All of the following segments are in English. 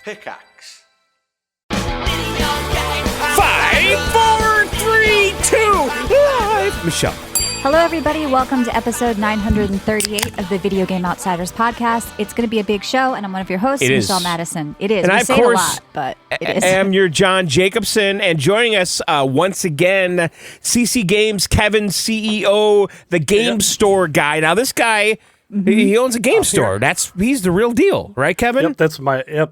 Pickaxe. 5, 4, 3, 2, 1. Michelle. Hello, everybody. Welcome to episode 938 of the Video Game Outsiders podcast. It's going to be a big show, and I'm one of your hosts, Michelle Madison. It is. And we I, of say course, it a lot, but it is. am your John Jacobson, and joining us once again, CC Games Kevin, CEO, the Game Store guy. Now, this guy, he owns a game store. He's the real deal, right, Kevin? Yep,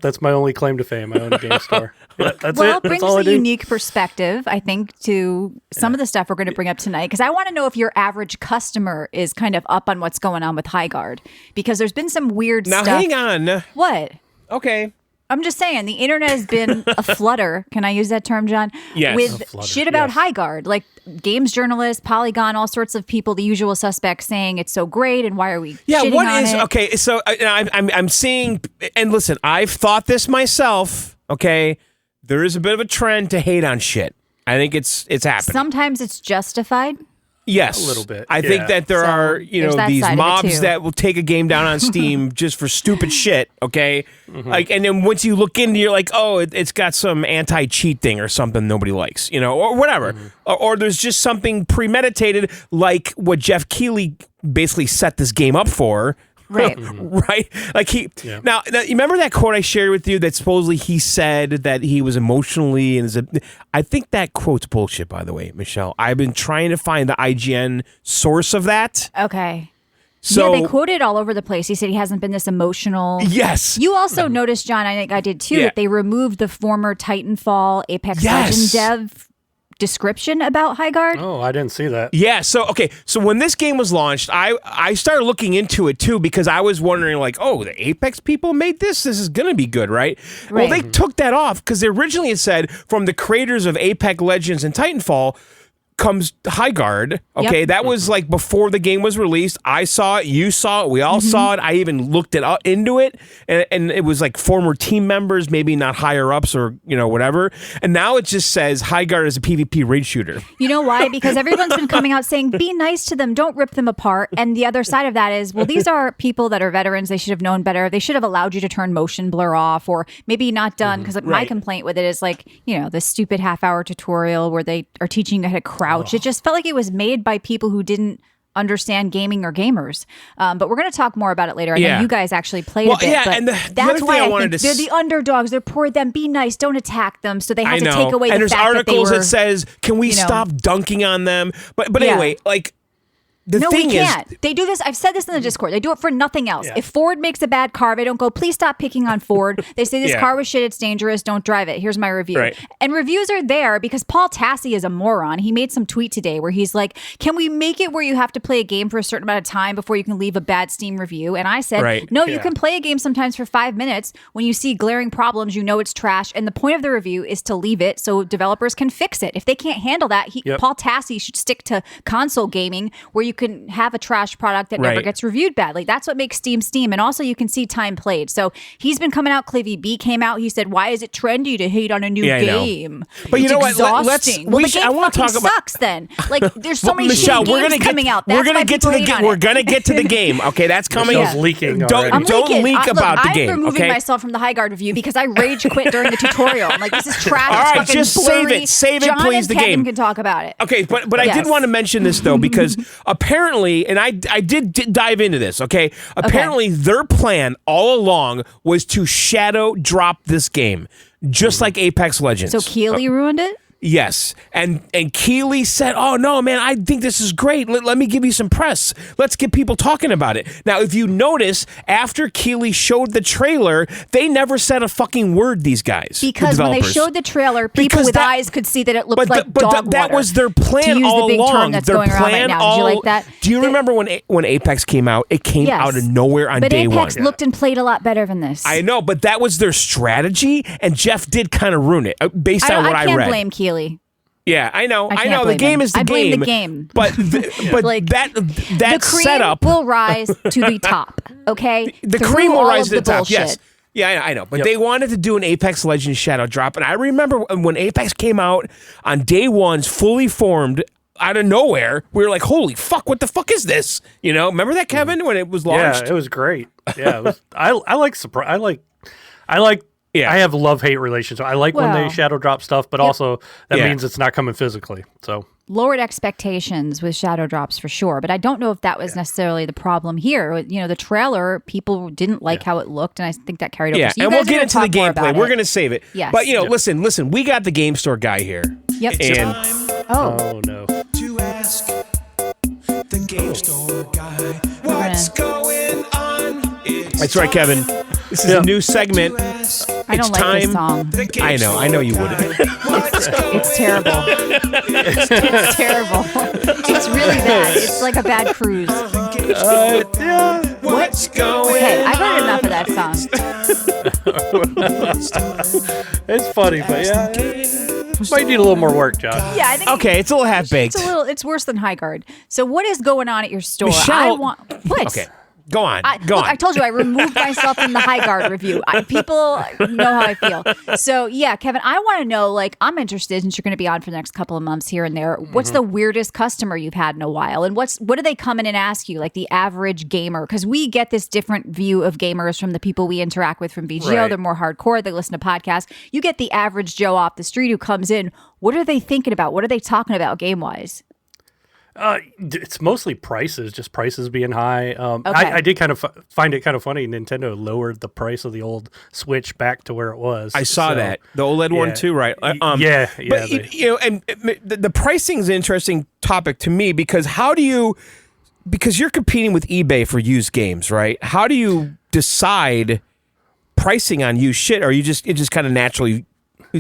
that's my only claim to fame. I own a game store. Yep, that's well, it. it brings That's all I a do. unique perspective, I think, to some of the stuff we're going to bring up tonight. Because I want to know if your average customer is kind of up on what's going on with Highguard. Because there's been some weird Now, stuff. hang on. What? Okay. I'm just saying, the internet has been a flutter. Can I use that term, John? Yes. With shit about Highguard, like games journalists, Polygon, all sorts of people, the usual suspects saying it's so great and why are we shitting on it? Okay, so I'm seeing, and listen, I've thought this myself, okay? There is a bit of a trend to hate on shit. I think it's happening. Sometimes it's justified. Yes. A little bit, I think that there are, there's that these side of it, mobs too. that will take a game down on Steam just for stupid shit, okay? Like, and then once you look into, you're like, oh, it's got some anti-cheat thing or something nobody likes, or whatever. Or there's just something premeditated, like what Jeff Keighley basically set this game up for. Right. Right? Like now, you remember that quote I shared with you that supposedly he said that he was emotionally I think that quote's bullshit, by the way, Michelle. I've been trying to find the IGN source of that. Okay. So, yeah, they quoted all over the place. He said he hasn't been this emotional. Yes. You also noticed, John, I think I did too, that they removed the former Titanfall Apex Legends dev description about Highguard. Oh, I didn't see that. Yeah, so when this game was launched, I started looking into it too because I was wondering like, oh, the Apex people made this is going to be good, right? Well, they took that off because originally it said from the creators of Apex Legends and Titanfall comes Highguard. Okay, that was like before the game was released. I saw it, you saw it, we all saw it. I even looked it up into it, and it was like former team members, maybe not higher ups or whatever. And now it just says Highguard is a PvP raid shooter. You know why? Because everyone's been coming out saying, be nice to them, don't rip them apart. And the other side of that is, well, these are people that are veterans. They should have known better. They should have allowed you to turn motion blur off, or maybe not done. Because my complaint with it is like, the stupid half-hour tutorial where they are teaching you how to crouch. It just felt like it was made by people who didn't understand gaming or gamers. But we're going to talk more about it later. I know you guys actually played a bit. Yeah, but and that's why I think they're the underdogs. They're poor them. Be nice. Don't attack them. So they have to take away and the there's fact articles that they were, that says, can we stop dunking on them? But anyway, like, the thing we is, can't. They do this. I've said this in the Discord. They do it for nothing else. If Ford makes a bad car, they don't go, please stop picking on Ford. They say this car was shit. It's dangerous. Don't drive it. Here's my review. Right. And reviews are there because Paul Tassi is a moron. He made some tweet today where he's like, can we make it where you have to play a game for a certain amount of time before you can leave a bad Steam review? And I said, no, you can play a game sometimes for 5 minutes. When you see glaring problems, you know it's trash. And the point of the review is to leave it so developers can fix it. If they can't handle that, Paul Tassi should stick to console gaming where you can have a trash product that never gets reviewed badly. That's what makes Steam. And also you can see time played. So he's been coming out. Clivy B came out. He said, why is it trendy to hate on a new game? But you know what? Exhausting. The game fucking sucks then. Like there's so many Michelle, shit games coming out. That's we're gonna why get to people the hate on game. We're it. gonna get to the game. Okay, that's coming. Michelle's leaking already. Don't leak about the game. I'm removing myself from the Highguard review because I rage quit during the tutorial. I'm like, this is trash. All right, it's fucking just blurry. save it, John please. And The Kevin game can talk about it. Okay, but I did want to mention this though because apparently, and I did dive into this. Okay, apparently their plan all along was to shadow drop this game, just like Apex Legends. So Keighley ruined it? Yes. And Keighley said, oh, no, man, I think this is great. Let me give you some press. Let's get people talking about it. Now, if you notice, after Keighley showed the trailer, they never said a fucking word, these guys. Because when they showed the trailer, people with eyes could see that it looked like dog that water. was their plan to use all the big along. term that's Their going around right plan now. Did you like that? Do you remember when Apex came out? It came out of nowhere on day one. But Apex looked and played a lot better than this. I know, but that was their strategy, and Jeff did kind of ruin it based on what I read. I can't blame Keighley. Yeah, I know. The game is the I game. blame the game. But like, that the cream setup will rise to the top. Okay, the cream will rise to the top. Yes. Yeah, I know. But they wanted to do an Apex Legends shadow drop, and I remember when Apex came out on day one's fully formed. Out of nowhere, we were like, "Holy fuck! What the fuck is this?" You know, remember that, Kevin, when it was launched? Yeah, it was great. Yeah, it was, I like surprise. I like I have love-hate relationship. I like when they shadow drop stuff, but also that means it's not coming physically. So lowered expectations with shadow drops for sure, but I don't know if that was necessarily the problem here. You know, the trailer, people didn't like how it looked, and I think that carried over. Yeah, so and we'll get into the gameplay. We're going to save it. Yes. But, listen, we got the game store guy here. Yep. And oh no. To ask the game store guy what's going on. That's right, Kevin. This is a new segment. I don't like this song. I know you wouldn't. It's terrible. It's terrible. It's really bad. It's like a bad cruise. What's going Okay, I've heard enough of that song. It's funny, but might need a little more work, John. Yeah, I think Okay, it's a little half-baked. it's worse than Highguard. So what is going on at your store? Michelle- What? Okay, go on. Look, I told you I removed myself from the Highguard review. People know how I feel. So yeah, Kevin, I want to know, I'm interested, since you're going to be on for the next couple of months here and there, what's the weirdest customer you've had in a while? And what do they come in and ask you, like the average gamer? Because we get this different view of gamers from the people we interact with from VGO. Right. They're more hardcore. They listen to podcasts. You get the average Joe off the street who comes in. What are they thinking about? What are they talking about game-wise? It's mostly prices, just prices being high. Okay. I did kind of find it kind of funny. Nintendo lowered the price of the old Switch back to where it was. I saw that. The OLED one too, right? But and the pricing is an interesting topic to me because because you're competing with eBay for used games, right? How do you decide pricing on used shit, or it just kind of naturally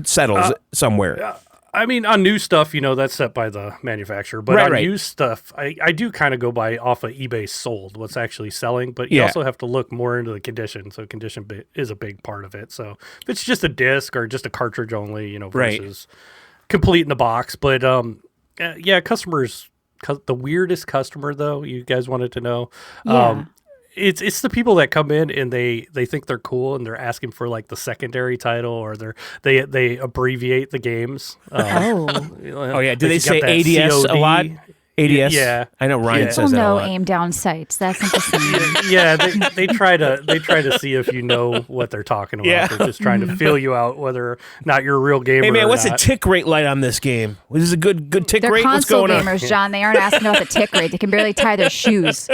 settles somewhere? I mean, on new stuff, that's set by the manufacturer. But on used stuff, I do kind of go by off of eBay sold, what's actually selling. But you also have to look more into the condition. So condition is a big part of it. So if it's just a disc or just a cartridge only, versus complete in the box. But customers, the weirdest customer, though, you guys wanted to know. Yeah. It's the people that come in and they think they're cool and they're asking for like the secondary title, or they abbreviate the games. Do they say ADS COD a lot? ADS, yeah. I know Ryan says that a lot. Aim down sights. That's not the same. Yeah, they try to see if you know what they're talking about. Yeah. They're just trying to feel you out whether or not you're a real gamer. Hey man, what's the tick rate like on this game? Is this a good tick They're rate? What's console going gamers, on? John. They aren't asking about the tick rate. They can barely tie their shoes.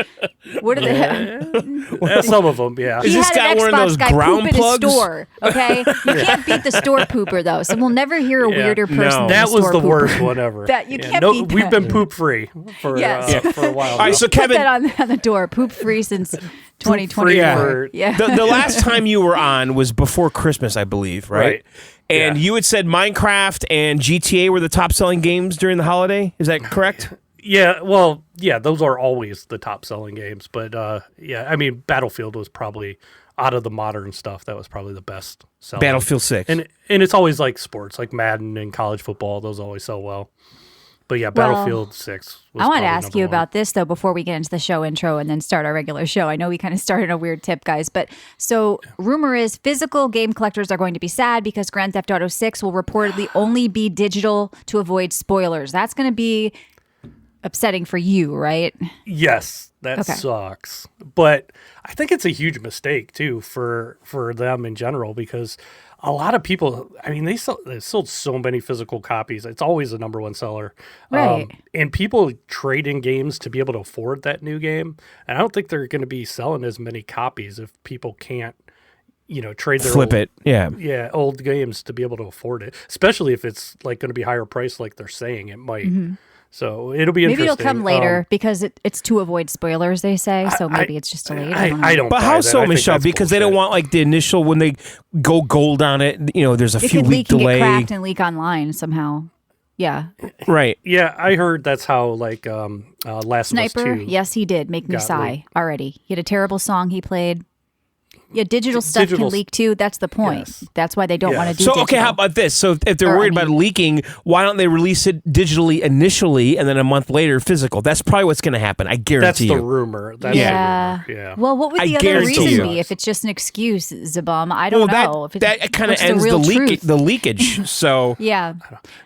What are they? Some of them, yeah. Is this guy one of those ground plugs? His store, okay, you can't beat the store pooper though. So we'll never hear a weirder person. No. Than That the was store the pooper. worst one ever. That you can't beat. We've that. been poop free for a while. All right, so Put Kevin, that on the door. Poop free since 2024. Yeah. The last time you were on was before Christmas, I believe, right? And you had said Minecraft and GTA were the top selling games during the holiday. Is that correct? Yeah, those are always the top selling games. But I mean, Battlefield was probably out of the modern stuff. That was probably the best selling. Battlefield 6. And it's always like sports, like Madden and college football. Those always sell well. But yeah, Battlefield 6 was I want to probably ask you number one. about this, though, before we get into the show intro and then start our regular show. I know we kind of started a weird tip, guys. But so rumor is physical game collectors are going to be sad because Grand Theft Auto 6 will reportedly only be digital to avoid spoilers. That's going to be upsetting for you, right? Yes, that sucks. But I think it's a huge mistake, too, for them in general, because a lot of people, I mean, they sold so many physical copies. It's always the number one seller. Right. And people trade in games to be able to afford that new game. And I don't think they're going to be selling as many copies if people can't, trade their old games to be able to afford it, especially if it's like going to be higher price like they're saying it might. Mm-hmm. So it'll be interesting. Maybe it'll come later because it's to avoid spoilers, they say. So maybe it's just delayed. I don't. But how so, Michelle? Because they don't want like the initial when they go gold on it. There's a few week delay. It could get cracked and leak online somehow. Yeah. Right. Yeah, I heard that's how like Last Sniper. of Us 2. Yes, he did make me sigh leaked. already. He had a terrible song he played. Yeah, digital stuff can leak too. That's the point. Yes. That's why they don't want to do So, digital. okay, how about this? So if they're worried about leaking, why don't they release it digitally initially and then a month later physical? That's probably what's going to happen. I guarantee That's you. the rumor. That's Yeah. the rumor. Yeah. Well, what would the other guarantee reason you. be if it's just an excuse, Zabum? I don't know. If that kind of what's ends real the truth? leakage. So Yeah.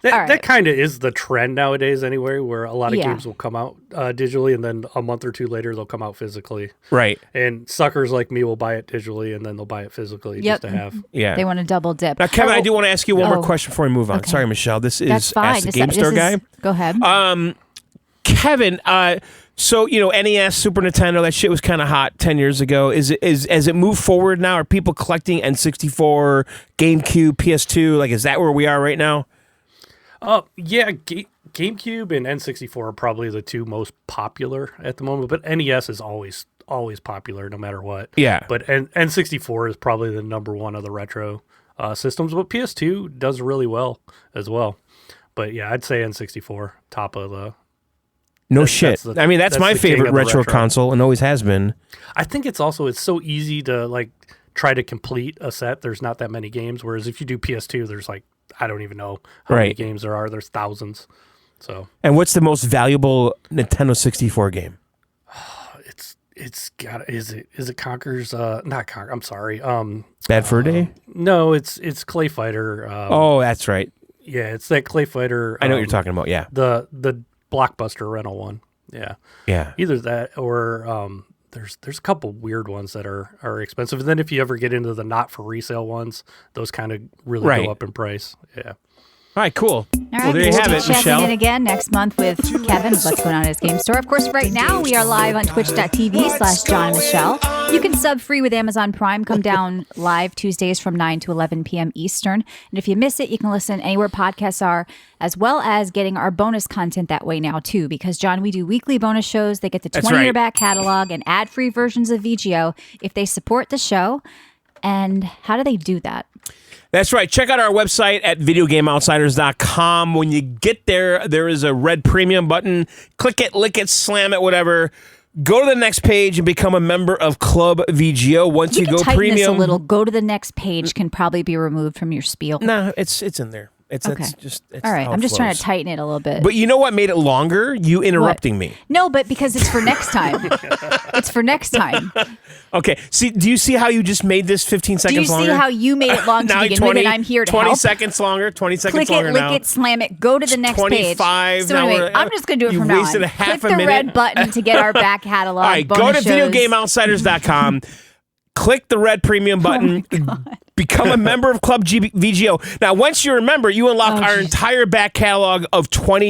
That All right. kind of is the trend nowadays anyway, where a lot of games will come out digitally, and then a month or two later they'll come out physically. Right. And suckers like me will buy it digitally, and then they'll buy it physically just to have. Yeah. They want to double dip. Now, Kevin, I do want to ask you one more question before we move on. Okay. Sorry, Michelle. This is Ask the Game Store guy. Go ahead. Kevin, so, NES, Super Nintendo, that shit was kind of hot 10 years ago. Has it moved forward now? Are people collecting N64, GameCube, PS2? Like, is that where we are right now? Yeah, GameCube and N64 are probably the two most popular at the moment, but NES is always popular no matter what. Yeah. But N64 is probably the number one of the retro systems, but PS2 does really well as well. But yeah, I'd say N64, top of the... No shit. That's my favorite retro console and always has been. I think it's so easy to try to complete a set. There's not that many games, whereas if you do PS2, there's I don't even know how many games there are. There's thousands. So. And what's the most valuable Nintendo 64 game? It's got is it Conker's not Conker. I'm sorry. Bad Fur Day? No, it's Clay Fighter. Oh, that's right. Yeah, it's that Clay Fighter. I know what you're talking about. Yeah. The Blockbuster rental one. Yeah. Yeah. Either that or there's a couple weird ones that are expensive. And then if you ever get into the not for resale ones, those kind of really go up in price. Yeah. All right, cool. All right, well, there you have it, Michelle. Checking in again next month with Kevin. What's going on at his game store? Of course, right now we are live on twitch.tv/John and Michelle. You can sub free with Amazon Prime. Come down live Tuesdays from 9 to 11 p.m. Eastern. And if you miss it, you can listen anywhere podcasts are, as well as getting our bonus content that way now, too. Because, John, we do weekly bonus shows. They get the 20-year back catalog and ad-free versions of VGO if they support the show. And how do they do that? That's right. Check out our website at videogameoutsiders.com. When you get there, there is a red premium button. Click it, lick it, slam it, whatever. Go to the next page and become a member of Club VGO. Once you go premium, this a little. Go to the next page can probably be removed from your spiel. No, it's in there. It's okay. It's all right. I'm just trying to tighten it a little bit. But you know what made it longer? You interrupting me. No, but because it's for next time. It's for next time. Okay. Do you see how you just made this 15 seconds longer? Do you see how you made it long to begin with, and I'm here to 20 help? 20 seconds longer. 20 seconds Click longer it, now. lick it, slam it. Go to the next 25, page. So anyway, I'm just going to do it from now on. You wasted a half Click a minute. the red button to get our back catalog. All right, go to videogameoutsiders.com. Click the red premium button. Become a member of Club VGO. Now, once you're a member, you unlock our entire back catalog of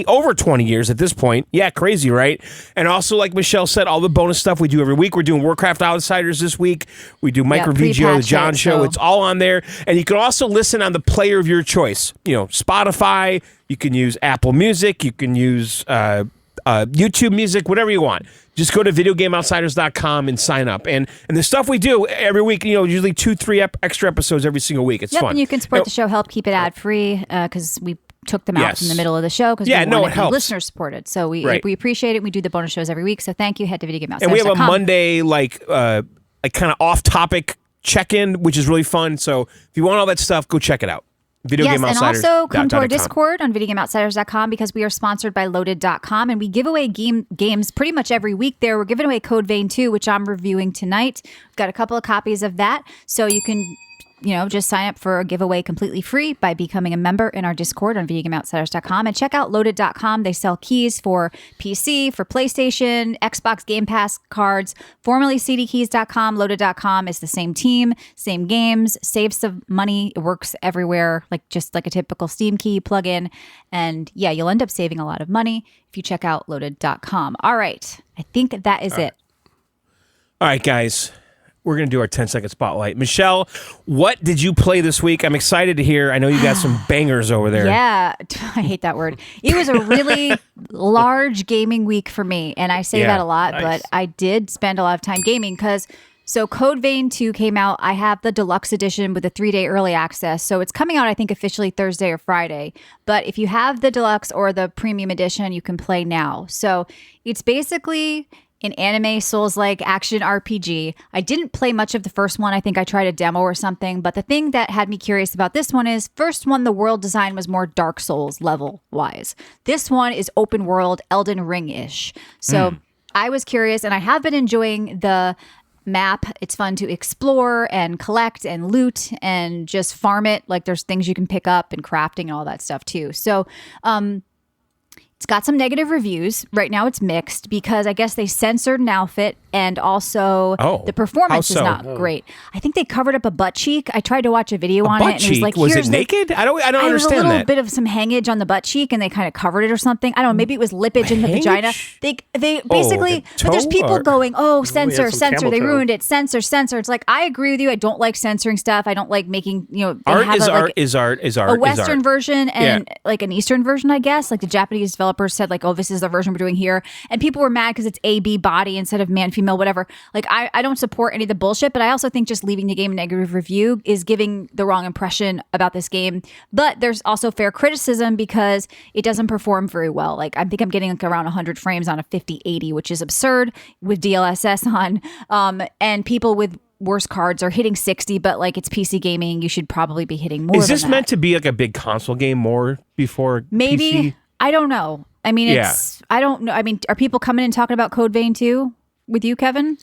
over 20 years at this point. Yeah, crazy, right? And also, like Michelle said, all the bonus stuff we do every week. We're doing Warcraft Outsiders this week. We do Micro VGO, the John Show. It's all on there. And you can also listen on the player of your choice. Spotify. You can use Apple Music. You can use YouTube Music, whatever you want. Just go to videogameoutsiders.com and sign up. And the stuff we do every week, usually 2-3 extra episodes every single week. It's fun. And you can support the show, help keep it ad-free, because we took them out from the middle of the show because we want to be listener supported. So we appreciate it. We do the bonus shows every week. So thank you. Head to videogameoutsiders.com. And we have a Monday, kind of off-topic check-in, which is really fun. So if you want all that stuff, go check it out. Yes, and also come to our Discord on videogameoutsiders.com because we are sponsored by Loaded.com, and we give away games pretty much every week there. We're giving away Code Vein 2, which I'm reviewing tonight. We've got a couple of copies of that, so you can just sign up for a giveaway completely free by becoming a member in our Discord on videogameoutsiders.com, and check out Loaded.com. They sell keys for PC, for PlayStation, Xbox Game Pass cards, formerly CDkeys.com. Loaded.com is the same team, same games, saves some money. It works everywhere, just like a typical Steam key plugin. And yeah, you'll end up saving a lot of money if you check out Loaded.com. All right. I think that is it. All right, guys. We're going to do our 10-second spotlight. Michelle, what did you play this week? I'm excited to hear. I know you got some bangers over there. Yeah, I hate that word. It was a really large gaming week for me, and I say that a lot, but I did spend a lot of time gaming because Code Vein 2 came out. I have the deluxe edition with a 3-day early access, so it's coming out, I think, officially Thursday or Friday. But if you have the deluxe or the premium edition, you can play now. So it's basically an anime Souls-like action RPG. I didn't play much of the first one. I think I tried a demo or something. But the thing that had me curious about this one is, first one, the world design was more Dark Souls level-wise. This one is open world, Elden Ring-ish. So I was curious, and I have been enjoying the map. It's fun to explore and collect and loot and just farm it. There's things you can pick up and crafting and all that stuff too. So, It's got some negative reviews. Right now it's mixed because I guess they censored an outfit and also the performance is not great. I think they covered up a butt cheek. I tried to watch a video on it and it was like, was it naked? I don't understand that. There was a little bit of some hangage on the butt cheek and they kind of covered it or something. I don't know, maybe it was lippage in the vagina. They basically, but there's people going, censor. They ruined it. Censor. It's like, I agree with you. I don't like censoring stuff. I don't like making, art is art. A Western version and like an Eastern version, I guess. Like the Japanese developers said like, this is the version we're doing here. And people were mad because it's A-B body instead of man, female, whatever. Like I don't support any of the bullshit, but I also think just leaving the game a negative review is giving the wrong impression about this game. But there's also fair criticism because it doesn't perform very well. Like I think I'm getting like around 100 frames on a 5080, which is absurd with DLSS on. And people with worse cards are hitting 60, but like it's PC gaming, you should probably be hitting more. Is this meant to be like a big console game more before maybe PC? I don't know. I mean, I don't know. I mean, are people coming and talking about Code Vein 2 with you, Kevin?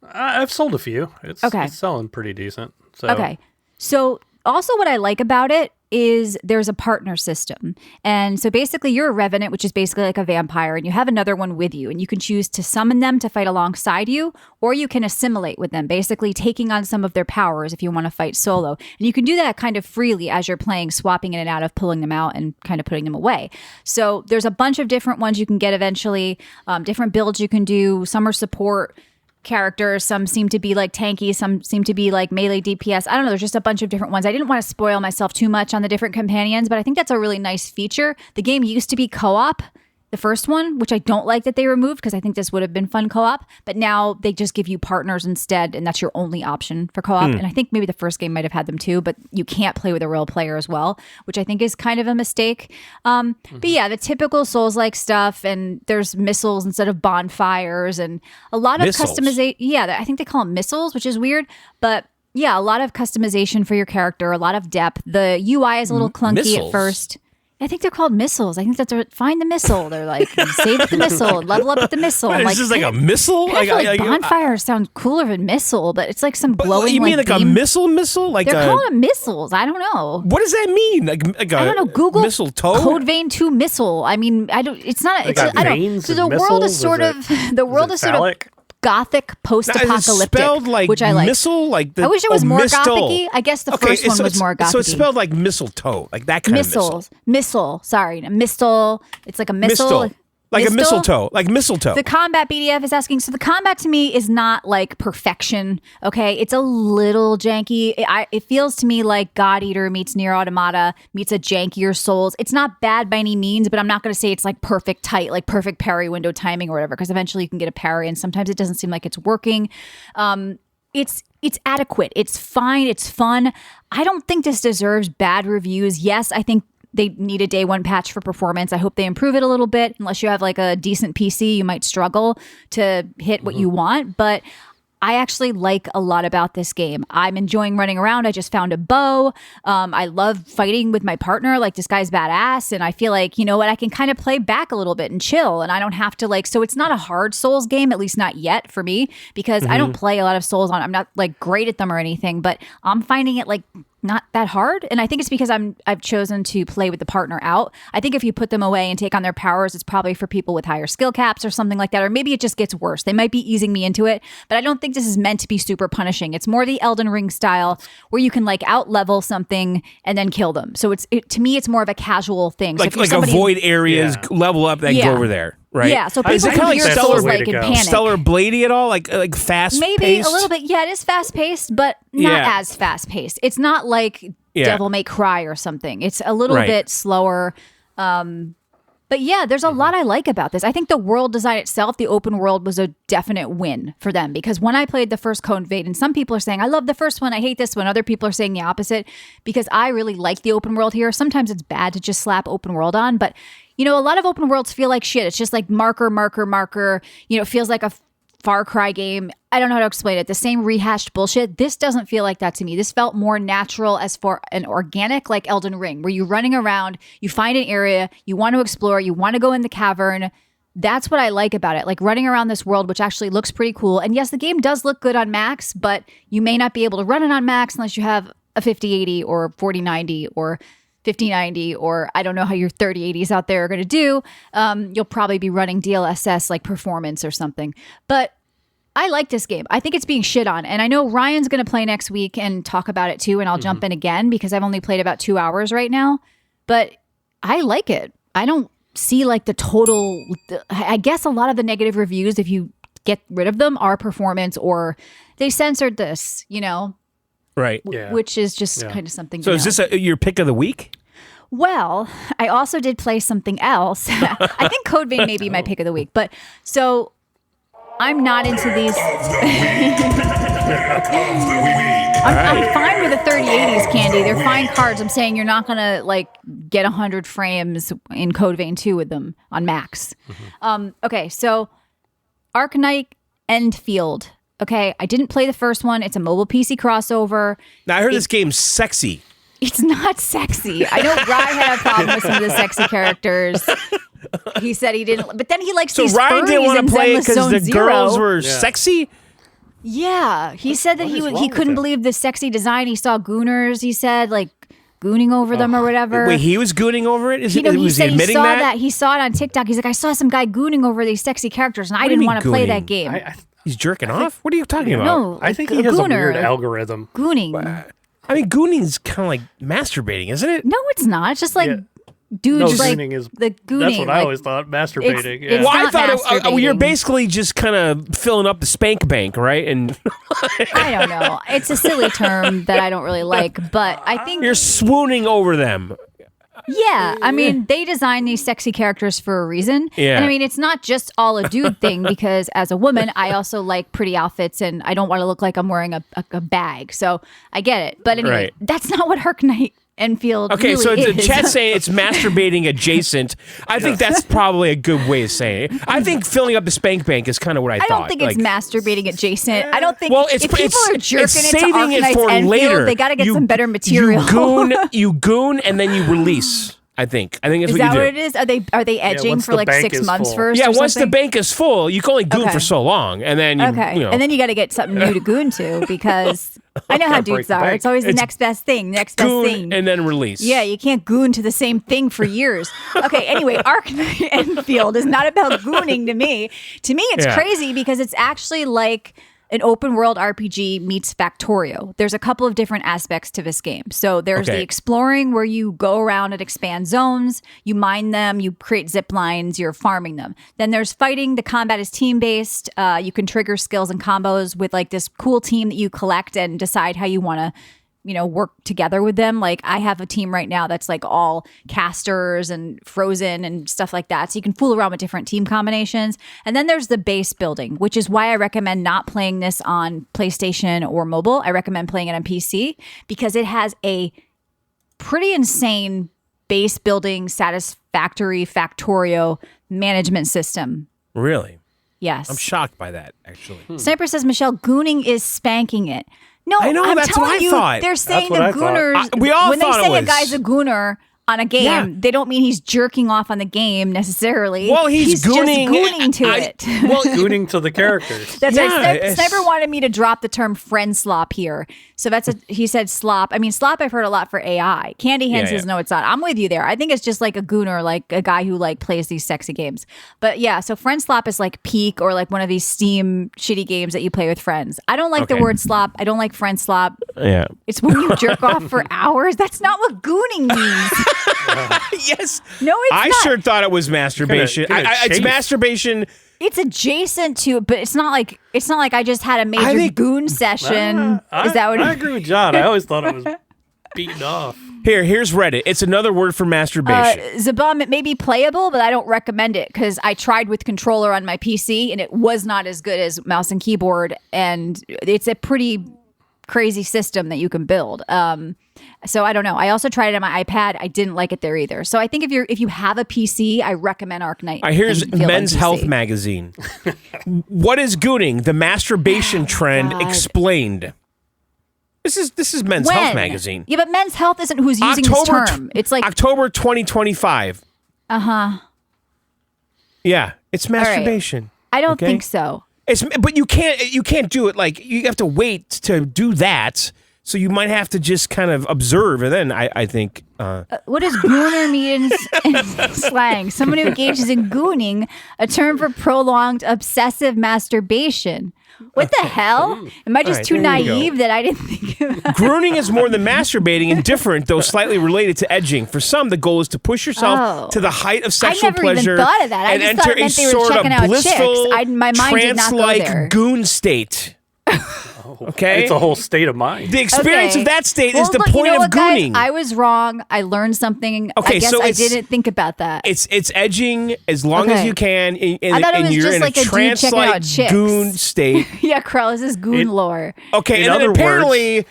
I've sold a few. It's selling pretty decent. So. Okay. So also what I like about it is there's a partner system. And so basically you're a revenant, which is basically like a vampire, and you have another one with you, and you can choose to summon them to fight alongside you, or you can assimilate with them, basically taking on some of their powers if you want to fight solo. And you can do that kind of freely as you're playing, swapping in and out of pulling them out and kind of putting them away. So there's a bunch of different ones you can get eventually, different builds you can do. Some are support characters, some seem to be like tanky, some seem to be like melee DPS. I don't know, there's just a bunch of different ones. I didn't want to spoil myself too much on the different companions, but I think that's a really nice feature. The game used to be co-op, the first one, which I don't like that they removed because I think this would have been fun co-op, but now they just give you partners instead, and that's your only option for co-op. And I think maybe the first game might have had them too, but you can't play with a real player as well, which I think is kind of a mistake. But yeah, the typical Souls-like stuff, and there's missiles instead of bonfires, and a lot of customization. Yeah, I think they call them missiles, which is weird, but yeah, a lot of customization for your character, a lot of depth. The UI is a little clunky at first. I think they're called missiles. I think that's find the missile. They're like, save with the missile, level up with the missile. What, is this like a missile? I feel like bonfire sounds cooler than missile, but it's like some glowing. You mean like beam. A missile? Like they're calling them missiles. I don't know. What does that mean? Like I don't know. Google mistletoe? Code Vein 2 missile. I mean, I don't. It's not. It's. I don't. So the world is sort of. The world is sort of gothic post-apocalyptic, spelled like which I like. Missile, like the, I wish it was more gothic-y. I guess the first one was more gothic-y. So it's spelled like mistletoe, like that kind of missile. Missile. Sorry, a missile. It's like a missile. Like a mistletoe, like mistletoe. The combat BDF is asking, so the combat to me is not like perfection, okay? It's a little janky. It feels to me like God Eater meets Nier Automata meets a jankier Souls. It's not bad by any means, but I'm not going to say it's like perfect tight, like perfect parry window timing or whatever, because eventually you can get a parry and sometimes it doesn't seem like it's working. It's adequate. It's fine. It's fun. I don't think this deserves bad reviews. Yes, I think they need a day one patch for performance. I hope they improve it a little bit. Unless you have like a decent PC, you might struggle to hit what you want. But I actually like a lot about this game. I'm enjoying running around. I just found a bow. I love fighting with my partner. Like, this guy's badass. And I feel like, you know what, I can kind of play back a little bit and chill. And I don't have to so it's not a hard Souls game, at least not yet for me, because I don't play a lot of Souls I'm not like great at them or anything, but I'm finding it like not that hard. And I think it's because I've chosen to play with the partner out. I think if you put them away and take on their powers, it's probably for people with higher skill caps or something like that. Or maybe it just gets worse. They might be easing me into it, but I don't think this is meant to be super punishing. It's more the Elden Ring style where you can like out level something and then kill them. So to me, it's more of a casual thing. Like, so avoid areas, level up, then go over there. Right. Yeah, so people can hear Souls like in panic. Stellar Bladey at all? Like fast Maybe paced? A little bit. Yeah, it is fast paced, but not as fast paced. It's not like Devil May Cry or something. It's a little bit slower. But yeah, there's a lot I like about this. I think the world design itself, the open world, was a definite win for them. Because when I played the first Code Vein, and some people are saying, I love the first one, I hate this one. Other people are saying the opposite. Because I really like the open world here. Sometimes it's bad to just slap open world on, but you know, a lot of open worlds feel like shit. It's just like marker. You know, it feels like a Far Cry game. I don't know how to explain it. The same rehashed bullshit. This doesn't feel like that to me. This felt more natural as for an organic, like Elden Ring, where you're running around, you find an area, you want to explore, you want to go in the cavern. That's what I like about it. Like running around this world, which actually looks pretty cool. And yes, the game does look good on max, but you may not be able to run it on max unless you have a 5080 or 4090 or 5090, or I don't know how your 3080s out there are going to do. You'll probably be running DLSS like performance or something. But I like this game. I think it's being shit on. And I know Ryan's going to play next week and talk about it too. And I'll jump in again because I've only played about 2 hours right now. But I like it. I don't see like the total. I guess a lot of the negative reviews, if you get rid of them, are performance or they censored this, Right. Which is just kind of something. So is this your pick of the week? Well, I also did play something else. I think Code Vein may be my pick of the week. But so I'm not into these. I'm fine with the 3080s, Candy. They're fine cards. I'm saying you're not going to like get 100 frames in Code Vein 2 with them on max. Okay, so Arknight Endfield. Okay, I didn't play the first one. It's a mobile PC crossover. Now, I heard this game's sexy. It's not sexy. I know Ryan had a problem with some of the sexy characters. He said he didn't, but then he likes these Ryan furries didn't want in to play it Zenless Zone because the Zero. girls were sexy? Yeah, he said that he couldn't believe the sexy design. He saw Gooners, he said, like, gooning over them or whatever. Wait, he was gooning over it? He said he saw that? He saw it on TikTok. He's like, I saw some guy gooning over these sexy characters, and I didn't want to play that game. He's jerking off? What are you talking about? No, I think he has a weird algorithm. Gooning. I mean, gooning's kind of like masturbating, isn't it? No, it's not. It's just like dudes like is, the gooning. That's what I always thought, masturbating. It's well, I not thought you're basically just kind of filling up the spank bank, right? And I don't know. It's a silly term that I don't really like, but I think you're swooning over them. Yeah, I mean, they designed these sexy characters for a reason. Yeah. And I mean, it's not just all a dude thing because as a woman, I also like pretty outfits and I don't want to look like I'm wearing a bag. So I get it. But anyway, that's not what Arknight Enfield okay, really so is. the chat's saying it's masturbating adjacent. I think that's probably a good way of saying it. I think filling up the spank bank is kind of what I thought. I don't think it's masturbating adjacent. I don't think if people are jerking it's into saving it Arknight's for Enfield, later. they got to get some better material. You goon, and then you release. I think that's what you do. Is that what it is? Are they edging for like 6 months first? Yeah, or once the something? bank is full, you can only goon for so long, and then and then you got to get something new to goon to because I know how dudes are. It's always the next best thing, goon, and then release. Yeah, you can't goon to the same thing for years. Okay, anyway, Arknight Enfield is not about gooning to me. To me, it's crazy because it's actually like an open world RPG meets Factorio. There's a couple of different aspects to this game. So there's the exploring where you go around and expand zones, you mine them, you create zip lines, you're farming them. Then there's fighting. The combat is team based. You can trigger skills and combos with like this cool team that you collect and decide how you want to work together with them. Like I have a team right now that's like all casters and frozen and stuff like that. So you can fool around with different team combinations. And then there's the base building, which is why I recommend not playing this on PlayStation or mobile. I recommend playing it on PC because it has a pretty insane base building, satisfactory Factorio management system. Really? Yes. I'm shocked by that, actually. Sniper says, Michelle, gooning is spanking it. No, I know, I'm that's telling what I you, thought. they're saying the That's what I Gooners. we all when thought they say it a was. guy's a Gooner on a game, they don't mean he's jerking off on the game necessarily. Well, he's gooning, just gooning to it. Well, gooning to the characters. That's right. it's- Sniper wanted me to drop the term friend slop here. So he said slop. I mean, slop I've heard a lot for AI. Candy Hen says, no, it's not. I'm with you there. I think it's just like a gooner, like a guy who like plays these sexy games. But yeah, so friend slop is like peak or like one of these Steam shitty games that you play with friends. I don't like the word slop. I don't like friend slop. Yeah. It's when you jerk off for hours. That's not what gooning means. Yes. No, it's not. I sure thought it was masturbation. It's masturbation. It's adjacent to, but it's not like I just had a major goon session. Is that what? I agree with John. I always thought it was beaten off. Here's Reddit. It's another word for masturbation. Zabum, it may be playable, but I don't recommend it because I tried with controller on my PC and it was not as good as mouse and keyboard, and it's a pretty crazy system that you can build. So I don't know. I also tried it on my iPad. I didn't like it there either. So I think if you have a PC, I recommend Arknight. Here's Men's Health magazine. What is gooning? The masturbation trend explained. This is Men's Health magazine. Yeah, but Men's Health isn't who's using this term. It's like October 2025. Yeah, it's masturbation. Right. I don't think so. But you can't do it like you have to wait to do that. So you might have to just kind of observe, and then I think. What does gooner mean in slang? Someone who engages in gooning, a term for prolonged obsessive masturbation. What the hell? Am I just too naive that I didn't think of that? Grooming is more than masturbating and different, though slightly related to edging. For some, the goal is to push yourself to the height of sexual pleasure. I never even thought of that. I just thought it meant they were checking out chicks. My mind did not go there. Trance-like goon state. Okay, it's a whole state of mind. The experience of that state is the point of gooning. Guys, I was wrong. I learned something. Okay, I guess so I didn't think about that. It's edging as long as you can, I thought it was you're just in like a a dude checking trance-like out chicks. goon state. Yeah, Krell, this is goon lore. Okay, and then apparently,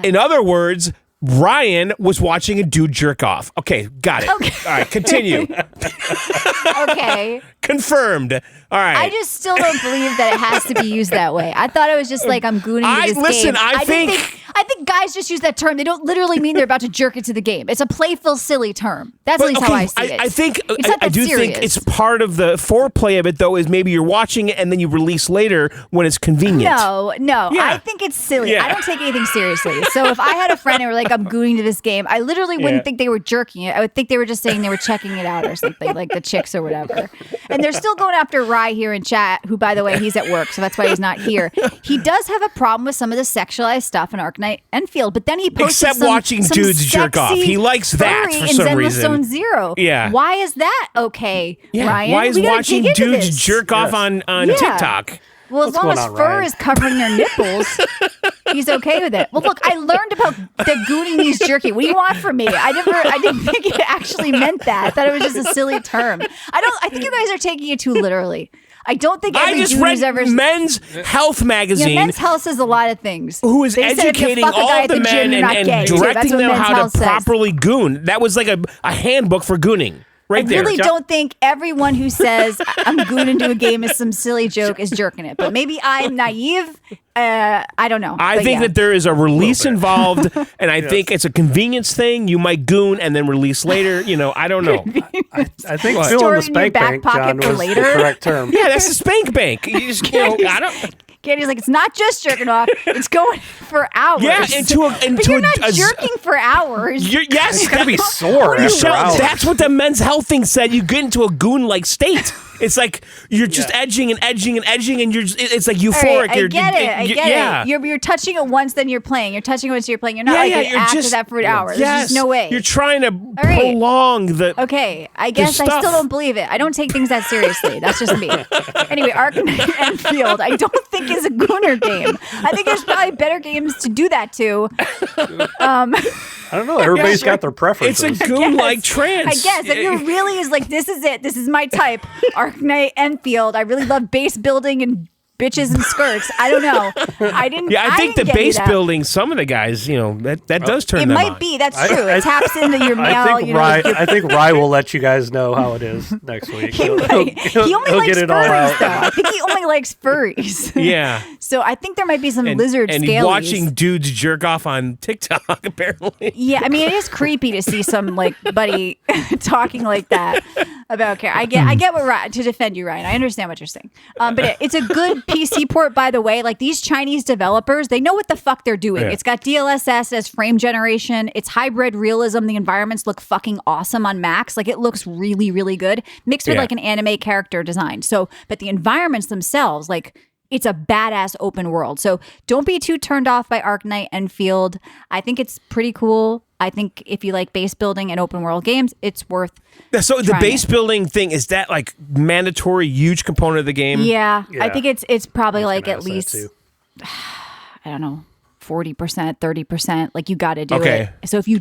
in other words, Ryan was watching a dude jerk off. Okay, got it. Okay. All right, continue. Okay. Confirmed. All right. I just still don't believe that it has to be used that way. I thought it was just like I'm gooning to this game. I think guys just use that term. They don't literally mean they're about to jerk into the game. It's a playful, silly term. That's at least how I see it. I think I do think it's part of the foreplay of it, though, is maybe you're watching it and then you release later when it's convenient. No. Yeah. I think it's silly. Yeah. I don't take anything seriously. So if I had a friend and were like, I'm gooning to this game, I literally wouldn't think they were jerking it. I would think they were just saying they were checking it out or something, like the chicks or whatever. And they're still going after Rye here in chat, who, by the way, he's at work, so that's why he's not here. He does have a problem with some of the sexualized stuff in Arknight Enfield, but then he posted Except watching dudes jerk off. He likes that for some reason. Zone Zero. Yeah. Why is that okay, Ryan? Why is watching dudes jerk off on TikTok? Well, as long as fur is covering their nipples, he's okay with it. Well, look, I learned about the gooning means jerky. What do you want from me? I didn't think it actually meant that. I thought it was just a silly term. I think you guys are taking it too literally. I don't think every I just dude read who's ever Men's Health magazine. Yeah, Men's Health says a lot of things. Who is educating all the men and directing them how to properly goon. That was like a handbook for gooning. Right there. I really don't think everyone who says I'm gooning to a game is some silly joke is jerking it. But maybe I'm naive. I don't know. I think that there is a release involved, and I think it's a convenience thing. You might goon and then release later. I don't know. I think filling the spank bank, John, was the correct term. Yeah, that's the spank bank. You just I don't. Candy's like, it's not just jerking off; it's going for hours. Yeah, but you're not jerking for hours. Yes, it's gotta be sore. That's what the Men's Health thing said. You get into a goon-like state. It's like you're just edging and edging and edging, and it's like euphoric. Right, I get it. You're touching it once, then you're playing. You're touching it once, you're playing. You're not you're after that for an hour. There's just no way. You're trying to prolong the. Okay, I guess I still don't believe it. I don't take things that seriously. That's just me. Anyway, Arknight Enfield, I don't think is a gooner game. I think there's probably better games to do that to. I don't know. Everybody's got their preferences. It's a goon-like trance. I guess. If you're really is like, this is it. This is my type. Arknight Enfield. I really love base building and bitches and skirts. I don't know. I didn't. Yeah, I think the base building, some of the guys, that does turn them on. It might be. That's true. It taps into your male. I think Rye will let you guys know how it is next week. He only likes furries, though. I think he only likes furries. Yeah. So I think there might be some lizard scalies. And watching dudes jerk off on TikTok, apparently. Yeah, I mean, it is creepy to see some buddy talking like that about care. I get what to defend you, Ryan. I understand what you're saying. But it's a good PC port, by the way. Like, these Chinese developers, they know what the fuck they're doing. Yeah. It's got DLSS as frame generation. It's hybrid realism. The environments look fucking awesome on Macs. Like, it looks really, really good. Mixed with an anime character design. So, but the environments themselves, it's a badass open world. So don't be too turned off by Arknight Enfield. I think it's pretty cool. I think if you like base building and open world games, it's worth. So the base building thing, is that mandatory, huge component of the game? Yeah. I think it's probably at least, I don't know, 40%, 30%. You got to do it. So if you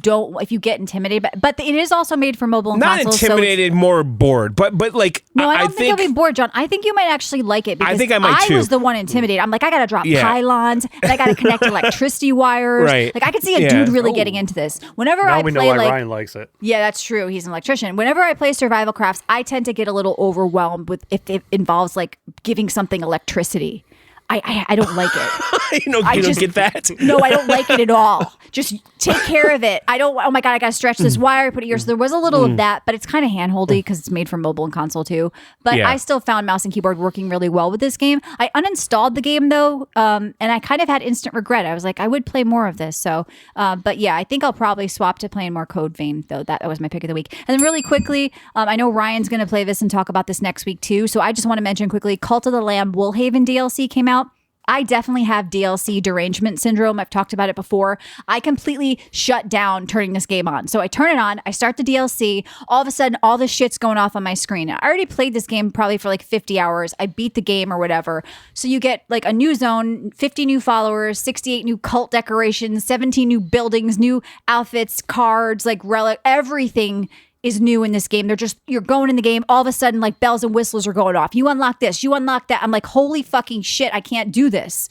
get intimidated, but it is also made for mobile and consoles. Not intimidated, more bored. But no, I don't think you'll be bored, John. I think you might actually like it because I think I might too. was the one intimidated. I'm like, I got to drop pylons and I got to connect electricity wires. Right. I could see a dude really getting into this. Whenever now I we play, know why Ryan likes it. Yeah, that's true. He's an electrician. Whenever I play survival crafts, I tend to get a little overwhelmed with if it involves giving something electricity. I don't like it. You don't get that? No, I don't like it at all. Just take care of it. I don't, oh my God, I got to stretch this wire, put it here. So there was a little of that, but it's kind of handholdy because it's made for mobile and console too. But I still found mouse and keyboard working really well with this game. I uninstalled the game though, and I kind of had instant regret. I was like, I would play more of this. So, but yeah, I think I'll probably swap to playing more Code Vein though. That was my pick of the week. And then really quickly, I know Ryan's going to play this and talk about this next week too. So I just want to mention quickly, Cult of the Lamb Woolhaven DLC came out. I definitely have DLC derangement syndrome. I've talked about it before. I completely shut down turning this game on. So I turn it on, I start the DLC, all of a sudden all this shit's going off on my screen. I already played this game probably for like 50 hours. I beat the game or whatever. So you get like a new zone, 50 new followers, 68 new cult decorations, 17 new buildings, new outfits, cards, like relic, everything is new in this game. You're going in the game, all of a sudden like bells and whistles are going off. You unlock this, you unlock that. I'm like, holy fucking shit, I can't do this.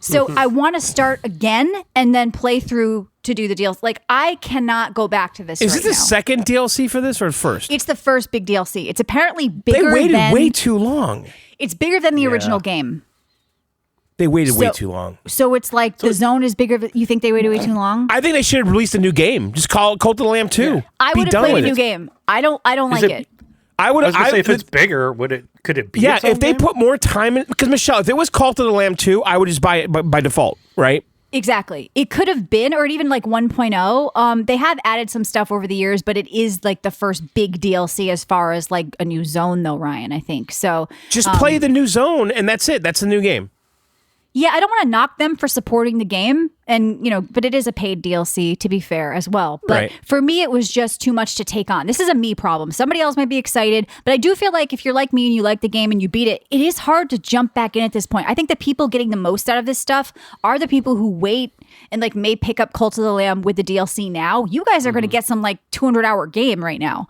So I want to start again and then play through to do the deals. Like I cannot go back to this. Is it the second DLC for this or first? It's the first big DLC. It's apparently bigger. They waited way too long. It's bigger than the original game. They waited way too long. So it's like the zone is bigger. You think they waited way too long? I think they should have released a new game. Just call it Cult of the Lamb 2. Yeah. I would have played a new game. I don't like it. I was gonna say if it's bigger, could it be? Yeah, if they put more time in, because Michelle, if it was Cult of the Lamb 2, I would just buy it by default, right? Exactly. It could have been, or even like 1.0. They have added some stuff over the years, but it is like the first big DLC as far as like a new zone, though, Ryan. I think so. Just play the new zone, and that's it. That's the new game. Yeah, I don't want to knock them for supporting the game, and but it is a paid DLC to be fair as well. But for me, it was just too much to take on. This is a me problem. Somebody else might be excited, but I do feel like if you're like me and you like the game and you beat it, it is hard to jump back in at this point. I think the people getting the most out of this stuff are the people who wait and like may pick up Cult of the Lamb with the DLC now. You guys are going to get some like 200-hour game right now.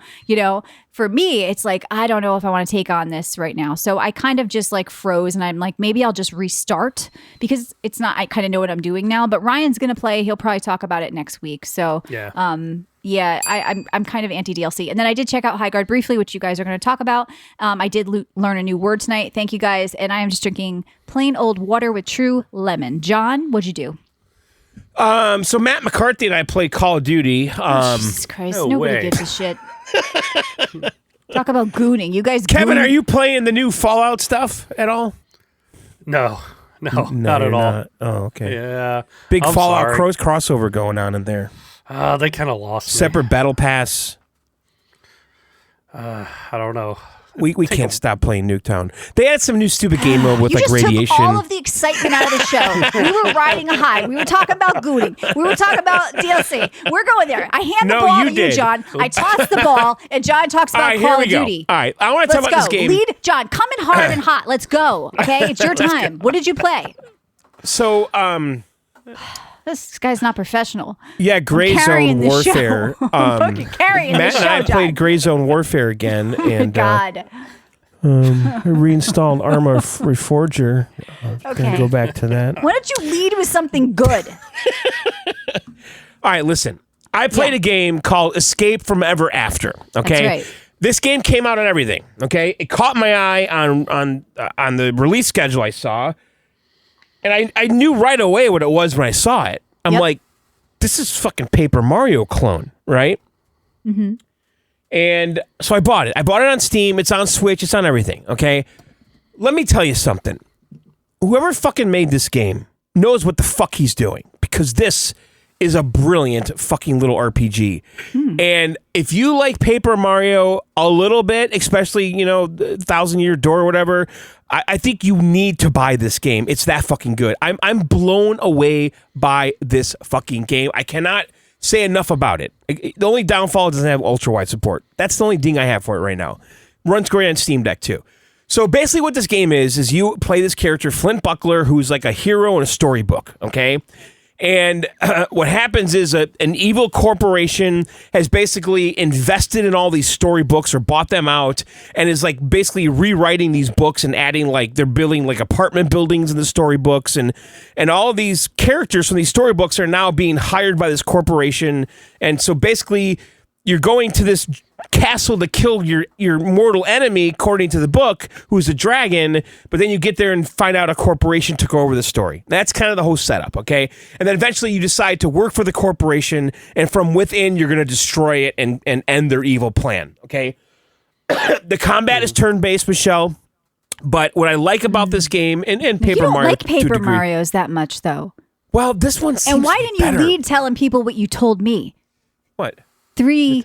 For me, it's like, I don't know if I want to take on this right now. So I kind of just like froze and I'm like, maybe I'll just restart because it's not, I kind of know what I'm doing now, but Ryan's going to play. He'll probably talk about it next week. So I'm kind of anti-DLC. And then I did check out Highguard briefly, which you guys are going to talk about. I did learn a new word tonight. Thank you guys. And I am just drinking plain old water with true lemon. John, what'd you do? So Matt McCarthy and I played Call of Duty. Jesus Christ, nobody gives a shit. Talk about gooning. You guys Kevin, are you playing the new Fallout stuff at all? No, not at all. Oh, okay. Yeah. Big Fallout crossover going on in there. They kind of lost me. Separate battle pass. I don't know. We can't stop playing Nuketown. They had some new stupid game mode with like radiation. You just took all of the excitement out of the show. We were riding a high. We were talking about gooning. We were talking about DLC. We're going there. I hand the ball to you, John. I toss the ball, and John talks about Call of Duty. All right, I want to talk about this game. Lead, John. Come in hard and hot. Let's go. Okay, it's your time. What did you play? So, this guy's not professional. Yeah, Gray Zone Warfare. Carrying Matt and I played Gray Zone Warfare again, and God. I reinstalled Arma Reforger. Gonna go back to that. Why don't you lead with something good? All right, listen. I played a game called Escape from Ever After. Okay, that's right. This game came out on everything. Okay, it caught my eye on the release schedule I saw. And I knew right away what it was when I saw it. I'm like, this is fucking Paper Mario clone, right? Mm-hmm. And so I bought it. I bought it on Steam. It's on Switch. It's on everything, okay? Let me tell you something. Whoever fucking made this game knows what the fuck he's doing. Because this is a brilliant fucking little RPG. And if you like Paper Mario a little bit, especially, the 1,000-Year Door or whatever, I think you need to buy this game. It's that fucking good. I'm blown away by this fucking game. I cannot say enough about it. The only downfall is it doesn't have ultra-wide support. That's the only ding I have for it right now. Runs great on Steam Deck, too. So basically what this game is you play this character, Flint Buckler, who's like a hero in a storybook, okay? And what happens is an evil corporation has basically invested in all these storybooks or bought them out and is like basically rewriting these books and adding like they're building like apartment buildings in the storybooks and all of these characters from these storybooks are now being hired by this corporation. And so basically you're going to this castle to kill your mortal enemy, according to the book, who's a dragon, but then you get there and find out a corporation took over the story. That's kind of the whole setup, okay? And then eventually you decide to work for the corporation, and from within you're going to destroy it and end their evil plan, okay? The combat is turn-based, Michelle, but what I like about this game, and Paper Mario... You don't like Paper Marios that much, though. Well, this one seems And why didn't better. you lead telling people what you told me? What? 3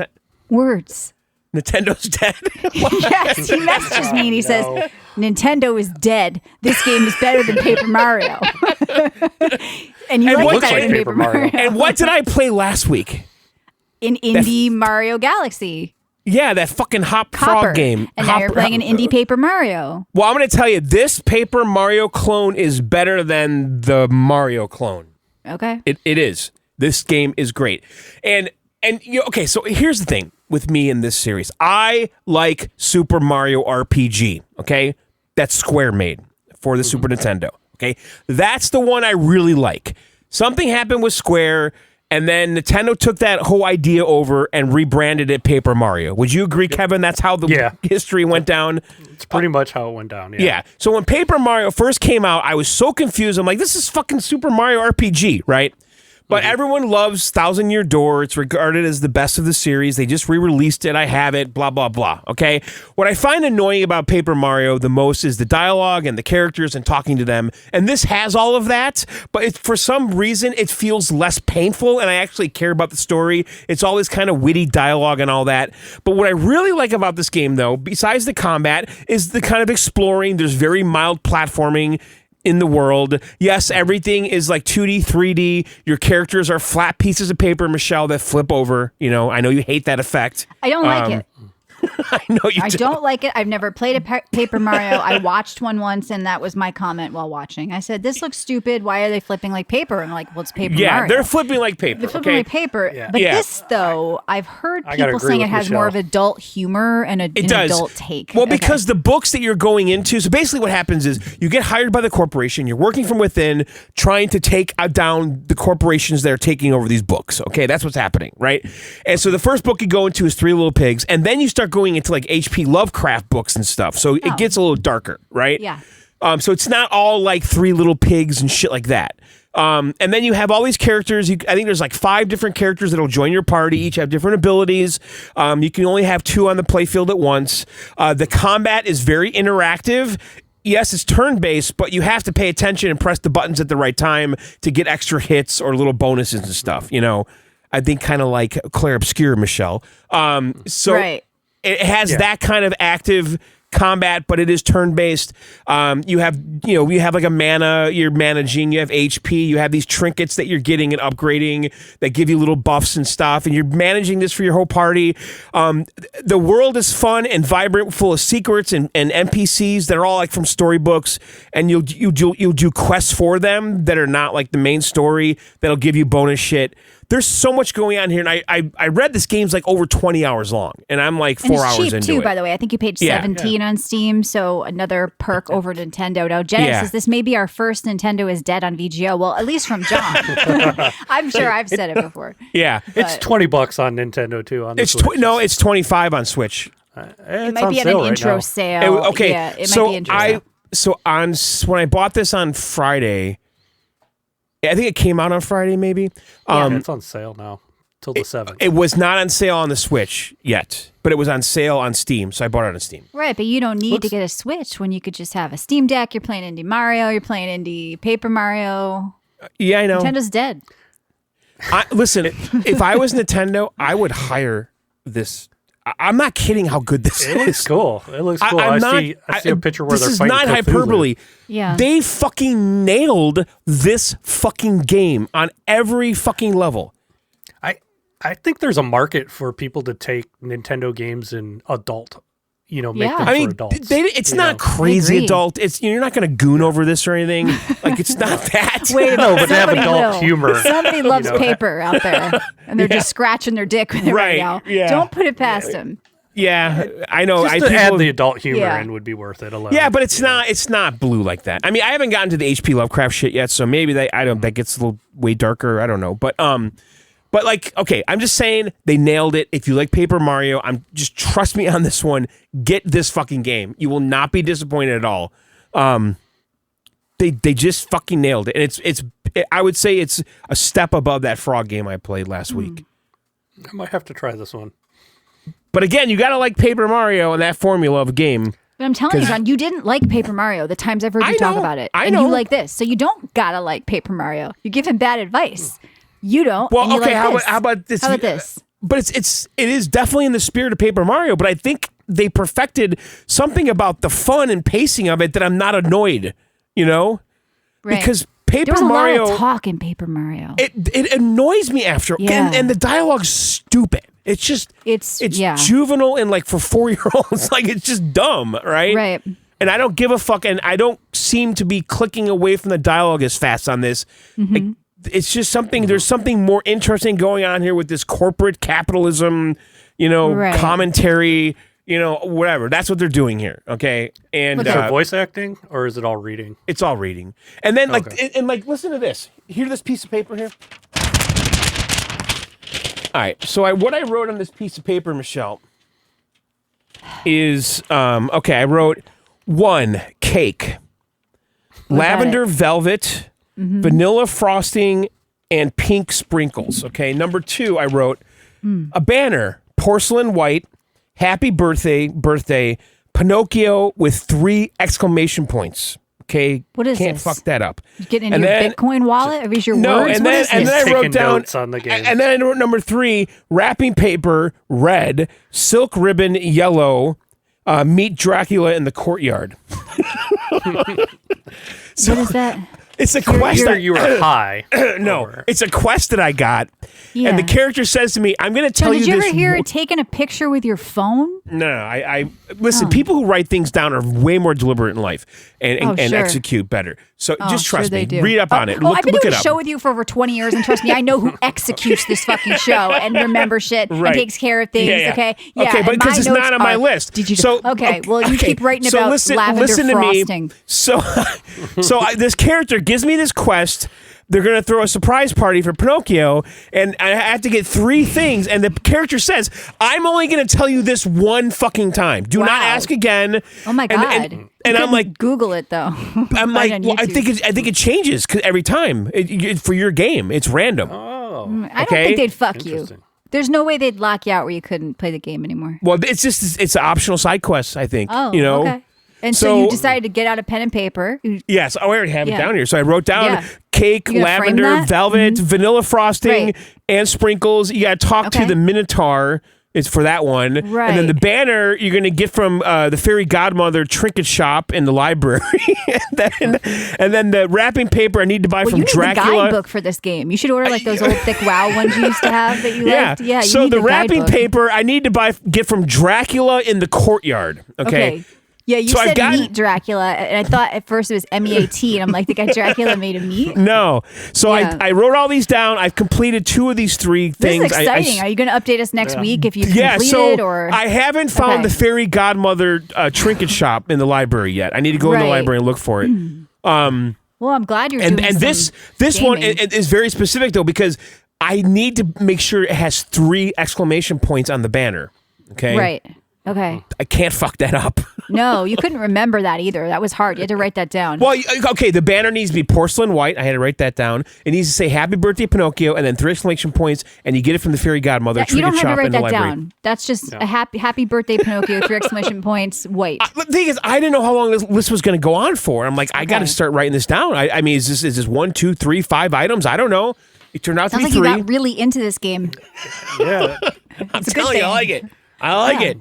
words. Nintendo's dead? Yes, he messages me and he says, Nintendo is dead. This game is better than Paper Mario. And you like better than Paper Mario. And what did I play last week? In Indie Mario Galaxy. Yeah, that fucking Hop Copper. Frog game. And now you're playing an Indie Paper Mario. Well, I'm going to tell you, this Paper Mario clone is better than the Mario clone. Okay. It is. This game is great. And okay, so here's the thing with me in this series. I like Super Mario RPG, okay? That's Square made for the Super Nintendo, okay? That's the one I really like. Something happened with Square, and then Nintendo took that whole idea over and rebranded it Paper Mario. Would you agree, Kevin? That's how the history went down? It's pretty much how it went down, Yeah. So when Paper Mario first came out, I was so confused. I'm like, this is fucking Super Mario RPG, right? But everyone loves Thousand Year Door. It's regarded as the best of the series. They just re-released it. I have it, blah, blah, blah. Okay? What I find annoying about Paper Mario the most is the dialogue and the characters and talking to them. And this has all of that, but for some reason, it feels less painful, and I actually care about the story. It's all this kind of witty dialogue and all that. But what I really like about this game, though, besides the combat, is the kind of exploring. There's very mild platforming in the world. Yes, everything is like 2D, 3D. Your characters are flat pieces of paper, Michelle, that flip over. You know, I know you hate that effect. I don't like it. I know you I don't like it. I've never played a Paper Mario. I watched one once, and that was my comment while watching. I said, this looks stupid. Why are they flipping like paper? And I'm like, well, it's Paper Mario. Yeah, they're flipping like paper. They're flipping like paper. Yeah. But this, though, I've heard people saying it has more of adult humor and an adult take. Well, because the books that you're going into, so basically what happens is you get hired by the corporation, you're working from within, trying to take down the corporations that are taking over these books. Okay, that's what's happening, right? And so the first book you go into is Three Little Pigs, and then you start going into like H.P. Lovecraft books and stuff. So it gets a little darker, right? Yeah. So it's not all like Three Little Pigs and shit like that. And then you have all these characters. I think there's like 5 different characters that'll join your party. Each have different abilities. You can only have 2 on the playfield at once. The combat is very interactive. Yes, it's turn-based, but you have to pay attention and press the buttons at the right time to get extra hits or little bonuses and stuff. You know, I think kind of like Claire Obscure, Michelle. Right. It has that kind of active combat, but it is turn-based. You have like a mana you're managing, you have HP, you have these trinkets that you're getting and upgrading that give you little buffs and stuff, and you're managing this for your whole party. The world is fun and vibrant, full of secrets and NPCs that are all like from storybooks, and you'll do quests for them that are not like the main story that'll give you bonus shit. There's so much going on here, and I read this game's like over 20 hours long, and I'm like 4 hours into it. It's cheap too, by the way. I think you paid $17 on Steam, so another perk over Nintendo. Now, Jenna says this may be our first Nintendo is dead on VGO. Well, at least from John. I'm sure I've said it before. Yeah, it's $20 on Nintendo too. On the Switch. It's $25 on Switch. It might be at an intro sale. It might be intro sale. When I bought this on Friday. I think it came out on Friday, maybe. It's on sale now till the 7th. It was not on sale on the Switch yet, but it was on sale on Steam, so I bought it on Steam. Right, but you don't need to get a Switch when you could just have a Steam Deck. You're playing Indie Mario. You're playing Indie Paper Mario. Yeah, I know. Nintendo's dead. Listen, if I was Nintendo, I would hire this. I'm not kidding how good this is. It looks cool. I see a picture where they're fighting This is not Cthulhu. hyperbole. Yeah. They fucking nailed this fucking game on every fucking level. I think there's a market for people to take Nintendo games and adult, make them for adults. It's not crazy adult. You're not going to goon over this or anything. Like, it's not that. Wait, no, but they have adult humor. Somebody loves paper out there, and they're just scratching their dick with it right now. Yeah. Don't put it past them. Yeah, I know. Just to add the adult humor in would be worth it alone. Yeah, but it's not blue like that. I mean, I haven't gotten to the H.P. Lovecraft shit yet, so maybe that gets a little way darker. I don't know, but But like, okay, I'm just saying they nailed it. If you like Paper Mario, just trust me on this one. Get this fucking game. You will not be disappointed at all. They just fucking nailed it, and I would say it's a step above that Frog game I played last week. I might have to try this one. But again, you gotta like Paper Mario and that formula of a game. But I'm telling you, John, you didn't like Paper Mario the times I've heard you talk about it. I and know. you like this. So you don't gotta like Paper Mario. You're giving bad advice. You don't. Well, and okay, you like how about this? How about this? But it is definitely in the spirit of Paper Mario, but I think they perfected something about the fun and pacing of it that I'm not annoyed, Right. Because Paper there was a Mario lot of talk in Paper Mario. It annoys me after and the dialogue's stupid. It's just it's juvenile and like for 4-year-olds, like it's just dumb, right? Right. And I don't give a fuck, and I don't seem to be clicking away from the dialogue as fast on this. Like, it's just there's something more interesting going on here with this corporate capitalism, commentary, whatever. That's what they're doing here, okay? And is it voice acting or is it all reading? It's all reading. And then listen to this. Hear this piece of paper here? All right. So what I wrote on this piece of paper, Michelle, is I wrote 1 cake, lavender velvet, vanilla frosting, and pink sprinkles. Okay. Number 2, I wrote a banner, porcelain white, happy birthday, Pinocchio with 3 exclamation points. Okay, what is can't this? fuck that up. You get in your Bitcoin wallet? Or is your words? And then I wrote down notes on the game. And then I wrote number 3: wrapping paper red, silk ribbon yellow, meet Dracula in the courtyard. So, what is that? It's a quest. You were high. No, it's a quest that I got. Yeah. And the character says to me, I'm going to tell you this. Did you ever hear taking a picture with your phone? No, I listen, people who write things down are way more deliberate in life and execute better. So just trust me. Read up on it. I've been doing a show with you for over 20 years, and trust me, I know who executes this fucking show and remembers shit and takes care of things, okay? Yeah, okay, but because it's not on my list. Did you? So, you keep writing about lavender frosting. So this character gives me this quest. They're going to throw a surprise party for Pinocchio, and I have to get 3 things. And the character says, I'm only going to tell you this one fucking time. Do not ask again. Oh, my God. And I'm like, Google it, though. I'm like, well, I think it changes every time for your game. It's random. Oh. I don't think they'd fuck you. There's no way they'd lock you out where you couldn't play the game anymore. Well, it's an optional side quest, I think. Oh, okay. And so you decided to get out a pen and paper. Yes, I already have it down here. So I wrote down cake, lavender, velvet, vanilla frosting, and sprinkles. You got to talk to the Minotaur. It's for that one. Right. And then the banner you're going to get from the Fairy Godmother trinket shop in the library. and then the wrapping paper I need to buy from Dracula. You need the guidebook for this game. You should order like those old thick WoW ones you used to have that you liked. Yeah. So need the wrapping guidebook. paper I need to get from Dracula in the courtyard. Okay. Yeah, you said meat Dracula, and I thought at first it was MEAT, and I'm like, the guy Dracula made a meat? No. So I wrote all these down. I've completed 2 of these 3 things. This is exciting. Are you going to update us next week if you've completed? So or? I haven't found the Fairy Godmother trinket shop in the library yet. I need to go in the library and look for it. Well, I'm glad you're doing and this one is very specific, though, because I need to make sure it has 3 exclamation points on the banner. Okay? Right. Okay. I can't fuck that up. No, you couldn't remember that either. That was hard. You had to write that down. Well, okay, the banner needs to be porcelain white. I had to write that down. It needs to say "Happy Birthday, Pinocchio," and then 3 exclamation points, and you get it from the Fairy Godmother. You don't have to write that library. Down. That's just a happy birthday, Pinocchio, 3 exclamation points, white. The thing is, I didn't know how long this list was going to go on for. I'm like, I got to start writing this down. I mean, is this 1, 2, 3, 5 items? I don't know. It turned out to be 3. You got really into this game. Yeah. I'm telling you, I like it. I like it.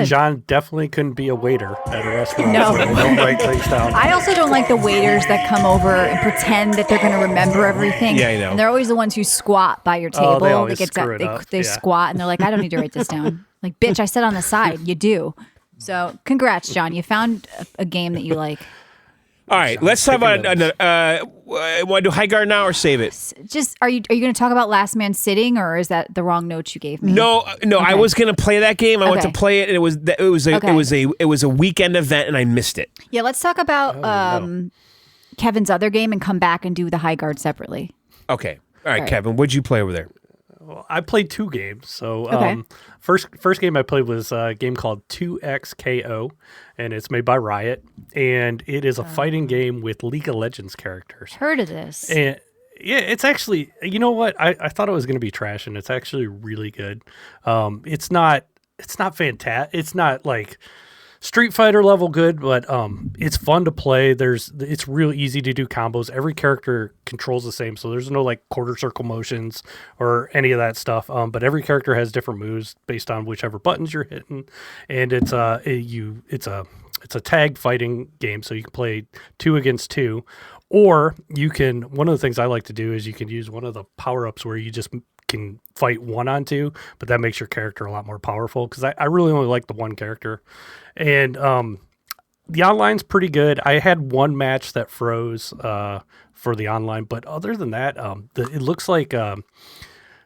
John definitely couldn't be a waiter at a restaurant. No. So don't write things down. I also don't like the waiters that come over and pretend that they're going to remember everything. Yeah, I know. And they're always the ones who squat by your table. They always screw it up. They squat and they're like, I don't need to write this down. Like, bitch, I said on the side. You do. So congrats, John. You found a game that you like. All right, let's talk about another. Want to do Highguard now or save it? Just are you going to talk about Last Man Sitting, or is that the wrong note you gave me? No. Okay. I was going to play that game. I went to play it, and it was a weekend event, and I missed it. Yeah, let's talk about Kevin's other game and come back and do the Highguard separately. Okay. All right, Kevin, what'd you play over there? I played 2 games. So Okay. first game I played was a game called 2XKO, and it's made by Riot, and it is a fighting game with League of Legends characters. Heard of this? And yeah, it's actually, you know what? I thought it was going to be trash, and it's actually really good. It's not fantastic. It's not like Street Fighter level good, but it's fun to play. It's real easy to do combos. Every character controls the same, so there's no like quarter circle motions or any of that stuff. But every character has different moves based on whichever buttons you're hitting, and it's a tag fighting game, so you can play 2 against 2, or you can. One of the things I like to do is you can use one of the power ups where you just can fight 1-on-2, but that makes your character a lot more powerful because I really only like the one character. And the online's pretty good. I had one match that froze for the online, but other than that, it looks like a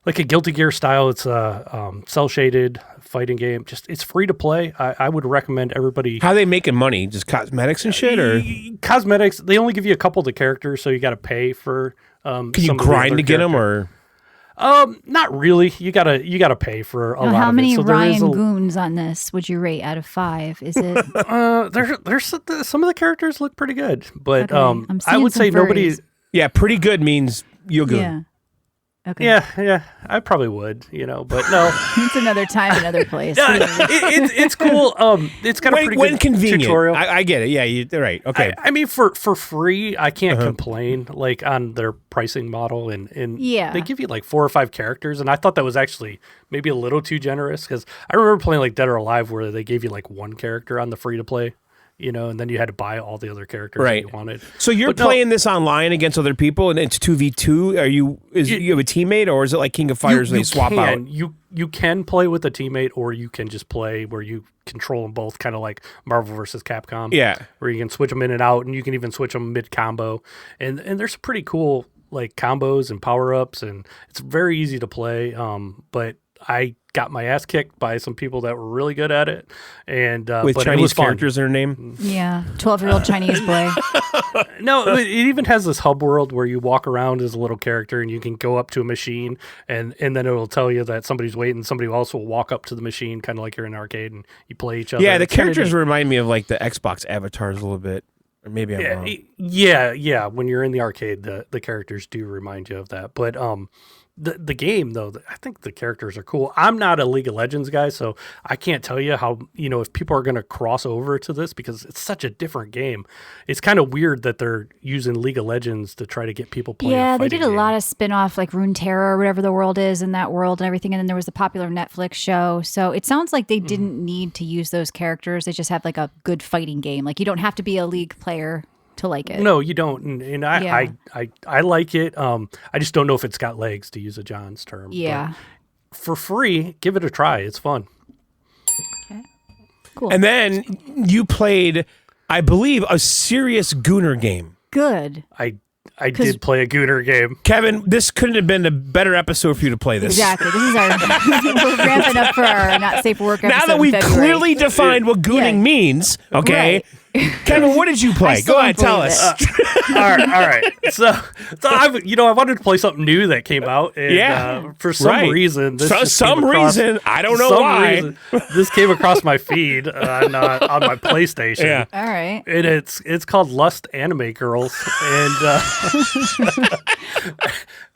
Guilty Gear style. It's a cell shaded fighting game. Just it's free to play. I would recommend everybody. How are they making money? Just cosmetics and shit, or cosmetics? They only give you a couple of the characters, so you got to pay for. Can you grind to get them, or? Not really. You gotta pay for a lot. How of many it. So Ryan Goons on this would you rate out of 5? Is it? There's some of the characters look pretty good, but Okay. I would say nobody. Yeah, pretty good means you're good. Yeah. Okay. Yeah, I probably would, but no. It's another time, another place. It's cool. It's got a pretty when good convenient. tutorial. I get it. Yeah, you're right. Okay. I mean, for free, I can't complain like on their pricing model, and Yeah. they give you like 4 or 5 characters, and I thought that was actually maybe a little too generous because I remember playing like Dead or Alive where they gave you like 1 character on the free to play. And then you had to buy all the other characters that you wanted. So you're playing this online against other people, and it's 2v2. You have a teammate, or is it like King of Fighters and they swap out? You can play with a teammate, or you can just play where you control them both, kind of like Marvel versus Capcom. Yeah, where you can switch them in and out, and you can even switch them mid combo. And there's pretty cool like combos and power ups, and it's very easy to play. But I got my ass kicked by some people that were really good at it, and with but Chinese characters in their name. Yeah, 12-year-old Chinese boy. No, it even has this hub world where you walk around as a little character, and you can go up to a machine, and then it'll tell you that somebody's waiting. Somebody else will walk up to the machine, kind of like you're in an arcade, and you play each other. Yeah, the characters remind me of like the Xbox avatars a little bit, or maybe I'm wrong. Yeah. When you're in the arcade, the characters do remind you of that, but The game, though, I think the characters are cool. I'm not a League of Legends guy, so I can't tell you how, if people are going to cross over to this because it's such a different game. It's kind of weird that they're using League of Legends to try to get people playing. Yeah, they did a lot of spin-off like Runeterra or whatever the world is in that world and everything. And then there was the popular Netflix show. So it sounds like they didn't need to use those characters. They just have like a good fighting game. Like you don't have to be a League player to like it. No, you don't. And I like it. I just don't know if it's got legs, to use a John's term. Yeah. But for free, give it a try. It's fun. Okay. Cool. And then you played, I believe, a serious Gooner game. Good. I did play a Gooner game. Kevin, this couldn't have been a better episode for you to play this. Exactly. This is our we're ramping up for our not safe for work episode. Now that we've in February. cleared what gooning means, okay? Right. Kevin, what did you play? Go ahead, tell us. All right. So I wanted to play something new that came out. And, for some reason, I don't know why. This came across my feed on my PlayStation. Yeah. All right. And it's called Lust Anime Girls, and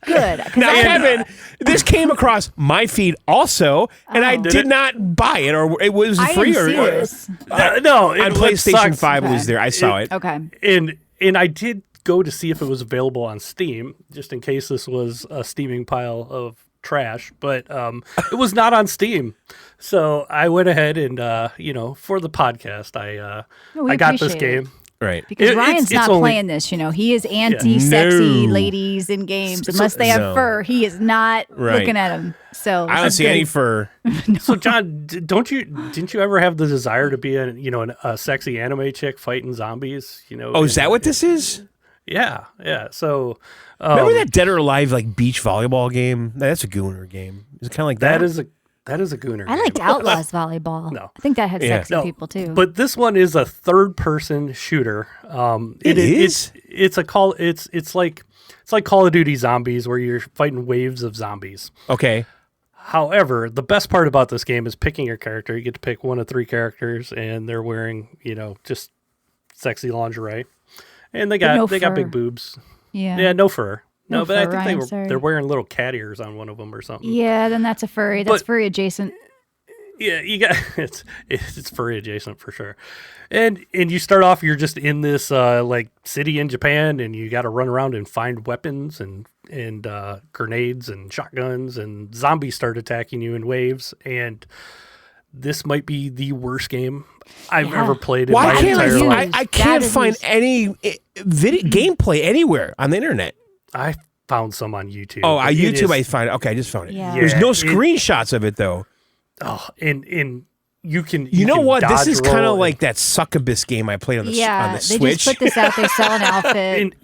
Good. Now, Kevin, this came across my feed also, and I did not buy it, or it was free. No, on PlayStation 5 it was there. I saw it. Okay. And I did go to see if it was available on Steam, just in case this was a steaming pile of trash, but it was not on Steam. So I went ahead and for the podcast, I got this game. Right. Because Ryan's not playing this, He is anti-sexy ladies in games. Unless they have fur, he is not looking at them. So I don't see any fur. No. So John, didn't you ever have the desire to be a sexy anime chick fighting zombies? Oh, is that what this is? Yeah. So remember that Dead or Alive like beach volleyball game? That's a Gooner game. Is it kind of like that? That is a Gooner game. I liked Outlaws volleyball. No. I think that had sexy people too. But this one is a third-person shooter. It is. It's like Call of Duty Zombies, where you're fighting waves of zombies. Okay. However, the best part about this game is picking your character. You get to pick one of 3 characters, and they're wearing, just sexy lingerie, and they got big boobs. Yeah, no fur. No, but fur, I think they're wearing little cat ears on one of them or something. Yeah, then that's a furry. That's furry adjacent. Yeah, you got it's furry adjacent for sure. And you start off, you're just in this city in Japan, and you got to run around and find weapons and grenades and shotguns, and zombies start attacking you in waves. And this might be the worst game I've ever played in my entire life. I can't find any gameplay anywhere on the internet. I found some on YouTube. Oh, on YouTube I find it. Okay, I just found it. Yeah. There's no screenshots of it though. Oh, and you can. You know what? This is kind of like that succubus game I played on the Switch. They just put this out. They sell an outfit.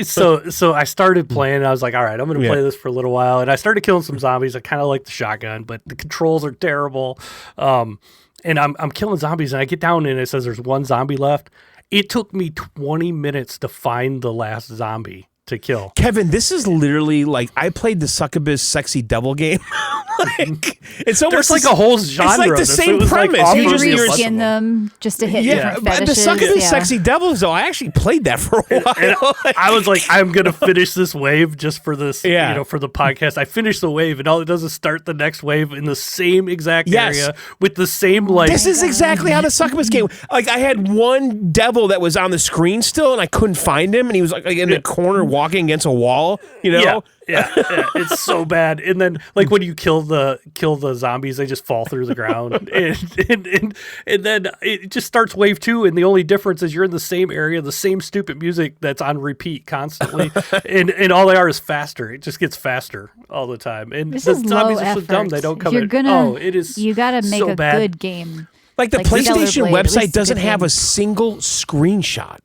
So I started playing. And I was like, all right, I'm going to play this for a little while. And I started killing some zombies. I kind of like the shotgun, but the controls are terrible. And I'm killing zombies, and I get down and it says there's one zombie left. It took me 20 minutes to find the last zombie to kill. Kevin, this is literally like I played the succubus sexy devil game. It's almost like a whole genre. It's like the same premise. Like you reskin them just to hit different fetishes. The succubus sexy devils, though, I actually played that for a while. And I was like, I'm gonna finish this wave just for this, for the podcast. I finished the wave, and all it does is start the next wave in the same exact area with the same This is exactly how the succubus game. Like I had one devil that was on the screen still, and I couldn't find him, and he was like in the corner walking against a wall. Yeah, it's so bad. And then, like when you kill the zombies, they just fall through the ground, and then it just starts wave 2. And the only difference is you're in the same area, the same stupid music that's on repeat constantly, and all they are is faster. It just gets faster all the time. And this the is zombies low are so effort. dumb they don't come in. It is. You got to make a good game. Like the PlayStation website doesn't have a single screenshot.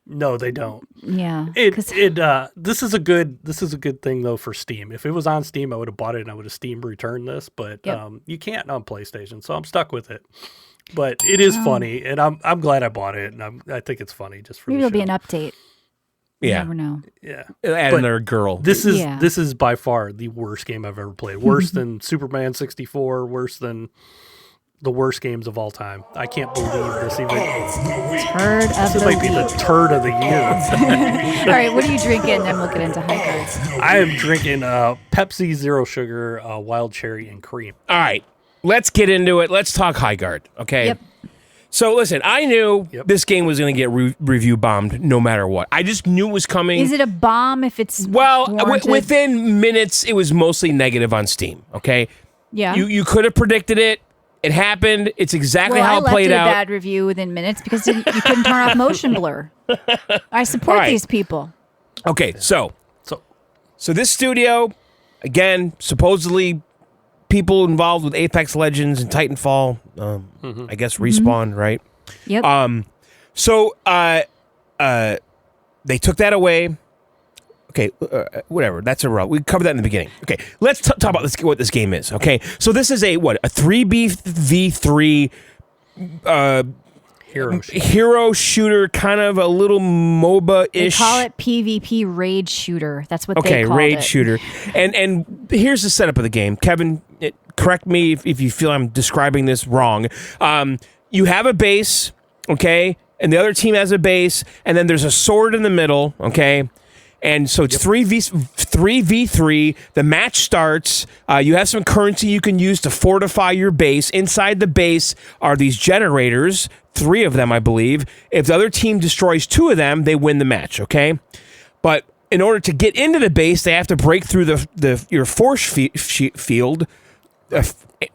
No, they don't. Yeah. This is a good thing though for Steam. If it was on Steam, I would have bought it and I would have Steam returned this, but you can't on PlayStation, so I'm stuck with it. But it is funny, and I'm glad I bought it, and I think it's funny just for maybe the it'll show. be an update. You never know. Yeah. Add another girl. This is by far the worst game I've ever played. Worse than Superman 64, worse than the worst games of all time. I can't believe this even. This might be the turd of the year. All right, what are you drinking? Then we'll get into Highguards. I am drinking Pepsi Zero Sugar, Wild Cherry, and Cream. All right, let's get into it. Let's talk Highguard, okay? Yep. So listen, I knew this game was going to get review bombed no matter what. I just knew it was coming. Is it a bomb if it's within minutes, it was mostly negative on Steam, okay? Yeah. You could have predicted it. It happened. It's exactly how it played out. I left a bad review within minutes because you couldn't turn off motion blur. I support these people. Okay, so this studio, again, supposedly people involved with Apex Legends and Titanfall, I guess Respawn, right? Yep. So they took that away. Okay, whatever. That's irrelevant. We covered that in the beginning. Okay, let's talk about what this game is. Okay, so this is a 3v3 hero shooter, kind of a little MOBA-ish. They call it PvP raid shooter. That's what they call it. Okay, raid shooter. And here's the setup of the game. Kevin, correct me if you feel I'm describing this wrong. You have a base, okay, and the other team has a base, and then there's a sword in the middle, okay. And so it's 3v3. The match starts. You have some currency you can use to fortify your base. Inside the base are these generators, 3 of them, I believe. If the other team destroys 2 of them, they win the match, okay? But in order to get into the base, they have to break through your force field,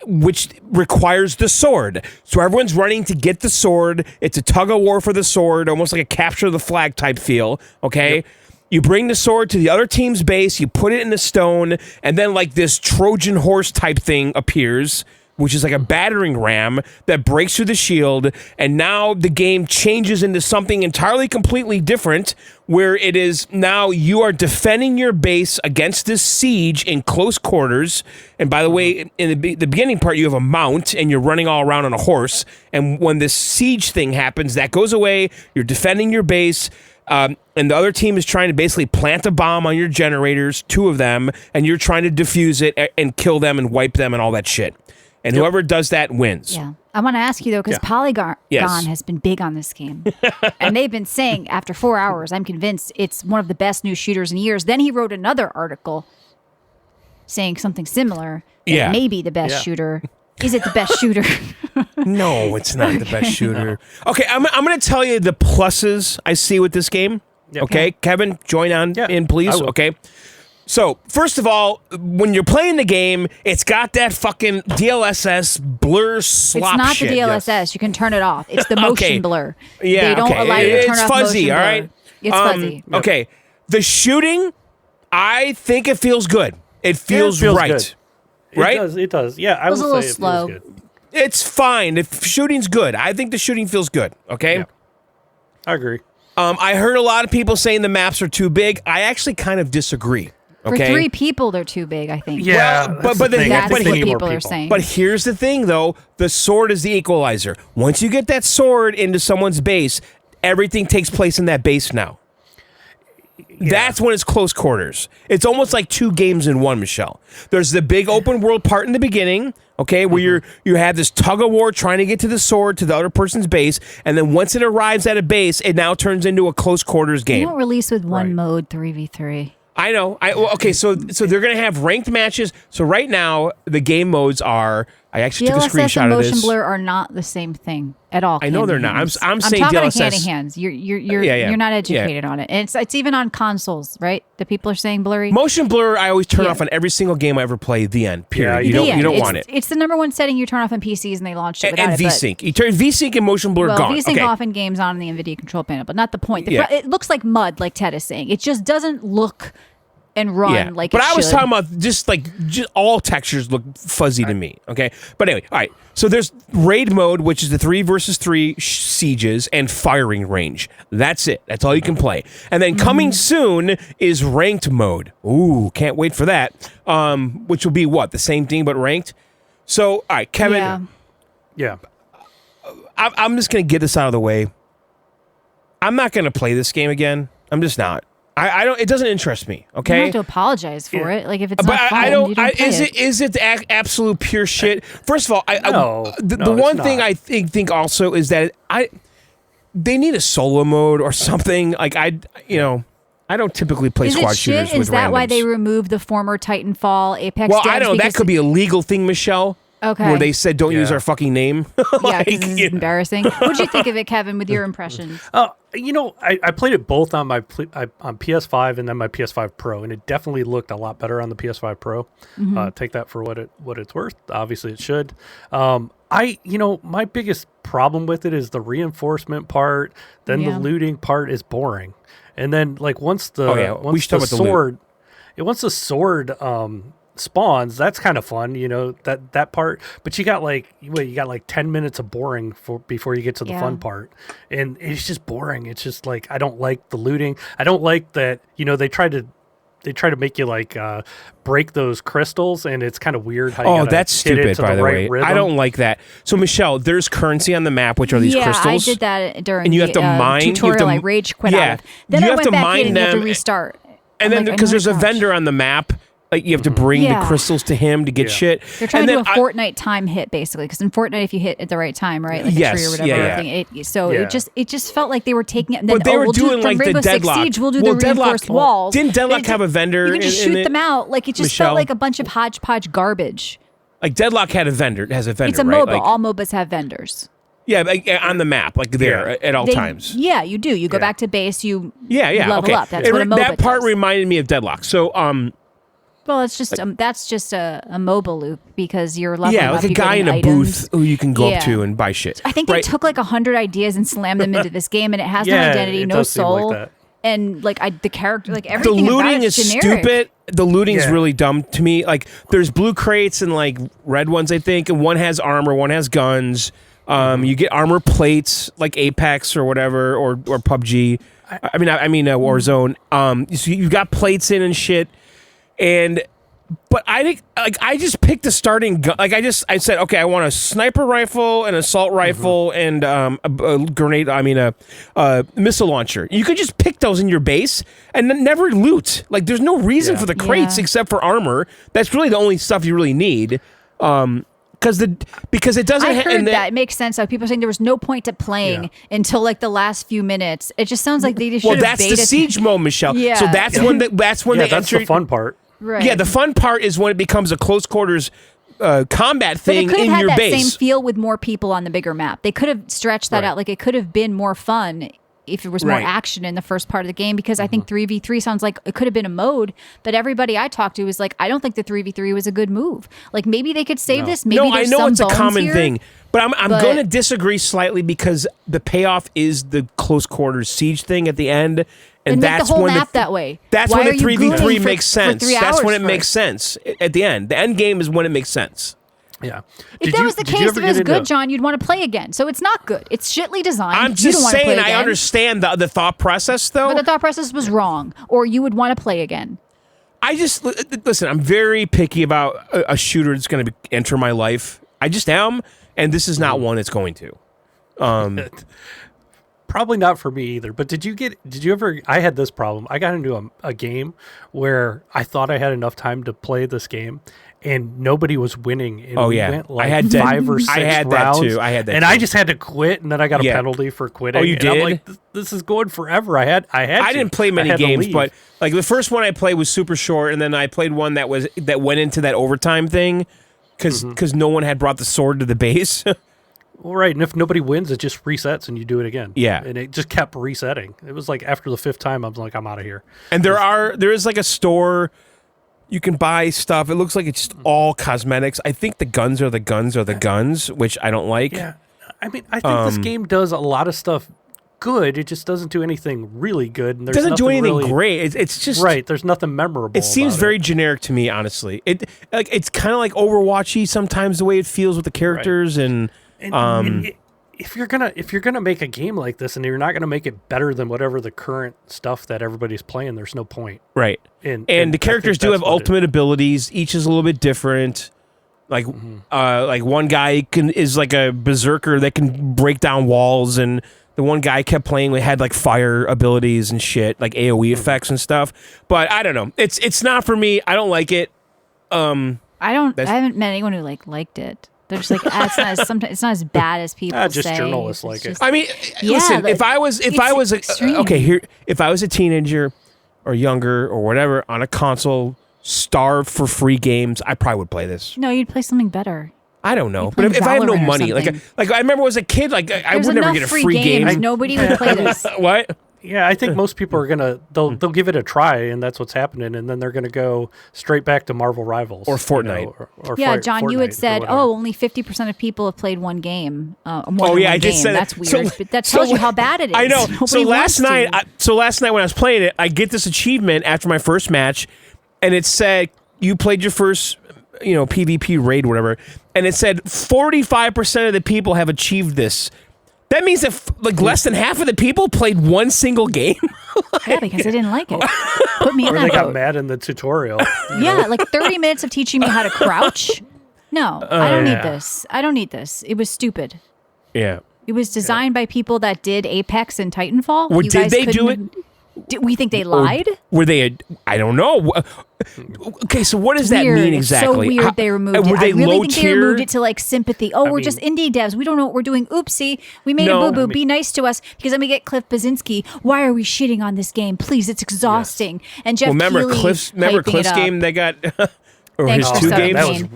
which requires the sword. So everyone's running to get the sword. It's a tug of war for the sword, almost like a capture the flag type feel, okay? Yep. You bring the sword to the other team's base, you put it in the stone, and then like this Trojan horse type thing appears, which is like a battering ram that breaks through the shield, and now the game changes into something entirely completely different, where it is now you are defending your base against this siege in close quarters. And by the way, in the beginning part, you have a mount, and you're running all around on a horse, and when this siege thing happens, that goes away, you're defending your base. and the other team is trying to basically plant a bomb on your generators, 2 of them, and you're trying to defuse it and kill them and wipe them and all that shit. And whoever does that wins. Yeah. I want to ask you, though, because Polygon has been big on this game. And they've been saying, after 4 hours, I'm convinced it's one of the best new shooters in years. Then he wrote another article saying something similar. It may be the best shooter. Is it the best shooter? No, it's not the best shooter. Okay, I'm going to tell you the pluses I see with this game. Yep. Okay, Kevin, join on in, please. Okay. So, first of all, when you're playing the game, it's got that fucking DLSS blur slop shit. It's not shit. the DLSS. Yes. You can turn it off. It's the motion blur. Yeah, they don't allow you to turn it's off fuzzy, motion all right? blur. It's fuzzy. Okay. The shooting, I think it feels good. It feels right. Good. Right? It does. Yeah, I was will a little say slow. it feels good. It's fine. If shooting's good. I think the shooting feels good. Okay? Yeah. I agree. I heard a lot of people saying the maps are too big. I actually kind of disagree. Okay? For 3 people, they're too big, I think. Yeah, well, but that's what here, people are saying. But here's the thing, though. The sword is the equalizer. Once you get that sword into someone's base, everything takes place in that base now. Yeah. That's when it's close quarters. It's almost like 2 games in one, Michelle. There's the big open world part in the beginning, okay, where you have this tug of war trying to get to the sword to the other person's base, and then once it arrives at a base, it now turns into a close quarters game. You don't release with one mode 3v3. I know. Okay, so they're going to have ranked matches. So right now, the game modes are... I actually took a screenshot and of this. motion blur are not the same thing at all. I know they're not. I'm saying talking DLSS. hand in hands. You're not educated on it. And it's even on consoles, right? The people are saying blurry. Motion blur, I always turn off on every single game I ever play. The end. Period. Yeah, you don't want it. It's the number one setting you turn off on PCs, and they launched it without and VSync. You turn VSync and motion blur gone. VSync off in games on the NVIDIA control panel, but not the point. It looks like mud, like Ted is saying. It just doesn't look and run like but it I was should. talking about just all textures look fuzzy to me. Okay, but anyway, all right. So there's raid mode, which is the 3 versus 3 sieges and firing range. That's it. That's all you can play. And then coming soon is ranked mode. Ooh, can't wait for that. Which will be what, the same thing but ranked. So all right, Kevin. Yeah. I'm just gonna get this out of the way. I'm not gonna play this game again. I'm just not. I don't. It doesn't interest me. Okay, you don't have to apologize for it. Like if it's not fun, I don't. you don't play it. Is it the absolute pure shit? First of all, the it's one not. thing I think also is that they need a solo mode or something. Like I don't typically play squad shooters with randoms. Is that why they removed the former Titanfall Apex? Well, I don't know. That could be a legal thing, Michelle. Okay. Where they said don't use our fucking name. Yeah, because this is embarrassing. What'd you think of it, Kevin, with your impressions? I played it both on my on PS5 and then my PS5 Pro, and it definitely looked a lot better on the PS5 Pro. Take that for what it's worth. Obviously, it should. My biggest problem with it is the reinforcement part. Then the looting part is boring, and then once the sword spawns, that's kind of fun, that part, but you got 10 minutes of boring before you get to the fun part, and it's just boring. It's just I don't like the looting. I don't like that they try to make you break those crystals, and it's kind of weird how that's stupid, by the way. Rhythm. I don't like that. So Michelle, there's currency on the map, which are these crystals. I did that during and you have to mine, tutorial. I rage quit out of. Then I went back in and you have to restart. And then because there's a vendor on the map, you have to bring the crystals to him to get shit. They're trying to do a Fortnite time hit, basically, because in Fortnite, if you hit at the right time, right, like a tree or whatever, it just felt like they were taking it. And then, but they were doing from the Rainbow Deadlock. Six Siege, we'll do the reinforced walls. Didn't Deadlock have a vendor? You can just shoot them out. It just Michelle, felt like a bunch of hodgepodge garbage. Deadlock has a vendor. It's a right? MOBA. All MOBAs have vendors. Yeah, on the map, there at all times. Yeah, you do. You go back to base. You level up. That's what a MOBA That part does. reminded me of Deadlock. So well, it's just that's just a MOBA loop because you're leveling up. A guy in a booth who you can go up to and buy shit. I think they took 100 ideas and slammed them into this game, and it has no identity, no soul, and the character, everything. The looting about is generic. stupid. The looting is really dumb to me. There's blue crates and red ones, I think, and one has armor, one has guns. You get armor plates like Apex or whatever, or PUBG. I mean Warzone. So you've got plates in and shit. And But I think I just picked a starting gun. Like I said, okay, I want a sniper rifle, an assault rifle, and a grenade. I mean a missile launcher. You could just pick those in your base and never loot. Like there's no reason for the crates except for armor. That's really the only stuff you really need. Because it doesn't. I heard that it makes sense. So people are saying there was no point to playing until like the last few minutes. It just sounds like they just should have that's the siege mode, Michelle. Yeah. So that's when that's the fun part. Right. Yeah, the fun part is when it becomes a close quarters combat thing in your base. But it could have had that same feel with more people on the bigger map. They could have stretched that out. Like it could have been more fun if there was more action in the first part of the game, because I think 3v3 sounds like it could have been a mode, but everybody I talked to was like, I don't think the 3v3 was a good move. Like maybe they could save this. Maybe I know it's a common here, thing, but I'm going to disagree slightly because the payoff is the close quarters siege thing at the end. And that's the whole map that way. That's when the 3v3 makes sense. That's when it makes sense at the end. The end game is when it makes sense. Yeah. If that was the case, if it was good, John, you'd want to play again. So it's not good. It's shitly designed. I'm just saying I understand the thought process, though. But the thought process was wrong, or you would want to play again. I just, listen, I'm very picky about a shooter that's going to enter my life. I just am, and this is not one it's going to. Probably not for me either. But did you ever, I had this problem. I got into a game where I thought I had enough time to play this game and nobody was winning. And we went like I had 5 or 6 I had rounds. That too. I had that and too. I just had to quit, and then I got a penalty for quitting. Oh, you did? And I'm like, this is going forever. I didn't play many games, but like the first one I played was super short, and then I played one that went into that overtime thing because no one had brought the sword to the base. Well, right, and if nobody wins, it just resets and you do it again. Yeah. And it just kept resetting. It was like after the 5th time, I was like, I'm out of here. And there is like a store you can buy stuff. It looks like it's just all cosmetics. I think the guns are the guns, which I don't like. Yeah. I mean, I think this game does a lot of stuff good. It just doesn't do anything really good. And it doesn't do anything great. It's just... Right, there's nothing memorable. It seems very generic to me, honestly. It's kind of like Overwatchy sometimes the way it feels with the characters and if you're gonna make a game like this and you're not gonna make it better than whatever the current stuff that everybody's playing, there's no point. Right. And the characters do have ultimate abilities. Each is a little bit different. Like one guy is like a berserker that can break down walls, and the one guy kept playing had like fire abilities and shit, like AoE effects and stuff. But I don't know. It's not for me. I don't like it. I haven't met anyone who liked it. They're just like, it's not as bad as people just say. Journalists like it. I mean, listen, if I was a teenager or younger or whatever on a console, starved for free games, I probably would play this. No, you'd play something better. I don't know, but if I have no money, like I remember as a kid, like I would never get a free game. Nobody would play this. What? Yeah, I think most people are they'll give it a try, and that's what's happening, and then they're gonna go straight back to Marvel Rivals or Fortnite. John, Fortnite, you had said, only 50% of people have played one game. I just said that's weird, but that tells you how bad it is. I know. So last night when I was playing it, I get this achievement after my first match, and it said you played your first, PvP raid, or whatever, and it said 45% of the people have achieved this. That means that less than half of the people played one single game. Yeah, because they didn't like it. Put me in that boat. They got mad in the tutorial. Yeah, like 30 minutes of teaching me how to crouch. No, I don't need this. I don't need this. It was stupid. Yeah. It was designed by people that did Apex and Titanfall. Well, did they do it? We think they lied? Were they? I don't know. Okay, so what does that mean exactly? It's so weird they removed it. I really think they removed it to like sympathy. We're just indie devs. We don't know what we're doing. Oopsie. We made a boo-boo. Be nice to us. Because then we get Cliff Basinski. Why are we shitting on this game? Please, it's exhausting. Yes. And Jeff remember Keighley Cliff's game they got... or Thanks his 2 games?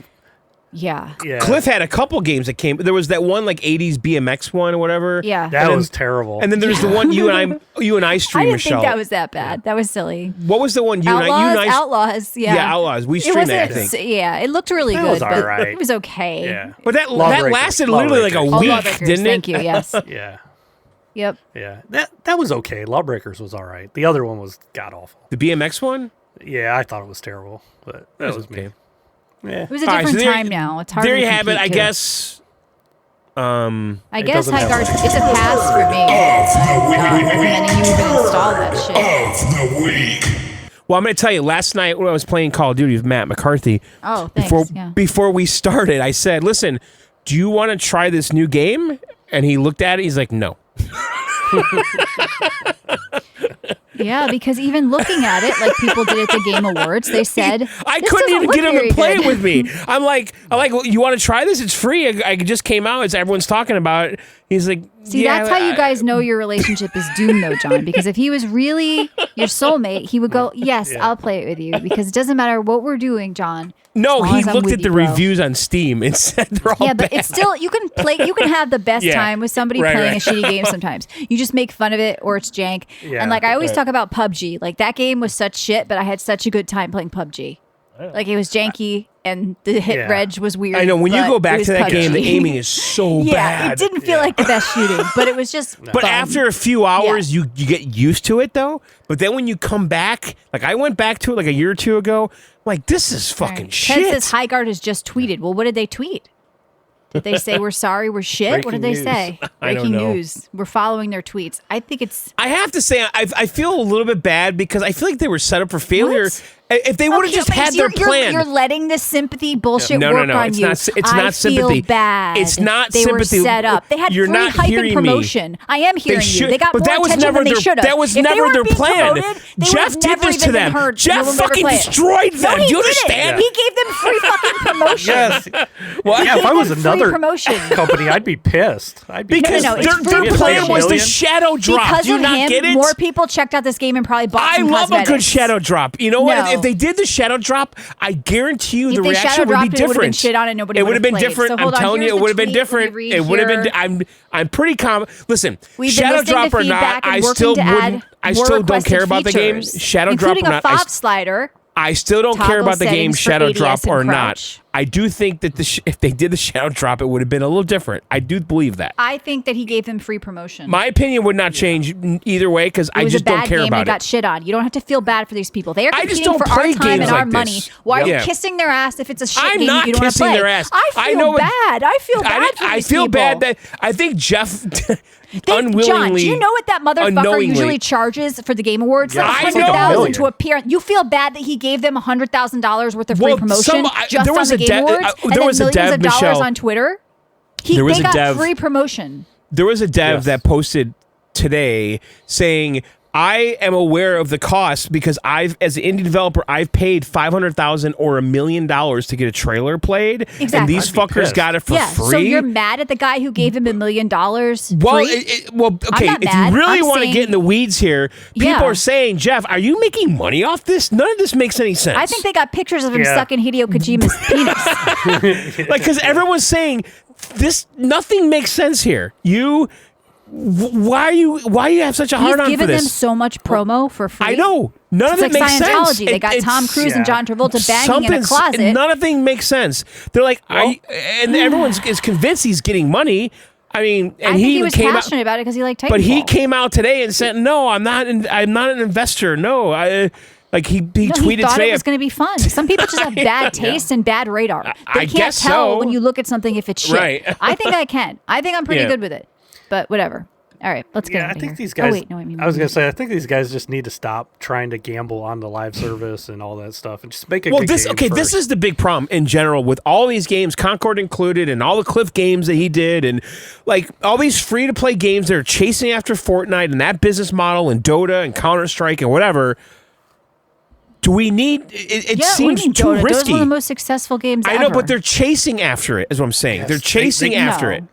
Yeah. Cliff had a couple games that came. There was that one like 80s BMX one or whatever. Yeah. That was terrible. And then there's the one you and I streamed, Michelle. I didn't think that was that bad. That was silly. What was the one Outlaws. Yeah. Yeah, Outlaws. We streamed that, I think. Yeah, it looked really good. Was all right. But it was okay. Yeah. But that lasted literally like a week, didn't it? Thank you, yes. Yeah. Yep. Yeah. That was okay. Lawbreakers was all right. The other one was god-awful. The BMX one? Yeah, I thought it was terrible. But that was me. Yeah. It was a different time now. It's hard. There you have it. I guess. I guess Highguard. It's a pass for me. Recommending you even install that shit. Of the week. Well, I'm going to tell you, last night when I was playing Call of Duty with Matt McCarthy, before we started, I said, listen, do you want to try this new game? And he looked at it, he's like, no. Yeah, because even looking at it, like people did at the Game Awards, they said I couldn't even get him to play it with me. I'm like, well, you want to try this? It's free. I just came out. Everyone's talking about it. He's like, see, that's how you guys know your relationship is doomed, though, John. Because if he was really your soulmate, he would go, yes, I'll play it with you. Because it doesn't matter what we're doing, John. No, he looked at the reviews on Steam and said they're all but bad. It's still, you can have the best time with somebody playing a shitty game sometimes. You just make fun of it or it's jank. Yeah, and like I always talk about PUBG. Like that game was such shit, but I had such a good time playing PUBG. Like it was janky and the hit reg was weird. I know when you go back to that PUBG. game, the aiming is so bad. It didn't feel like the best shooting, but it was just But fun. after a few hours, you get used to it though. But then when you come back, like I went back to it like a year or two ago, like this is fucking shit. Ted says Highguard has just tweeted. Well, what did they tweet? Did they say we're sorry, we're shit? What did they say? Breaking news. We're following their tweets. I think it's. I have to say, I feel a little bit bad because I feel like they were set up for failure. What? If they would have just had their plan. You're letting this sympathy bullshit work on you. It's not sympathy. I feel bad. It's not they sympathy. They were set up. They had free hype and promotion. I am hearing you. They got more attention than they should have. That was never their plan. Jeff did this to them. Jeff fucking destroyed them. Do you understand? He gave them free fucking promotion. Yes. Well, yeah, if I was another company, I'd be pissed. Because their plan was the shadow drop. Because Do you of not him, get it? more people checked out this game and probably bought some cosmetics. I love a good shadow drop. You know what? If they did the shadow drop, I guarantee you the reaction would be different. It would have been shit on and nobody would have been different. I'm telling you, it would have been different. It would have been. I'm pretty confident. Listen, shadow drop or not, I still wouldn't. I still don't care about the game. Shadow drop or not, including a FOB slider. I still don't care about the game shadow drop or not. I do think that if they did the shadow drop, it would have been a little different. I do believe that. I think that he gave them free promotion. My opinion would not change either way because I just don't care about it. It was a bad game. They got shit on. You don't have to feel bad for these people. They are competing for our time and our money. Why are you kissing their ass if it's a shit game you don't want to play? I'm not kissing their ass. I feel bad. I feel bad for these people. I feel bad that I think Jeff... unwillingly, John, do you know what that motherfucker usually charges for the Game Awards? Yeah, $100,000 to appear. You feel bad that he gave them $100,000 worth of free promotion just on the Game Awards, and then millions of dollars on Twitter. They got free promotion. There was a dev that posted today saying, I am aware of the cost because as an indie developer, I've paid $500,000 or $1 million to get a trailer played, and these fuckers got it for free. So you're mad at the guy who gave him $1 million? Well, okay. If you really want to get in the weeds here, people are saying, Jeff, are you making money off this? None of this makes any sense. I think they got pictures of him sucking Hideo Kojima's penis. Because everyone's saying nothing makes sense here. Why you have such a hard on for this? He's given them so much promo for free. I know. None of it makes sense. They got Tom Cruise and John Travolta banging in a closet. None of it makes sense. They're like, and everyone is convinced he's getting money. I mean, and I think he was passionate about it because he liked Titanfall. But he came out today and said, "No, I'm not an investor. No, he tweeted he thought today. It was going to be fun. Some people just have bad taste and bad radar. They can't tell when you look at something if it's shit. Right. I think I can. I think I'm pretty good with it. But whatever. All right, let's get out of here. These guys. I was gonna say, I think these guys just need to stop trying to gamble on the live service and all that stuff, and just make a good game first. This is the big problem in general with all these games, Concord included, and all the Cliff games that he did, and like all these free to play games that are chasing after Fortnite and that business model, and Dota and Counter-Strike and whatever. Do we need? It seems too Dota? risky. Dota's one of the most successful games I know, but they're chasing after it. Is what I'm saying. Yes, they're chasing after it.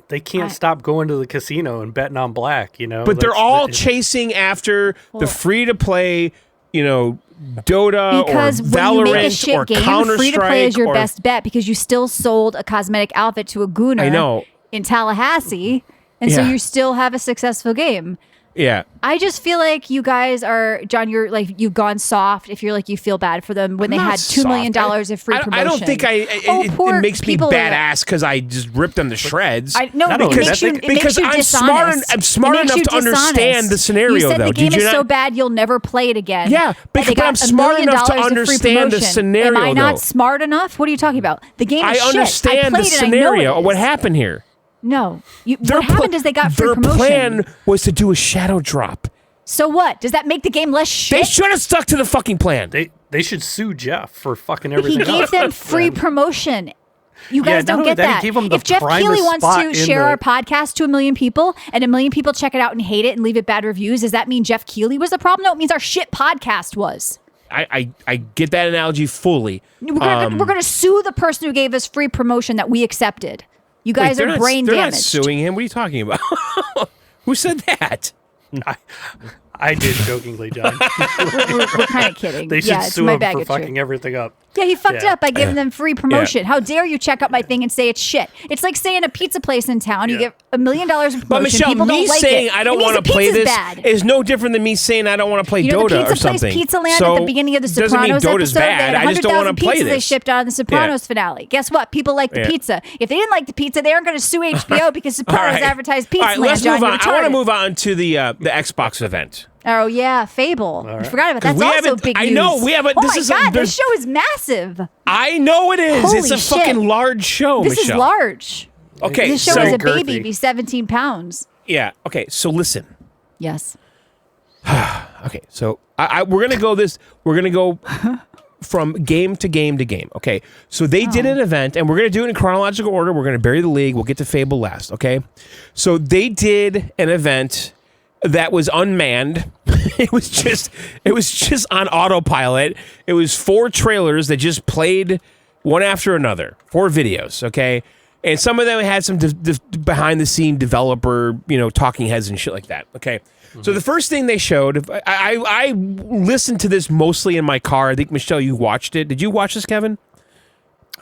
They can't stop going to the casino and betting on black, But they're all chasing after the free-to-play, Dota because or Valorant when you make a shit or game, Counter-Strike. Free-to-play is your best bet because you still sold a cosmetic outfit to a Gooner in Tallahassee, and so you still have a successful game. Yeah. I just feel like you guys are, John, you've gone soft if you're like you feel bad for them when they had $2 million of free promotion. I don't think it makes me badass because I just ripped them to shreds. Because I'm smart enough to understand the scenario, you said though. The game is so bad you'll never play it again. Yeah, but I'm smart enough to understand the scenario. Am I not smart enough? What are you talking about? The game is shit. I understand the scenario of what happened here. No. What happened is they got free promotion. Their plan was to do a shadow drop. So what? Does that make the game less shit? They should have stuck to the fucking plan. They should sue Jeff for fucking He everything. gave them free promotion. You guys don't get that. He gave them the If Jeff Primus Keighley wants spot to in share the- our podcast to 1 million people and 1 million people check it out and hate it and leave it bad reviews, does that mean Jeff Keighley was the problem? No, it means our shit podcast was. I get that analogy fully. We're gonna sue the person who gave us free promotion that we accepted. You guys are brain they're damaged. not suing him. What are you talking about? Who said that? I did jokingly, John. We're kind of kidding. They should it's sue my him for bag of fucking tricks. everything up. Yeah, he fucked it up by giving them free promotion. Yeah. How dare you check out my thing and say it's shit? It's like saying a pizza place in town, you Yeah. get $1 million of promotion. But Michelle, people me don't like saying it. I don't It means want the to play pizza's this bad. is no different than me saying I don't want to play You know the Dota or pizza place something. Pizza Land So, at the beginning of the doesn't mean Sopranos Dota's episode, bad. they had I just don't want 100,000 to play pizzas they this. shipped out of the Sopranos finale. Guess what? People like the Yeah. pizza. If they didn't like the pizza, they aren't going to sue HBO because All Sopranos right. advertised Pizza All right, Land. let's John, move on. you're I want to retarded. move on to the Xbox event. Oh yeah, Fable. I forgot about that. 'Cause That's we also haven't- big I news. know, we haven't- Oh this my is- god, there's- this show is massive. I know it is. Holy it's a shit. fucking large show, This Michelle. is large. Okay, This show so is a girthy. baby. Be 17 pounds. yeah. Okay, so listen. Yes. Okay, so we're gonna go this. We're gonna go from game to game to game. Okay, so they did an event, and we're gonna do it in chronological order. We're gonna bury the league. We'll get to Fable last. Okay, so they did an event that was unmanned. it was just on autopilot. It was 4 trailers that just played one after another. 4 videos. Okay. And some of them had some behind the scene developer, talking heads and shit like that. Okay. So the first thing they showed, I listened to this mostly in my car. I think, Michelle, you watched it. Did you watch this, Kevin?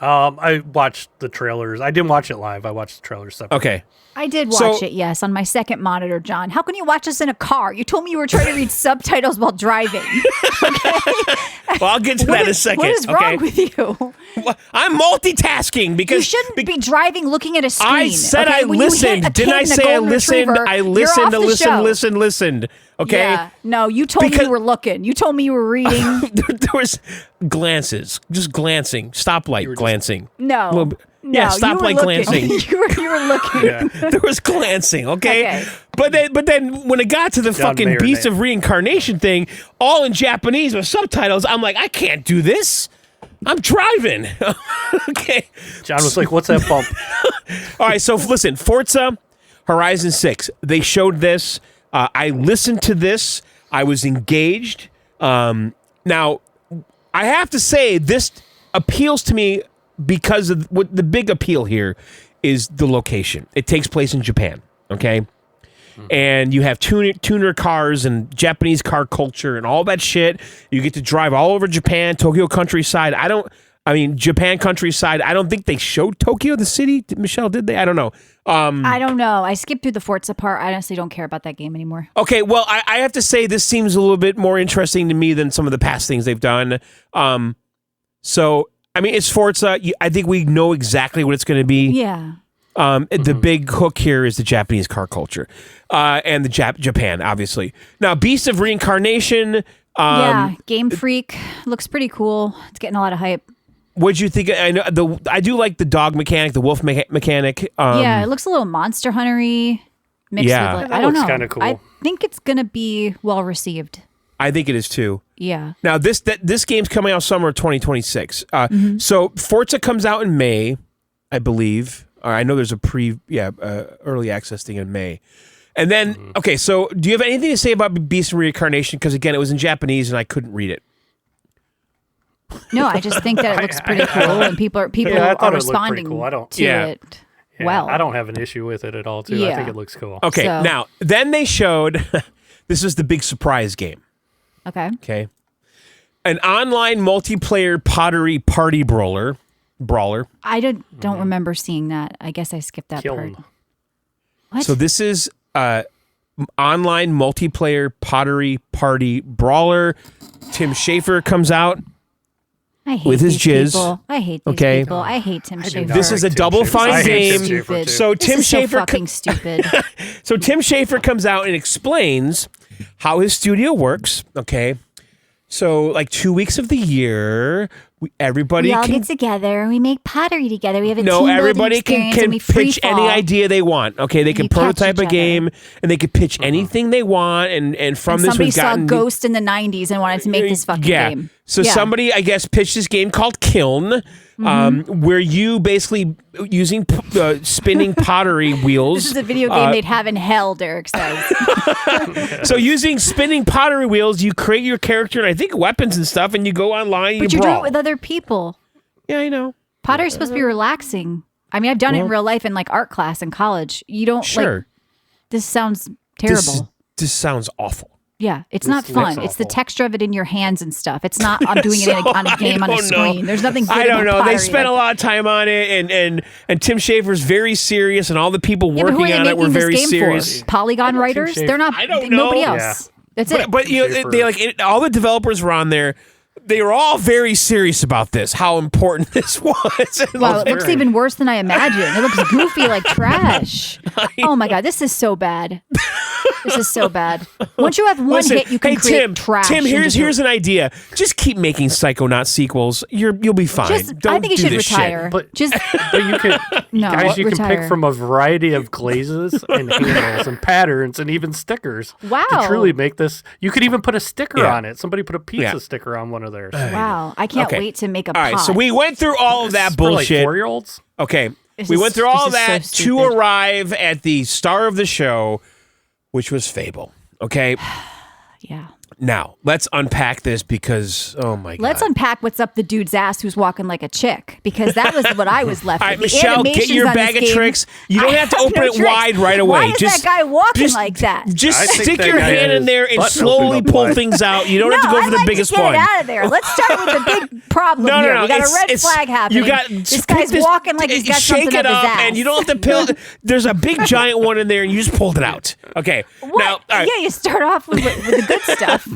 I watched the trailers. I didn't watch it live. I watched the trailers separately. Okay. I did watch it, yes, on my second monitor, John. How can you watch this in a car? You told me you were trying to read subtitles while driving. Well, I'll get to that in a second. What is wrong with you? I'm multitasking because You shouldn't be driving looking at a screen. I said okay? I When you hit listened. a Didn't I kid and a say I golden listened? retriever, I you're listened off to the show. listened. Okay. Yeah. No, you told me Because- you were looking. You told me you were reading. there was glances, just glancing, stoplight glancing. No. Little bit- No, yeah, you were stoplight looking. glancing. you were looking. Yeah. There was glancing, okay? Okay. But then when it got to the John fucking Mayer Beast name. of Reincarnation thing, all in Japanese with subtitles, I'm like, I can't do this. I'm driving. Okay. John was like, "What's that bump?" All right, so listen, Forza Horizon 6, they showed this. I listened to this. I was engaged. Now, I have to say, this appeals to me because of what the big appeal here is the location. It takes place in Japan, okay? And you have tuner cars and Japanese car culture and all that shit. You get to drive all over Japan, Tokyo countryside. Japan countryside. I don't think they showed Tokyo, the city. Michelle, did they? I don't know. I don't know. I skipped through the Forza part. I honestly don't care about that game anymore. Okay, well, I have to say this seems a little bit more interesting to me than some of the past things they've done. It's Forza. I think we know exactly what it's going to be. Yeah. The big hook here is the Japanese car culture and the Japan, obviously. Now, Beast of Reincarnation. Yeah. Game Freak looks pretty cool. It's getting a lot of hype. What'd you think? I do like the dog mechanic, the wolf mechanic. Yeah, it looks a little Monster Hunter-y mixed Yeah. with, That I don't looks know. kinda cool. I think it's going to be well received. I think it is too. Yeah. Now, this game's coming out summer of 2026. So Forza comes out in May, I believe. I know there's a early access thing in May. And then, okay, so do you have anything to say about Beast of Reincarnation? Because again, it was in Japanese and I couldn't read it. No, I just think that it looks pretty cool, and people I are thought it looked pretty responding cool. I don't- to Yeah. it Yeah, well. I don't have an issue with it at all. Too. I Yeah. think it looks cool. Okay, So- now, then they showed, this is the big surprise game, Okay. okay? An online multiplayer pottery party brawler. I don't remember seeing that. I guess I skipped that part. Kiln. What? So this is online multiplayer pottery party brawler. Tim Schafer comes out. I hate with his these jizz. people. I hate these Okay. people. I hate Tim Schafer. This is a Tim double Schafer. fine I hate game. Tim Schafer, Stupid. too. So This Tim is so Schafer fucking stupid. So Tim Schafer comes out and explains how his studio works, okay? So like 2 weeks of the year, everybody we all can get together. We make pottery together. We have a no, team everybody building can pitch free any fall. idea they want. Okay, they can prototype a game and they can pitch anything they want. And from this, somebody we've gotten saw Ghost in the 90s and wanted to make this fucking game. So somebody, I guess, pitched this game called Kiln, where you basically using spinning pottery wheels. This is a video game they'd have in hell, Derek says. So using spinning pottery wheels, you create your character and I think weapons and stuff, and you go online. But you're doing it with other people. Yeah, I know. Pottery's supposed to be relaxing. I mean, I've done it in real life in like art class in college. You don't like. This sounds terrible. This sounds awful. Yeah, it's not fun. It's the texture of it in your hands and stuff. It's not. I'm doing it on a game on a screen. There's nothing. Good I don't know. They pottery. spent a lot of time on it, and Tim Schafer's very serious, and all the people working on it were very serious. Polygon writers. They're not. I don't know. Nobody else. Yeah. That's it. But you know, they all the developers were on there. They were all very serious about this, how important this was. Wow, it looks even worse than I imagined. It looks goofy like trash. Oh my God, this is so bad. This is so bad. Once you have one hit, you can create trash. Tim, here's an idea. Just keep making Psychonauts sequels. You'll be fine. I think you should retire. But you can, guys, you can pick from a variety of glazes and handles and patterns and even stickers. Wow. To truly make this. You could even put a sticker on it. Somebody put a pizza sticker on one of theirs. Wow, I can't wait to make a pot. All right, so we went through all of that bullshit. For like 4-year-olds? Okay, we went through all of that to arrive at the star of the show, which was Fable. Okay. Yeah. Now, let's unpack this because, oh my God. Let's unpack what's up the dude's ass who's walking like a chick, because that was what I was left with. All right, Michelle, get your bag of tricks. You don't have to open it wide right away. Why is that guy walking like that? Just stick your hand in there and slowly pull things out. You don't have to go for the biggest one. Get it out of there. Let's start with the big problem here. We got a red flag happening. This guy's walking like he's got something up his ass. And you don't have to peel. There's a big giant one in there, and you just pulled it out. Okay. What? Now, yeah, you start off with the good stuff.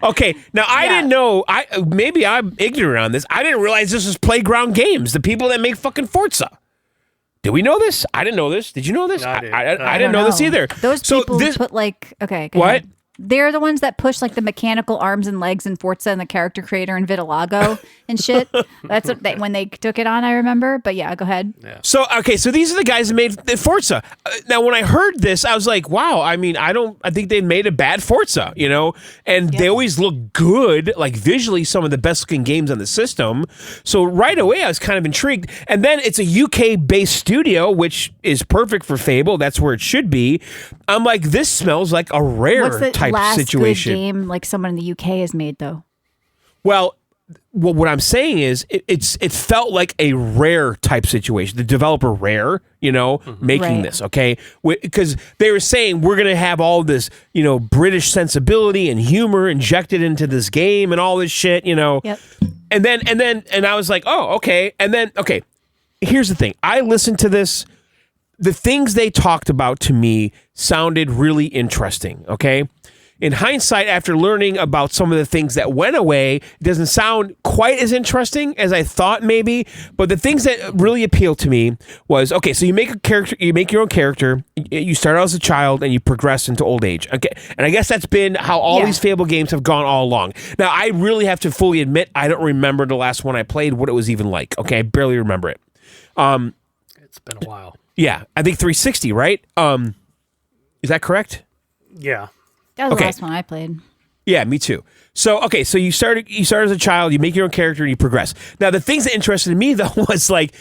Okay. Now, I didn't know. Maybe I'm ignorant on this. I didn't realize this was Playground Games, the people that make fucking Forza. Did we know this? I didn't know this. Did you know this? No, I didn't know this either. Those people put like, okay. Go ahead. They're the ones that push like the mechanical arms and legs in Forza and the character creator in Vitiligo and shit. That's what when they took it on, I remember. But yeah, go ahead. Yeah. So these are the guys that made Forza. Now, when I heard this, I was like, wow. I mean, I think they made a bad Forza, you know, and they always look good, like visually, some of the best looking games on the system. So right away, I was kind of intrigued. And then it's a UK based studio, which is perfect for Fable. That's where it should be. I'm like, this smells like a rare type situation. Good game like someone in the UK has made though? Well, what I'm saying is it felt like a Rare type situation. The developer Rare, you know, making this, okay? Because they were saying we're going to have all this, you know, British sensibility and humor injected into this game and all this shit, you know. Yep. And I was like, oh, okay. And then, okay, here's the thing. I listened to this. The things they talked about to me sounded really interesting, okay? In hindsight, after learning about some of the things that went away, it doesn't sound quite as interesting as I thought maybe, but the things that really appealed to me was, okay, so you make a character, you make your own character, you start out as a child and you progress into old age, okay? And I guess that's been how all these Fable games have gone all along. Now, I really have to fully admit, I don't remember the last one I played, what it was even like, okay? I barely remember it. It's been a while. Yeah, I think 360, right? Is that correct? Yeah. That was the last one I played. Yeah, me too. So, okay, so you start as a child, you make your own character, and you progress. Now, the things that interested me, though, was like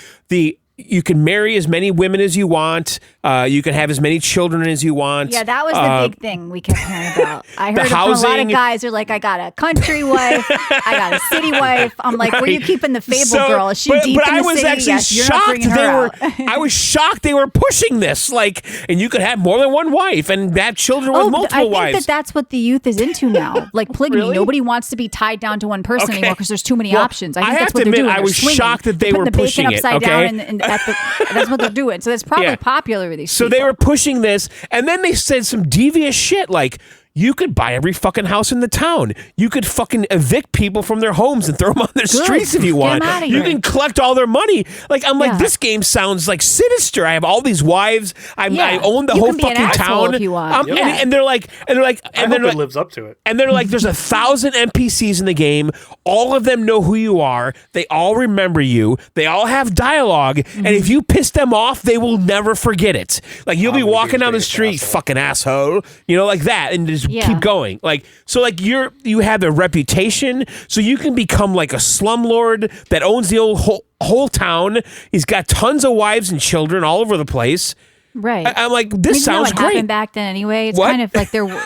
you can marry as many women as you want. You can have as many children as you want. Yeah, that was the big thing we kept hearing about. I heard from a lot of guys who are like, I got a country wife, I got a city wife. I'm like, where are you keeping the Fable girl? Is she deep in the city? Yes, you're not bringing her out. I was shocked they were pushing this. Like, and you could have more than one wife and have children with multiple wives. I think that's what the youth is into now. Like polygamy. Really? Nobody wants to be tied down to one person anymore because there's too many options. I think that's what they're doing. I was shocked that they were pushing it. Upside down and that's what they're doing. So that's probably popular with these people. So they were pushing this, and then they said some devious shit like, you could buy every fucking house in the town. You could fucking evict people from their homes and throw them on the streets if you want. You can collect all their money. Like, I'm like, this game sounds like sinister. I have all these wives. I own the whole fucking town. If you want. And they're like, it lives up to it. And they're like, there's 1,000 NPCs in the game. All of them know who you are. They all remember you. They all have dialogue. And if you piss them off, they will never forget it. Like, you'll be walking down the street, fucking asshole, like that, and just keep going. Like, so like you have a reputation, so you can become like a slumlord that owns the whole town. He's got tons of wives and children all over the place. Right. I'm like, this sounds great. Happened back then anyway. It's kind of like there were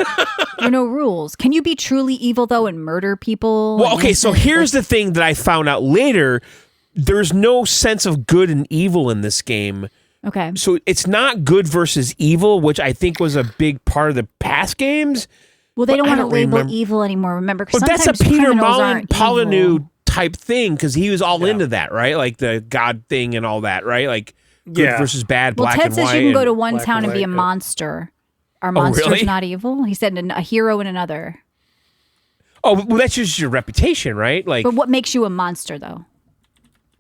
no rules. Can you be truly evil though and murder people? Well, okay, so here's the thing that I found out later. There's no sense of good and evil in this game. Okay. So it's not good versus evil, which I think was a big part of the past games. Well, they don't want to label evil anymore, remember? But that's a Peter Molyneux type thing, because he was all into that, right? Like the God thing and all that, right? Like good versus bad, black and white. Ted says you can go to one town and be a monster. Are monsters not evil? He said a hero in another. Oh, well, that's just your reputation, right? Like, but what makes you a monster, though?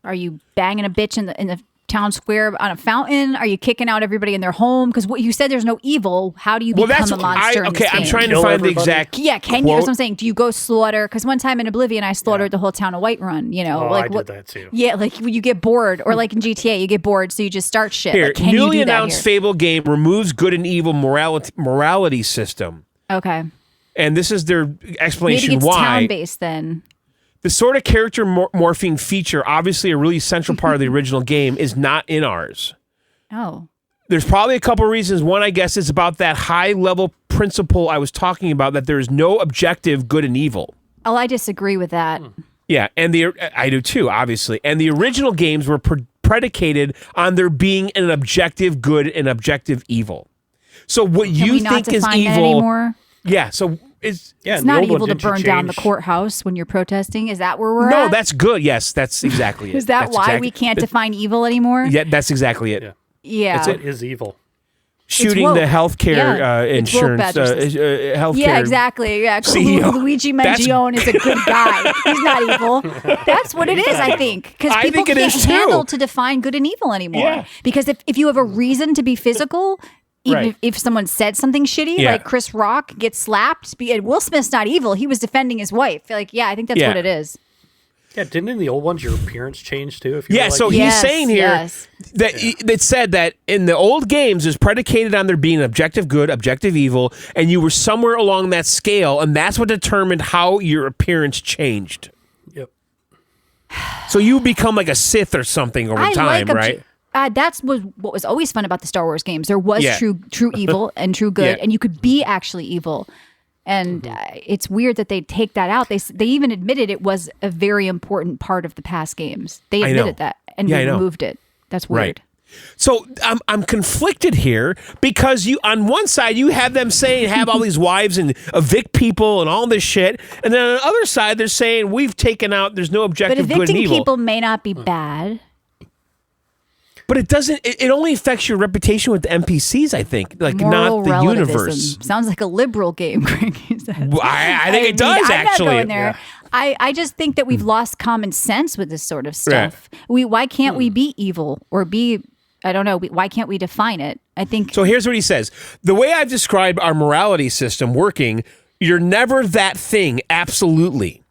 Are you banging a bitch in the town square on a fountain? Are you kicking out everybody in their home? Because what you said, there's no evil. How do you become a monster? I'm trying to find the exact. Yeah, can you? That's what I'm saying. Do you go slaughter? Because one time in Oblivion, I slaughtered the whole town of Whiterun. I did that too. Yeah, like when you get bored, or like in GTA, you get bored, so you just start shit. Here, like, can newly you do announced that here? Fable game removes good and evil morality system. Okay. And this is their explanation Maybe it's why. town-based then. The sort of character morphing feature, obviously a really central part of the original game, is not in ours. Oh. There's probably a couple reasons. One, I guess, is about that high-level principle I was talking about, that there is no objective good and evil. Oh, I disagree with that. Yeah, and I do too, obviously. And the original games were predicated on there being an objective good and objective evil. So what you think is evil anymore? Yeah, so it's not evil to burn down the courthouse when you're protesting. Is that where we're at? No, that's good. Yes, that's exactly it. Is that why we can't define evil anymore? Yeah, that's exactly it. Yeah. What is evil? Shooting the healthcare insurance, healthcare. Yeah, exactly. Yeah, Luigi Mangione is a good guy. He's not evil. That's what it is, I think. Because people can't handle to define good and evil anymore. Yeah. Because if you have a reason to be physical, even if someone said something shitty, like Chris Rock gets slapped, Will Smith's not evil. He was defending his wife. Like, I think that's what it is. Yeah, didn't in the old ones your appearance change too? So he's saying here that it said that in the old games is predicated on there being objective good, objective evil, and you were somewhere along that scale, and that's what determined how your appearance changed. Yep. So you become like a Sith or something over time, right? That's what was always fun about the Star Wars games. There was true evil and true good, and you could be actually evil. And it's weird that they take that out. They even admitted it was a very important part of the past games. They admitted that and removed it. That's weird. Right. So I'm conflicted here because you on one side you have them saying have all these wives and evict people and all this shit, and then on the other side they're saying we've taken out. There's no objective good and evil. But evicting people may not be bad. But it doesn't. It only affects your reputation with the NPCs. I think, like Moral not the universe. Sounds like a liberal game. Well, I think it does actually. I'm not going there. I just think that we've lost common sense with this sort of stuff. Why can't we be evil or be? I don't know. Why can't we define it? I think. So here's what he says: the way I've described our morality system working, you're never that thing. Absolutely.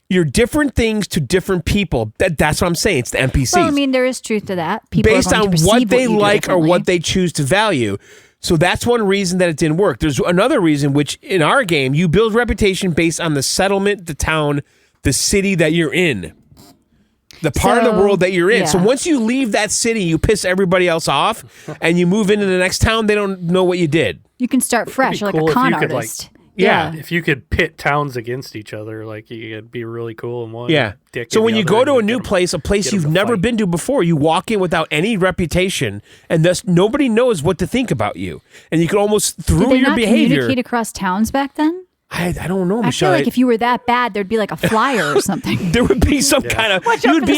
You're different things to different people. That's what I'm saying. It's the NPCs. Well, I mean, there is truth to that. People based on what they like or what they choose to value. So that's one reason that it didn't work. There's another reason, which in our game, you build reputation based on the settlement, the town, the city that you're in, the part of the world that you're in. Yeah. So once you leave that city, you piss everybody else off, and you move into the next town, they don't know what you did. You can start fresh, like a con artist. Yeah. If you could pit towns against each other, like you could be really cool in one. So when you go to a new place, a place you've never been to before, you walk in without any reputation, and thus nobody knows what to think about you. And you can almost through your behavior. Communicate across towns back then? I don't know, I Michelle. feel like if you were that bad, there'd be like a flyer or something. There would be some kind of you'd be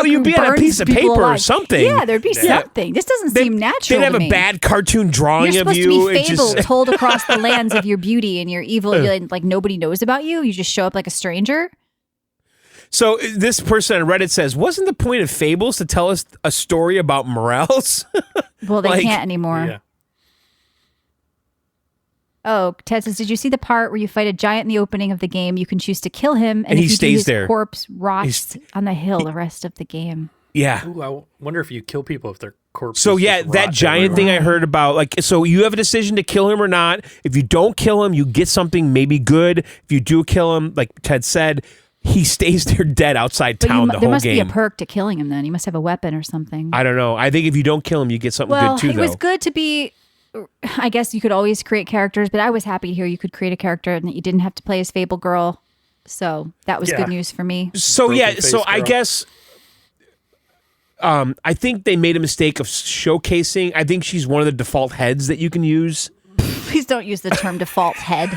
you'd be on a piece of paper or something. Yeah, there'd be something. This doesn't seem natural. They'd have to me. a bad cartoon drawing You're of supposed you. to be Fable told across the lands of your beauty and your evil. Like nobody knows about you. You just show up like a stranger. So this person on Reddit says, wasn't the point of Fables to tell us a story about morels? Well, they can't anymore. Yeah. Oh, Ted says, did you see the part where you fight a giant in the opening of the game? You can choose to kill him, and if he you do, stays his there. corpse rots on the hill the rest of the game. Yeah. Ooh, I wonder if you kill people if their corpse. So yeah, that giant thing I heard about, like, so you have a decision to kill him or not. If you don't kill him, you get something maybe good. If you do kill him, like Ted said, he stays there dead outside town the whole game. There must be a perk to killing him then. You must have a weapon or something. I don't know. I think if you don't kill him, you get something good too, though. It was good to be... I guess you could always create characters, but I was happy to hear you could create a character and that you didn't have to play as Fable Girl. So that was good news for me. So I guess I think they made a mistake of showcasing. I think she's one of the default heads that you can use. Please don't use the term default head.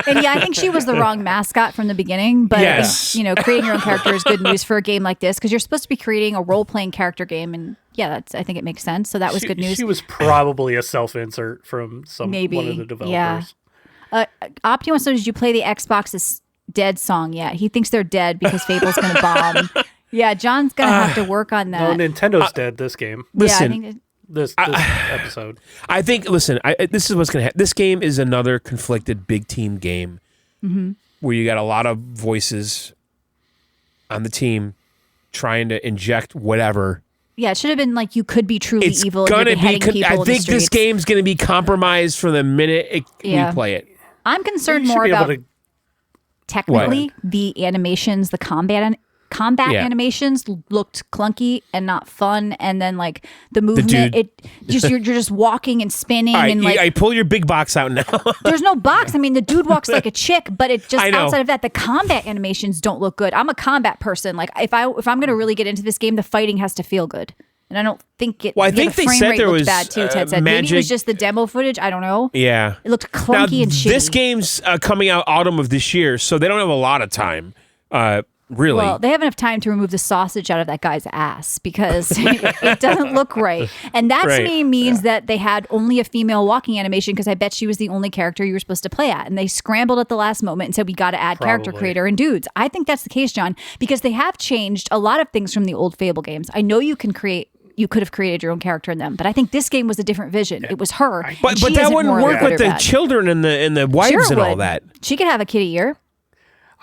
And yeah, I think she was the wrong mascot from the beginning, but I think, creating your own character is good news for a game like this because you're supposed to be creating a role-playing character game, and I think it makes sense. So that was good news. She was probably a self-insert from one of the developers. Yeah. Opti wants to know, did you play the Xbox's Dead song yet? He thinks they're dead because Fable's going to bomb. Yeah, John's going to have to work on that. No, Nintendo's dead this game. Listen, I think this episode. I think, this is what's going to happen. This game is another conflicted big team game where you got a lot of voices on the team trying to inject whatever. Yeah, it should have been like you could be truly evil. Gonna be. I think this game's going to be compromised from the minute we play it. I'm concerned more about technically the animations, the combat animations looked clunky and not fun, and then like the movement, you're just walking and spinning, and like I pull your big box out now. There's no box. I mean, the dude walks like a chick, but it just outside of that, the combat animations don't look good. I'm a combat person. Like if I'm going to really get into this game, the fighting has to feel good, and I don't think it. Well, I think the they frame said rate there looked was bad too. Ted said maybe it was just the demo footage. I don't know. Yeah, it looked clunky and shitty. This game's coming out autumn of this year, so they don't have a lot of time. Really? Well, they have enough time to remove the sausage out of that guy's ass because it doesn't look right. And that to me means that they had only a female walking animation because I bet she was the only character you were supposed to play at. And they scrambled at the last moment and said, we got to add character creator and dudes. I think that's the case, John, because they have changed a lot of things from the old Fable games. I know you could have created your own character in them, but I think this game was a different vision. It was her. But that wouldn't work with the children and the wives and all that. She could have a kid a year.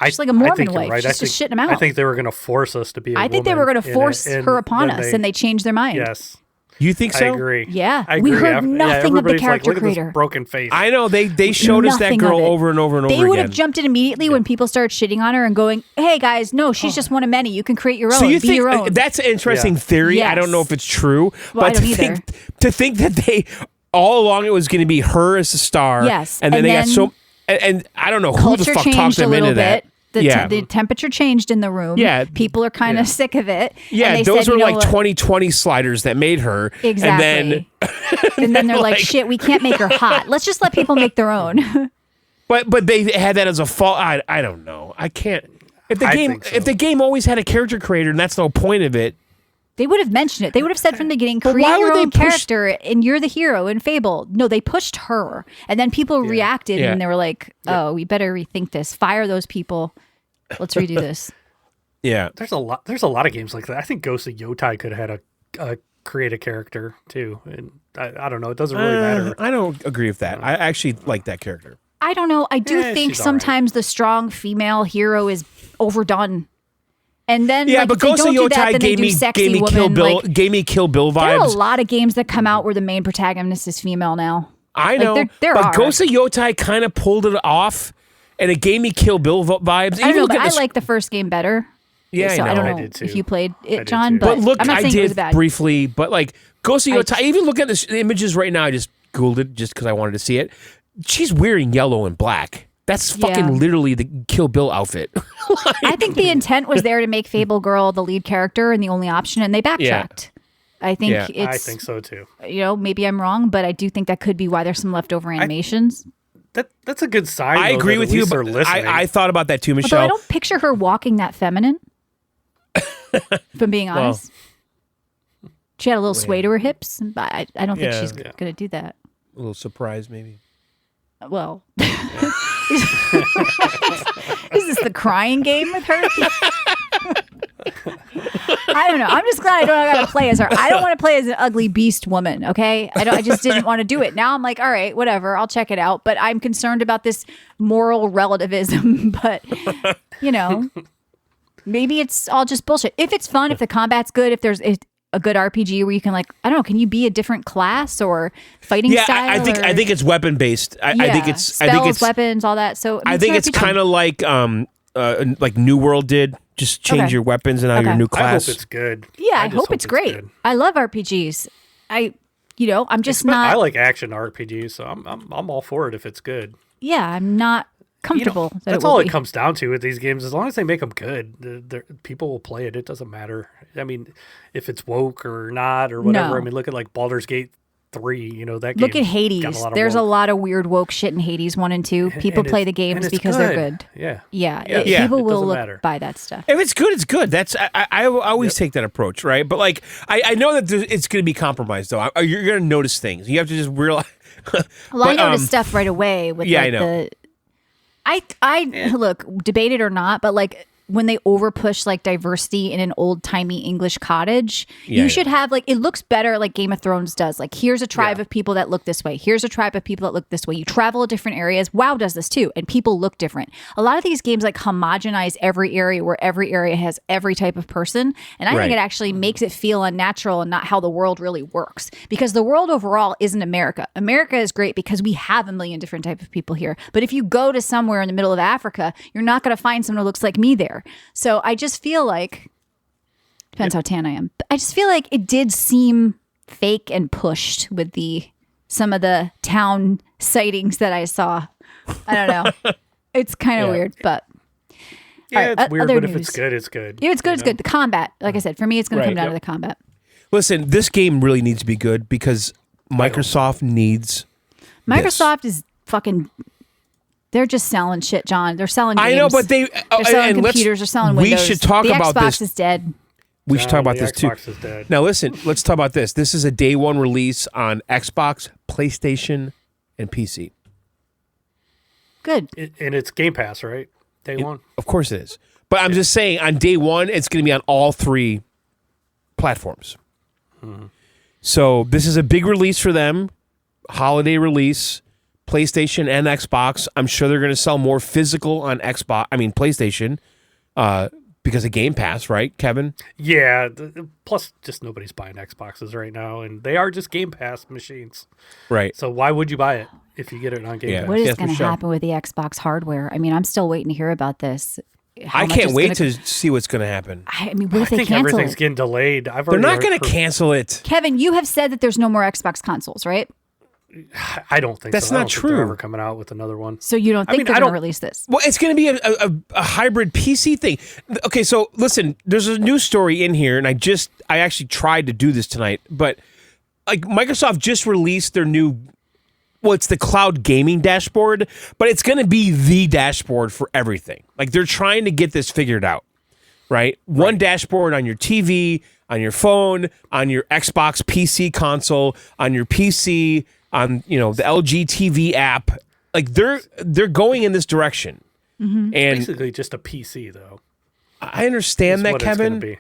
She's like a Mormon wife. Right. She's just shitting them out. I think they were going to force us to be I think they were going to force her upon us, and they changed their mind. Yes. You think so? I agree. Yeah. I agree. We heard nothing of the character like, creator. Look at this broken face. I know. They showed us that girl over and over and over again. They would have jumped in immediately when people started shitting on her and going, hey, guys, no, she's just one of many. You can create your own. So you be think your own. that's an interesting theory. Yes. I don't know if it's true. Well, but to think that they all along it was going to be her as a star. Yes. And then they got so... And I don't know who the fuck talked them into that. The temperature changed in the room. Yeah. People are kind of sick of it. Yeah, those were like 2020 sliders that made her. Exactly. And then they're like, shit, we can't make her hot. Let's just let people make their own. But they had that as a fault. I don't know. I can't. If the game always had a character creator and that's no point of it. They would have mentioned it. They would have said from the beginning, create your own character and you're the hero in Fable. No, they pushed her. And then people reacted and they were like, oh, we better rethink this. Fire those people. Let's redo this. Yeah. There's a lot of games like that. I think Ghost of Yotai could have had a create a character too. And I don't know. It doesn't really matter. I don't agree with that. I actually like that character. I don't know. I do think sometimes the strong female hero is overdone. And then, but Ghost of Yotai gave me Kill Bill vibes. There are a lot of games that come out where the main protagonist is female now. I know, but Ghost of Yotai kind of pulled it off, and it gave me Kill Bill vibes. I know, but I like the first game better. Yeah, so I don't know if you played it, John. But look, I'm not saying it was bad. Briefly, but like Ghost of Yotai. Even look at the images right now. I just Googled it just because I wanted to see it. She's wearing yellow and black. That's fucking literally the Kill Bill outfit. I think the intent was there to make Fable Girl the lead character and the only option, and they backtracked. I think I think so too. Maybe I'm wrong, but I do think that could be why there's some leftover animations. that's a good sign. I agree with you, but I thought about that too, Michelle. Although I don't picture her walking that feminine. If I'm being honest. She had a little sway to her hips, but I don't think she's going to do that. A little surprise, maybe. Well, is this the crying game with her? I don't know. I'm just glad I don't got to play as her. I don't want to play as an ugly beast woman. Okay, I just didn't want to do it. Now I'm like, all right, whatever. I'll check it out. But I'm concerned about this moral relativism. But maybe it's all just bullshit. If it's fun, if the combat's good, if there's a good RPG where you can can you be a different class or fighting style? I think it's weapon based. I think it's spells, weapons, all that. So I think it's kind of like New World did. Just change your weapons and now your new class. I hope it's good. Yeah, I hope it's great. Good. I love RPGs. I'm just not. I like action RPGs, so I'm all for it if it's good. Yeah, I'm not comfortable. That's all it comes down to with these games. As long as they make them good, people will play it. It doesn't matter. I mean, if it's woke or not or whatever. No. I mean, look at like Baldur's Gate 3. That game. Look at Hades. There's a lot of weird woke shit in Hades 1 and 2. People play the games because they're good. Yeah. People will buy that stuff. If it's good, it's good. That's I always take that approach, right? But I know that it's going to be compromised though. You're going to notice things. You have to just realize. Well, I noticed stuff right away with I know. Look, debate it or not, but when they overpush diversity in an old-timey English cottage, you should have it looks better like Game of Thrones does. Here's a tribe of people that look this way. Here's a tribe of people that look this way. You travel to different areas. WoW does this too, and people look different. A lot of these games homogenize every area where every area has every type of person, and I think it actually makes it feel unnatural and not how the world really works. Because the world overall isn't America. America is great because we have a million different types of people here. But if you go to somewhere in the middle of Africa, you're not going to find someone who looks like me there. So I just feel depends how tan I am. But I just feel like it did seem fake and pushed with some of the town sightings that I saw. I don't know. It's kind of weird, but it's weird. But if it's good, it's good. If it's good, it's good. The combat, like I said, for me, it's going to come down to the combat. Listen, this game really needs to be good because Microsoft needs. Microsoft is fucking. They're just selling shit, John. They're selling games. I know, but they're selling computers. They're selling Windows. We should talk about this. The Xbox is dead. We should talk about this too. Xbox is dead. Now, listen. Let's talk about this. This is a day one release on Xbox, PlayStation, and PC. Good. And it's Game Pass, right? Day one. Of course it is. But I'm just saying, on day one, it's going to be on all three platforms. Mm-hmm. So this is a big release for them. Holiday release. PlayStation and Xbox. I'm sure they're going to sell more physical on PlayStation, because of Game Pass, right, Kevin? Yeah. Plus, just nobody's buying Xboxes right now, and they are just Game Pass machines. Right. So why would you buy it if you get it on Game Pass? What is going to happen with the Xbox hardware? I mean, I'm still waiting to hear about this. I can't wait to see what's going to happen. I mean, what if they think cancel everything's getting delayed. They're not going to cancel it. Kevin, you have said that there's no more Xbox consoles, right? I don't think that's so. not true. They're ever coming out with another one. So you don't think they're going to release this? Well, it's going to be a hybrid PC thing. Okay, so listen, there's a news story in here, and I actually tried to do this tonight, but Microsoft just released their new. Well, it's the cloud gaming dashboard, but it's going to be the dashboard for everything. They're trying to get this figured out, right? One dashboard on your TV, on your phone, on your Xbox PC console, on your PC, on the LG TV app. They're going in this direction. Mm-hmm. And basically just a PC though. I understand that, Kevin.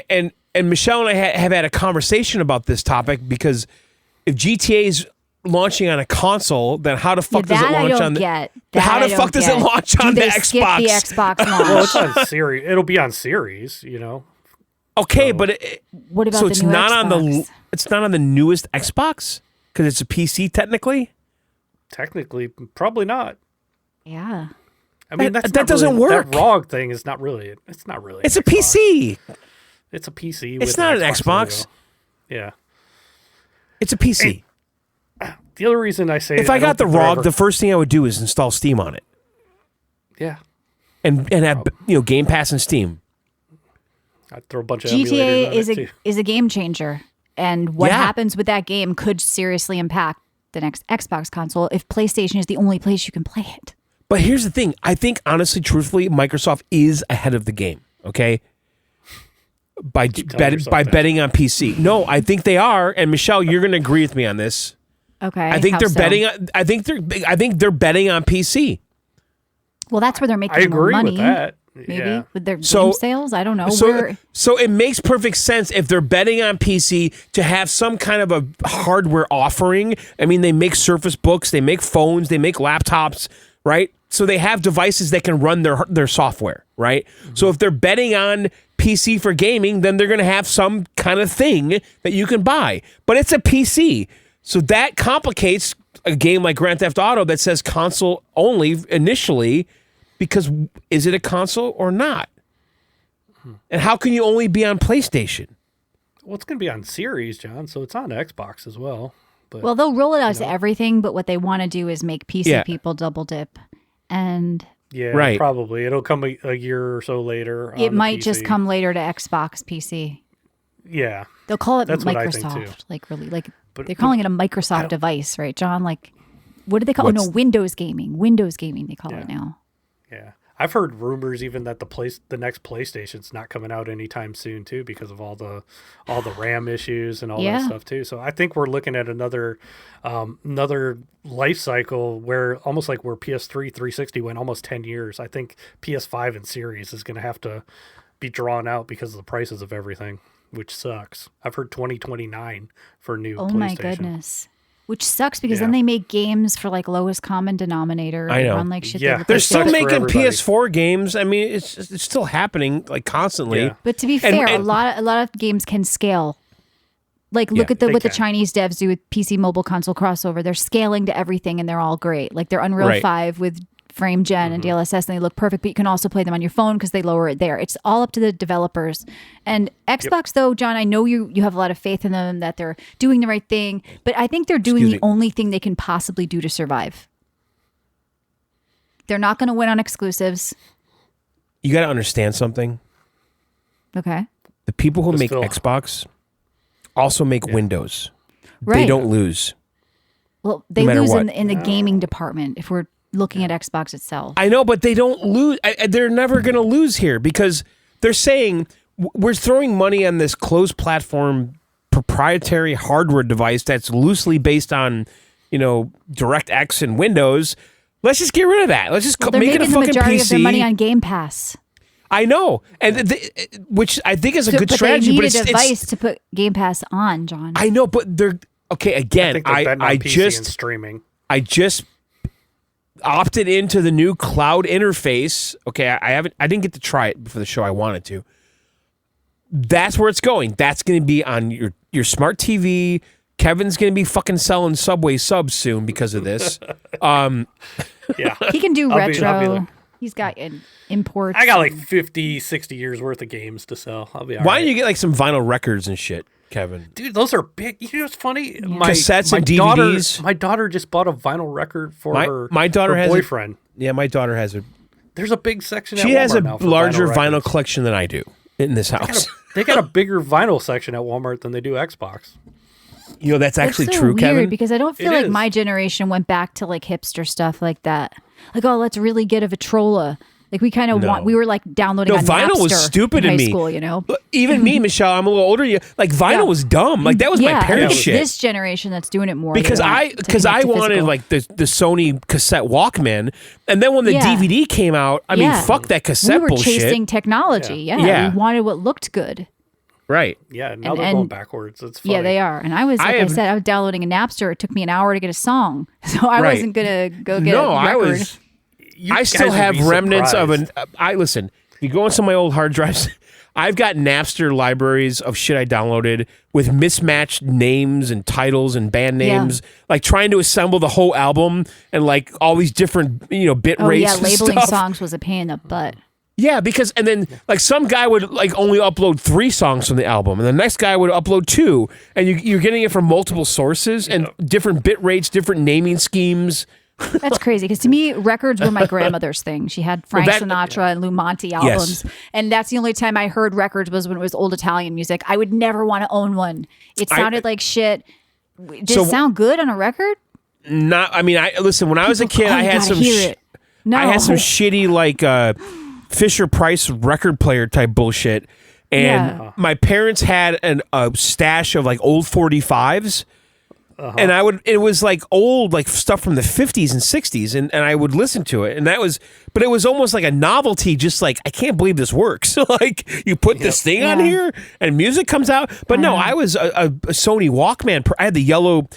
And Michelle and I have had a conversation about this topic because if GTA is launching on a console, then how the fuck does it launch on the how the fuck does it launch on the Xbox? The Xbox launch? Well, it's on Series. It'll be on Series, Okay, but what about it's the new not Xbox? It's not on the newest Xbox because it's a PC technically. Technically, probably not. Yeah. I mean, that doesn't work. That ROG thing is not really. It's not really. It's a PC. It's a PC. It's not an Xbox. Yeah. It's a PC. And the other reason I say if I got the ROG, the first thing I would do is install Steam on it. Yeah. And have Game Pass and Steam. I'd throw a bunch of GTA emulators on it too. is a game changer, and what happens with that game could seriously impact the next Xbox console if PlayStation is the only place you can play it. But here's the thing. I think, honestly, truthfully, Microsoft is ahead of the game, okay? By betting on PC. No, I think they are. And Michelle, you're going to agree with me on this. Okay. I think betting. I think they're betting on PC. Well, that's where they're making more money. With that. Maybe with their game sales. I don't know. So it makes perfect sense if they're betting on PC to have some kind of a hardware offering. I mean, they make Surface Books, they make phones, they make laptops, right? So they have devices that can run their software, right? Mm-hmm. So if they're betting on PC for gaming, then they're going to have some kind of thing that you can buy. But it's a PC. So that complicates a game like Grand Theft Auto that says console only initially, because is it a console or not? And how can you only be on PlayStation? Well, it's going to be on Series, John, so it's on Xbox as well. But, well, they'll roll it out to everything, but what they want to do is make PC people double dip. And probably. It'll come a year or so later. It might just come later to Xbox PC. Yeah. They'll call it That's Microsoft. They're calling it a Microsoft device, right, John? Like, what do they call it? No, Windows Gaming. Windows Gaming, they call it now. Yeah. I've heard rumors even that the next PlayStation's not coming out anytime soon too, because of all the RAM issues and all that stuff too. So I think we're looking at another life cycle where almost like where PS3 360 went almost 10 years. I think PS5 and Series is going to have to be drawn out because of the prices of everything, which sucks. I've heard 2029 for new PlayStation. Oh my goodness. Which sucks because then they make games for like lowest common denominator. I know. Run like shit. They're still making PS4 games. I mean, it's still happening like constantly. Yeah. But to be fair, a lot of games can scale. Like look at what the Chinese devs do with PC mobile console crossover. They're scaling to everything and they're all great. Like they're Unreal 5 with frame gen and DLSS, and they look perfect, but you can also play them on your phone because they lower it there. It's all up to the developers. And Xbox, though, John, I know you have a lot of faith in them that they're doing the right thing, but I think they're doing the only thing they can possibly do to survive. They're not going to win on exclusives. You got to understand something. Okay. The people who make Xbox also make Windows. Right. They don't lose. Well, they lose in the gaming department if we're looking at Xbox itself. I know, but they don't lose. They're never going to lose here because they're saying we're throwing money on this closed platform proprietary hardware device that's loosely based on, DirectX and Windows. Let's just get rid of that. Let's just make it a fucking PC. They're making the majority of their money on Game Pass. I know, and which I think is a good strategy. They need a device to put Game Pass on, John. I know, but they're okay. Again, I just opted into the new cloud interface. Okay, I didn't get to try it for the show. I wanted to. That's where it's going. That's going to be on your smart TV. Kevin's going to be fucking selling Subway subs soon because of this. Yeah, he can do retro. He's got imports. I got like 50, 60 years worth of games to sell. I'll be all right. Why don't you get like some vinyl records and shit, Kevin? Dude, those are big. You know what's funny? Yeah. Cassettes and DVDs. My daughter just bought a vinyl record for her boyfriend. My daughter has a. There's a big section. She has a larger vinyl collection than I do in this house. They got a bigger vinyl section at Walmart than they do Xbox. That's actually so true, weird Kevin. Because I don't feel like my generation went back to like hipster stuff like that. Like, oh, let's really get a Victrola. Like we kind of we were like downloading on vinyl Napster was stupid in high me. school, Even me, Michelle, I'm a little older than you. Like vinyl was dumb. Like that was my parents' shit. This generation that's doing it more. Because I wanted like the Sony cassette Walkman, and then when the DVD came out, I mean, fuck that cassette bullshit. We were chasing technology. Yeah. We wanted what looked good. Right. Yeah. Now they're going backwards. It's funny. Yeah, they are. And I was, I said, I was downloading a Napster. It took me an hour to get a song, so I wasn't gonna go get a record. I still have remnants of listen, you go into my old hard drives, I've got Napster libraries of shit I downloaded with mismatched names and titles and band names, like trying to assemble the whole album and like all these different, bit rates. Yeah, labeling songs was a pain in the butt. Yeah, because, and then like some guy would like only upload 3 songs from the album and the next guy would upload 2 and you're getting it from multiple sources and different bit rates, different naming schemes. That's crazy because to me, records were my grandmother's thing. She had Frank Sinatra and Lou Monte albums, and that's the only time I heard records was when it was old Italian music. I would never want to own one. It sounded like shit. Did it sound good on a record? Not. I mean, listen. When I was a kid, I had some. I had some shitty like Fisher Price record player type bullshit, and my parents had a stash of like old 45s. And it was like old, like stuff from the 50s and 60s, and I would listen to it, and but it was almost like a novelty, just like, I can't believe this works. Like, you put this thing on here, and music comes out. But no, I was a Sony Walkman. I had the yellow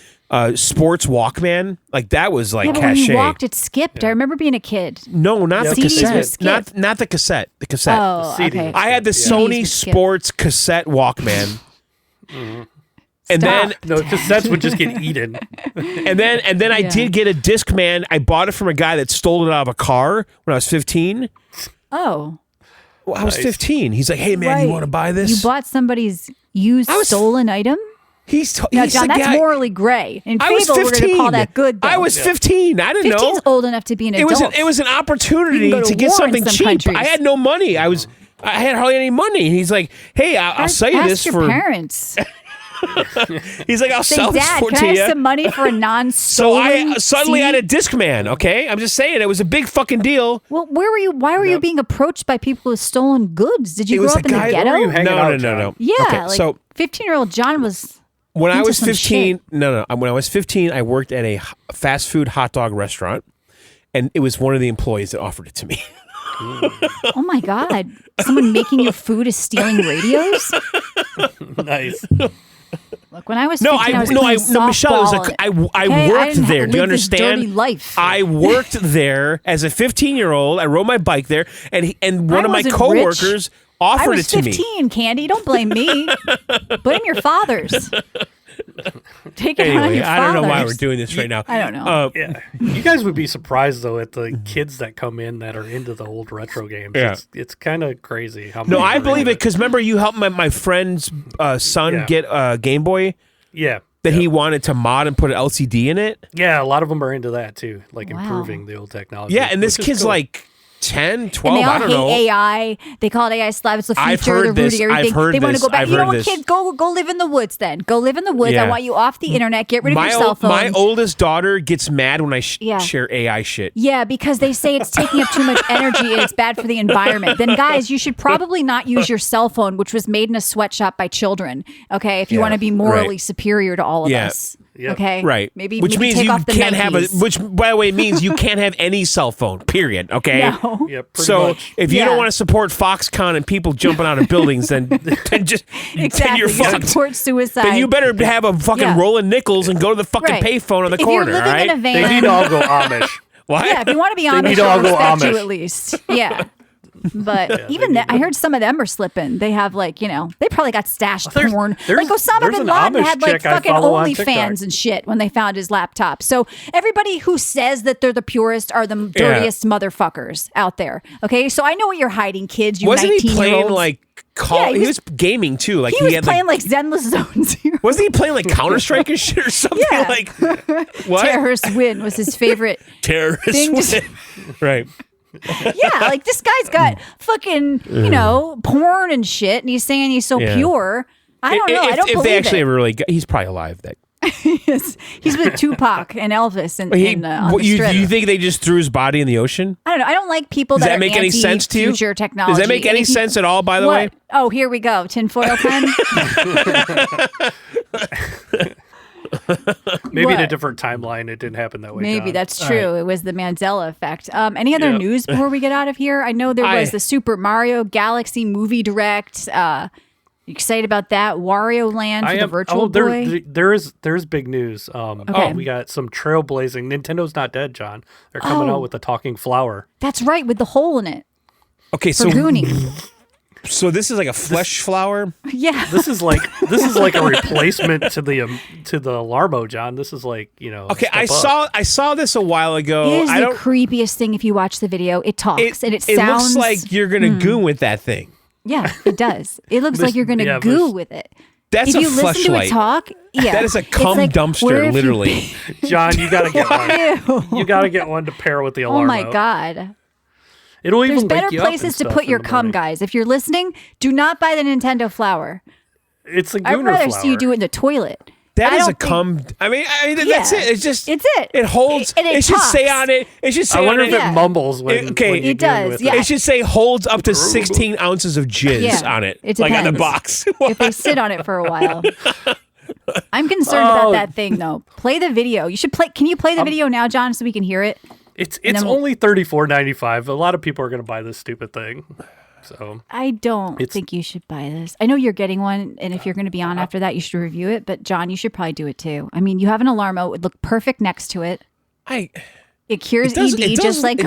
sports Walkman. Like, that was like cachet. When you walked, it skipped. I remember being a kid. No, not the cassette. Not the cassette. The cassette. Oh, okay. I had the Sony Sports cassette Walkman. Mm-hmm. And then cassettes would just get eaten. And then I did get a Discman. I bought it from a guy that stole it out of a car when I was 15. Oh. Well, I was 15. He's like, "Hey man, you want to buy this?" You bought somebody's stolen item? Now, John, that's morally gray. In Fable, we're going to call that good, though. I was 15. I didn't know. 15's old enough to be an adult. It was an opportunity to get something cheap. Countries. I had no money. I had hardly any money. He's like, "Hey, I'll sell you this for." Ask your parents. He's like, I'll sell this for Dad, to you. can I have some money for a non-stolen So I suddenly had a Discman, okay? I'm just saying, it was a big fucking deal. Well, where were you? Why were you being approached by people with stolen goods? Did you grow up in the ghetto? No. Yeah, okay, like so 15-year-old John was when I was 15, when I was 15, I worked at a fast food hot dog restaurant, and it was one of the employees that offered it to me. Oh my God. Someone making you food is stealing radios? Nice. Look, when I was 15, I was playing softball. Michelle, it was like, I worked there. Do you understand? Dirty life. I worked there as a 15-year-old. I rode my bike there, and one of my coworkers offered it to me. I was 15, Candy. Don't blame me. Blame your fathers. Take it on your fathers. I don't know why we're doing this right now. I don't know. You guys would be surprised, though, at the kids that come in that are into the old retro games. Yeah. It's kind of crazy how many. No, I believe it, because remember you helped my friend's son get a Game Boy? Yeah. That he wanted to mod and put an LCD in it? Yeah, a lot of them are into that, too, like improving the old technology. Yeah, and this kid's like 10, 12, and they all I don't know. AI. They call it AI slab. It's the future. I've heard they're rooting everything. They want to go back. You know what, kid? Go live in the woods then. Go live in the woods. I want you off the internet. Get rid of your cell phone. My oldest daughter gets mad when I share AI shit. Yeah, because they say it's taking up too much energy and it's bad for the environment. Then guys, you should probably not use your cell phone, which was made in a sweatshop by children. Okay, if you want to be morally superior to all of us. Yep. Okay. Right. Which means you can't have which by the way means you can't have any cell phone. Period. Okay. No. Yeah, so much. If you don't want to support Foxconn and people jumping out of buildings, then just then you're fucked. Support suicide. Then you better have a fucking rolling nickels and go to the fucking payphone on the corner. If you're living in a van, they need to all go Amish. What? Yeah, if you want to be Amish, I respect you at least. Yeah. But even that, I heard some of them are slipping. They have they probably got stashed porn. Like Osama bin Laden had like fucking OnlyFans and shit when they found his laptop. So everybody who says that they're the purest are the dirtiest motherfuckers out there. Okay, so I know what you're hiding, kids. You wasn't 19-year-olds. He playing like he was gaming too. Like he was playing like Zenless Zone Zero. Wasn't he playing like Counter-Strike and shit or something? Yeah. Like what? Terrorist Win was his favorite. Terrorist Win. Right. Yeah, like this guy's got fucking, porn and shit, and he's saying he's so pure. I don't know. I don't believe if they actually it. ever really he's probably alive. That he's with Tupac and Elvis and you think they just threw his body in the ocean? I don't know. I don't like people that make any sense to you? Future technology. Does that make any sense at all? By the way. Oh, here we go. Tinfoil pen. Maybe in a different timeline, it didn't happen that way. Maybe John. that's true. It was the Mandela effect. Any other news before we get out of here? I know there was the Super Mario Galaxy movie direct. You excited about that? Wario Land for the Virtual Boy? There's big news. We got some trailblazing. Nintendo's not dead, John. They're coming out with the talking flower. That's right, with the hole in it. Okay, for Goonies. So this is like a flesh flower? Yeah. This is like a replacement to the Larmo, John. This is like, Okay, I saw this a while ago. It is the creepiest thing if you watch the video. It talks and it sounds. It looks like you're going to goo with that thing. Yeah, it does. It looks like you're going to goo with it. That's if you listen to it talk, that is a cum dumpster, literally. John, you got to get one. You got to get one to pair with the Alarmo. Oh my God. It'll There's even better places to put your cum, guys. If you're listening, do not buy the Nintendo flower. It's a Gooner I'd rather flower. see you do it in the toilet. That is a cum. I mean, that's it. It's it. It holds. It should say on it. It should say. I wonder on if it mumbles when. Okay, it does. Yeah. It should say holds up to 16 ounces of jizz on it. It like on the depends. box. If they sit on it for a while. I'm concerned about that thing though. Play the video. You should play. Can you play the video now, John, so we can hear it? It's only $34.95. A lot of people are going to buy this stupid thing. So I don't think you should buy this. I know you're getting one, and if you're going to be on after that, you should review it. But John, you should probably do it too. I mean, you have an Alarmo; it would look perfect next to it. It cures ED just like.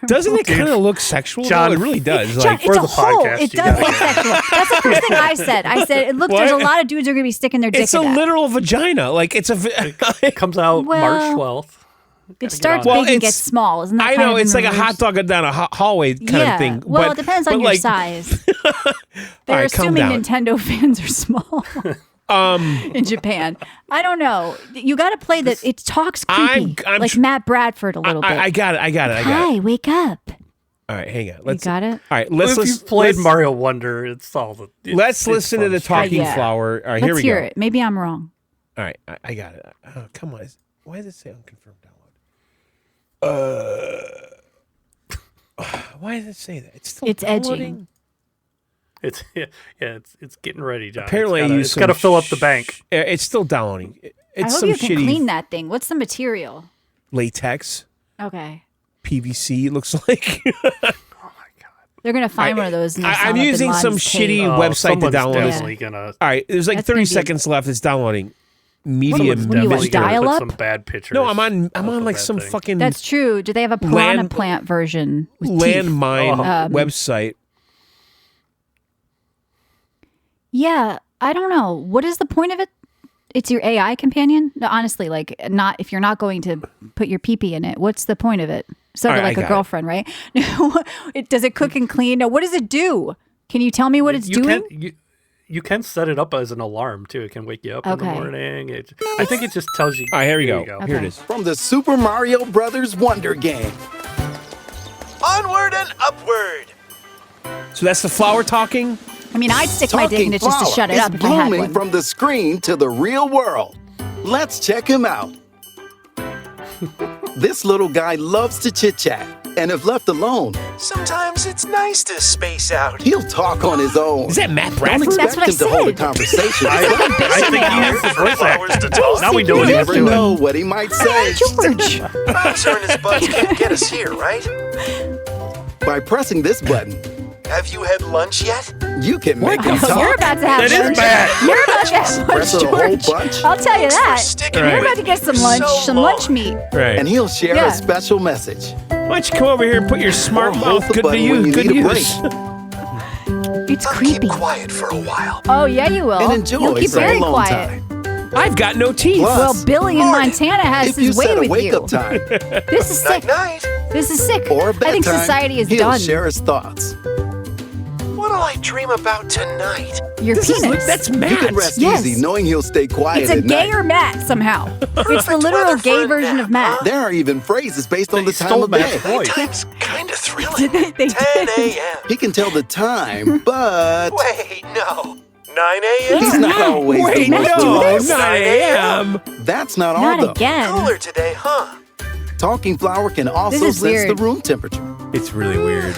Doesn't it kind of look sexual? John, it really does. John, Like, it's a the hole. podcast, It does look sexual. That's the first thing I said. I said it looks. There's a lot of dudes who are going to be sticking their dick. it's a in that. literal vagina. Like it's a. it comes out March 12th. It starts Well, big and gets small. Isn't that I kind know of it's in like a hot reverse? dog down a hallway kind of thing. Well, but, it depends on your like, size. They're right, calm assuming down. Nintendo fans are small. In Japan, I don't know. You got to play that. It talks creepy, I'm like Matt Bradford a little bit. I got it. Hi, wake up. All right, hang on. You got it. All right, If you've played Mario Wonder, it's all the. Let's listen to the talking flower. All right, here we go. Let's hear it. Maybe I'm wrong. All right, I got it. Oh, come on. Why does it say unconfirmed download? Why does it say that? It's still edging. It's it's getting ready, John. Apparently, it's got to fill up the bank. It's still downloading. I It's hope some you can shitty clean that thing. What's the material? latex, Okay. PVC. It looks like. They're gonna find one of those. I'm using some shitty website to download. Definitely gonna. All right, there's like That's 30 gonna be seconds left. It's downloading. Medium. What do you watch, definitely gonna dial put up? some bad pictures. No, I'm on of the like bad some thing. fucking That's true. Do they have a piranha plant version with teeth? landmine website. Yeah, I don't know. What is the point of it? It's your AI companion? No, honestly, like not if you're not going to put your pee-pee in it, what's the point of it? Sort of All right, like I a got girlfriend, right? Does it cook and clean? No, what does it do? Can you tell me what it's doing? You can set it up as an alarm too. It can wake you up in the Okay. morning. I think it just tells you. All right, here we you go. Okay. Here it is. From the Super Mario Brothers Wonder game. Onward and upward. So that's the flower talking. I mean, I'd stick my dick in it just to Flower shut it is up if I had blooming one. from the screen to the real world. Let's check him out. This little guy loves to chit-chat, and if left alone, Sometimes it's nice to space out. he'll talk on his own. Is that Matt Don't Bradford? expect That's what I him to hold a said. conversation. I think he is the voice Flowers actor. to talk. Now we know You what he was never doing. know what he might say. George. Bowser and his buds can't get us here, right? By pressing this button, Have you had lunch yet? you can make him You're talk. about to have That is lunch. bad. You're about to have lunch, Press it a whole George. bunch. I'll tell you Thanks for that. sticking Right. You're with about to get some me lunch, so some long. lunch meat. Right. And he'll share Yeah. a special message. Why don't you come over here and put your smart Or hold mouth? the Good to button you. when you Good need a use. It's I'll creepy. keep quiet for a while. Oh yeah, you will. And enjoy You'll keep some very alone quiet. time. I've got no teeth. Plus, Well, Billy in Morning. Montana has if you his way set a with you. wake-up time This is sick. Night. This is sick. or a I think bedtime, society is he'll done. share his thoughts. What'll I dream about tonight? Your penis. That's You can Matt. rest Yes. easy knowing he'll stay quiet It's a at night. gayer Matt somehow. It's the Perfect literal weather for gay a version nap, of Matt. There are even phrases based on the time stole of day. Matt's voice. Time's kind of thrilling. They 10 did. a.m. He can tell the time, but Wait, no. 9 a.m. he's not always Wait, the most no, direct. 9 a.m. That's not all, Not though. again. Cooler today, huh? Talking flower can also This is sense weird. the room temperature It's really weird.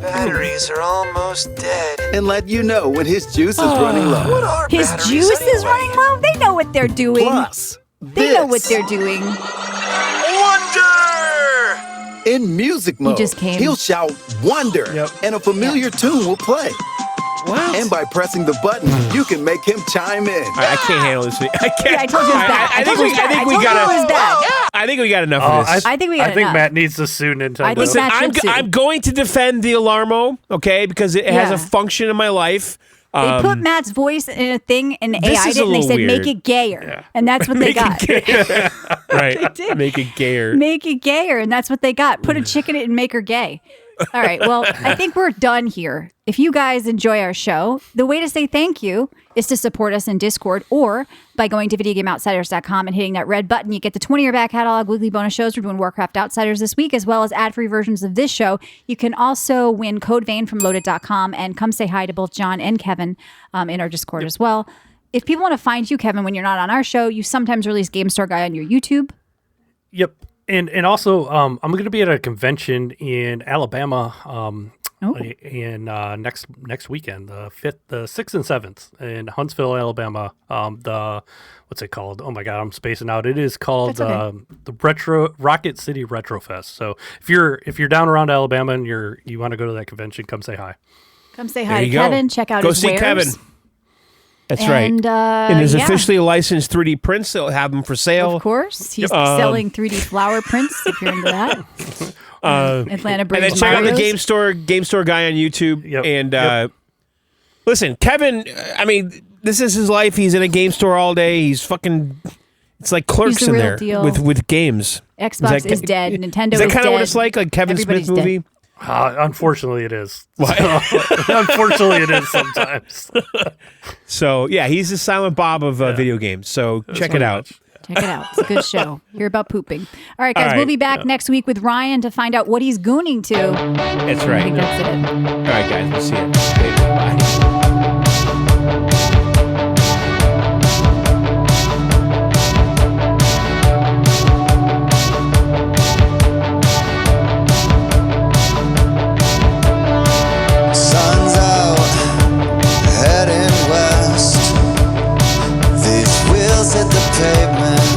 Batteries are almost dead. and let you know when his juice is running What low. are His batteries juice is anyway? running low. They know what they're doing. Plus, They know what this. they're doing. Wonder! In music mode, just came. he'll shout "Wonder," Yep. and a familiar tune will play. Wow. And by pressing the button, you can make him chime in. All right, I can't handle this. I can't. Yeah, I told you it was bad. I think we I told you got it was bad. I think we got enough Oh, of this. I think we got I think enough. Matt needs to sue Nintendo. I think Listen, Matt should sue. I'm going to defend the Alarmo, okay, because it has Yeah. a function in my life. They put Matt's voice in a thing and this AI'd is it, a and they little said, weird. make it gayer. And that's what they got. Right. did. Make it gayer. Make it gayer, and that's what they got. Put a chick in it and make her gay. All right, well, I think we're done here. If you guys enjoy our show, the way to say thank you is to support us in Discord or by going to videogameoutsiders.com and hitting that red button. You get the 20-year back catalog, weekly bonus shows. We're doing Warcraft Outsiders this week, as well as ad-free versions of this show. You can also win Code Vein from Loaded.com and come say hi to both John and Kevin in our Discord as well. if people want to find you, Kevin, when you're not on our show, you sometimes release Game Store Guy on your YouTube. Yep. And also, I'm going to be at a convention in Alabama in next weekend, the 6th and 7th in Huntsville, Alabama. What's it called? Oh my God, I'm spacing out. It is called the Rocket City Retro Fest. So if you're down around Alabama and you want to go to that convention, come say hi. Come say hi to Kevin. Check out go his see wares. Kevin. That's right. And his officially licensed 3D prints, they'll have them for sale. Of course. He's selling 3D flower prints if you're into that. Atlanta Braves. And then check out the Game Store Guy on YouTube. Yep. And listen, Kevin, I mean, this is his life. He's in a game store all day. He's fucking, it's like Clerks in there with games. Xbox is dead. Nintendo is that kind dead. of what it's like Kevin Everybody's Smith movie? Dead. Unfortunately, it is. Unfortunately, it is sometimes. So, yeah, he's the Silent Bob of video games. So, check it out. Check it out. It's a good show. Hear about pooping. All right, guys, we'll be back next week with Ryan to find out what he's gooning to. That's right. I think that's it. All right, guys, we'll see you. Bye. Hit the pavement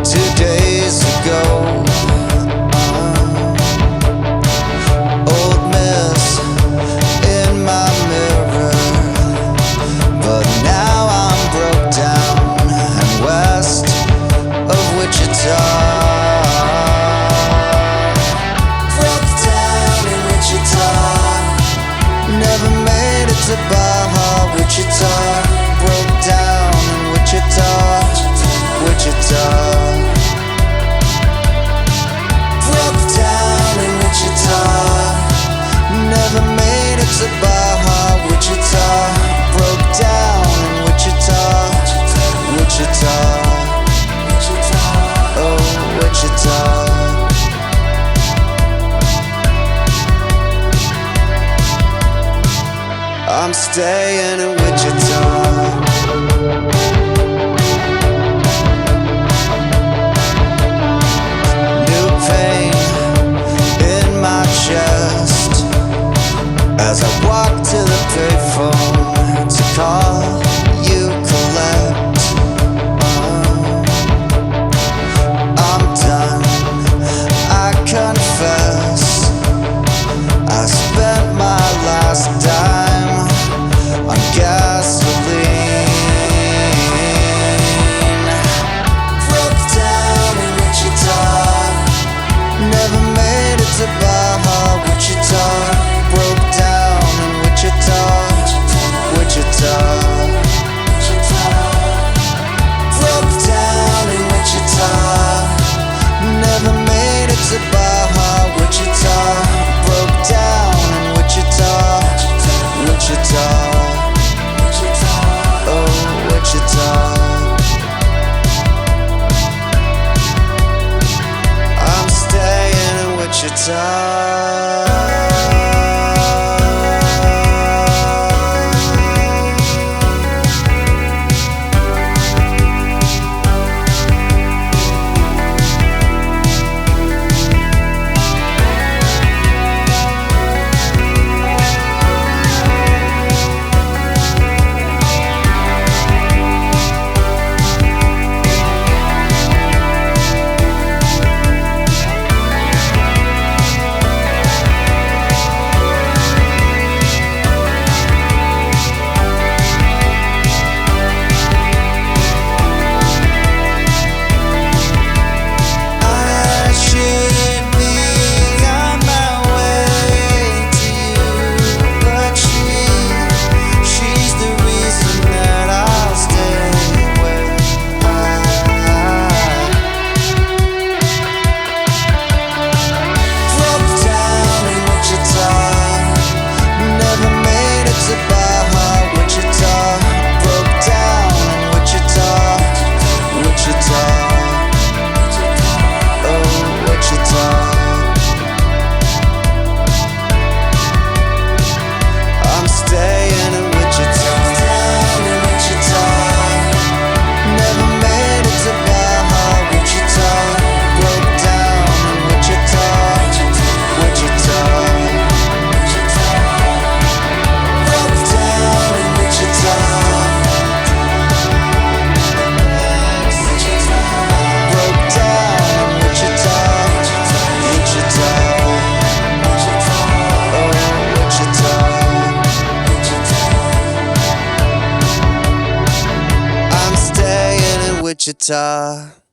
2 days ago. Old miss in my mirror, but now I'm broke down and west of Wichita. Broke down in Wichita, never made it to Baja, Wichita. Broke down in Wichita, Wichita. Broke down in Wichita, never made it to Baja, Wichita. Broke down in Wichita, Wichita. Oh, Wichita. I'm staying in Wichita. New pain in my chest as I walk to the payphone to call you collect. I'm done, I confess. I spent my last dime on gas. guitar.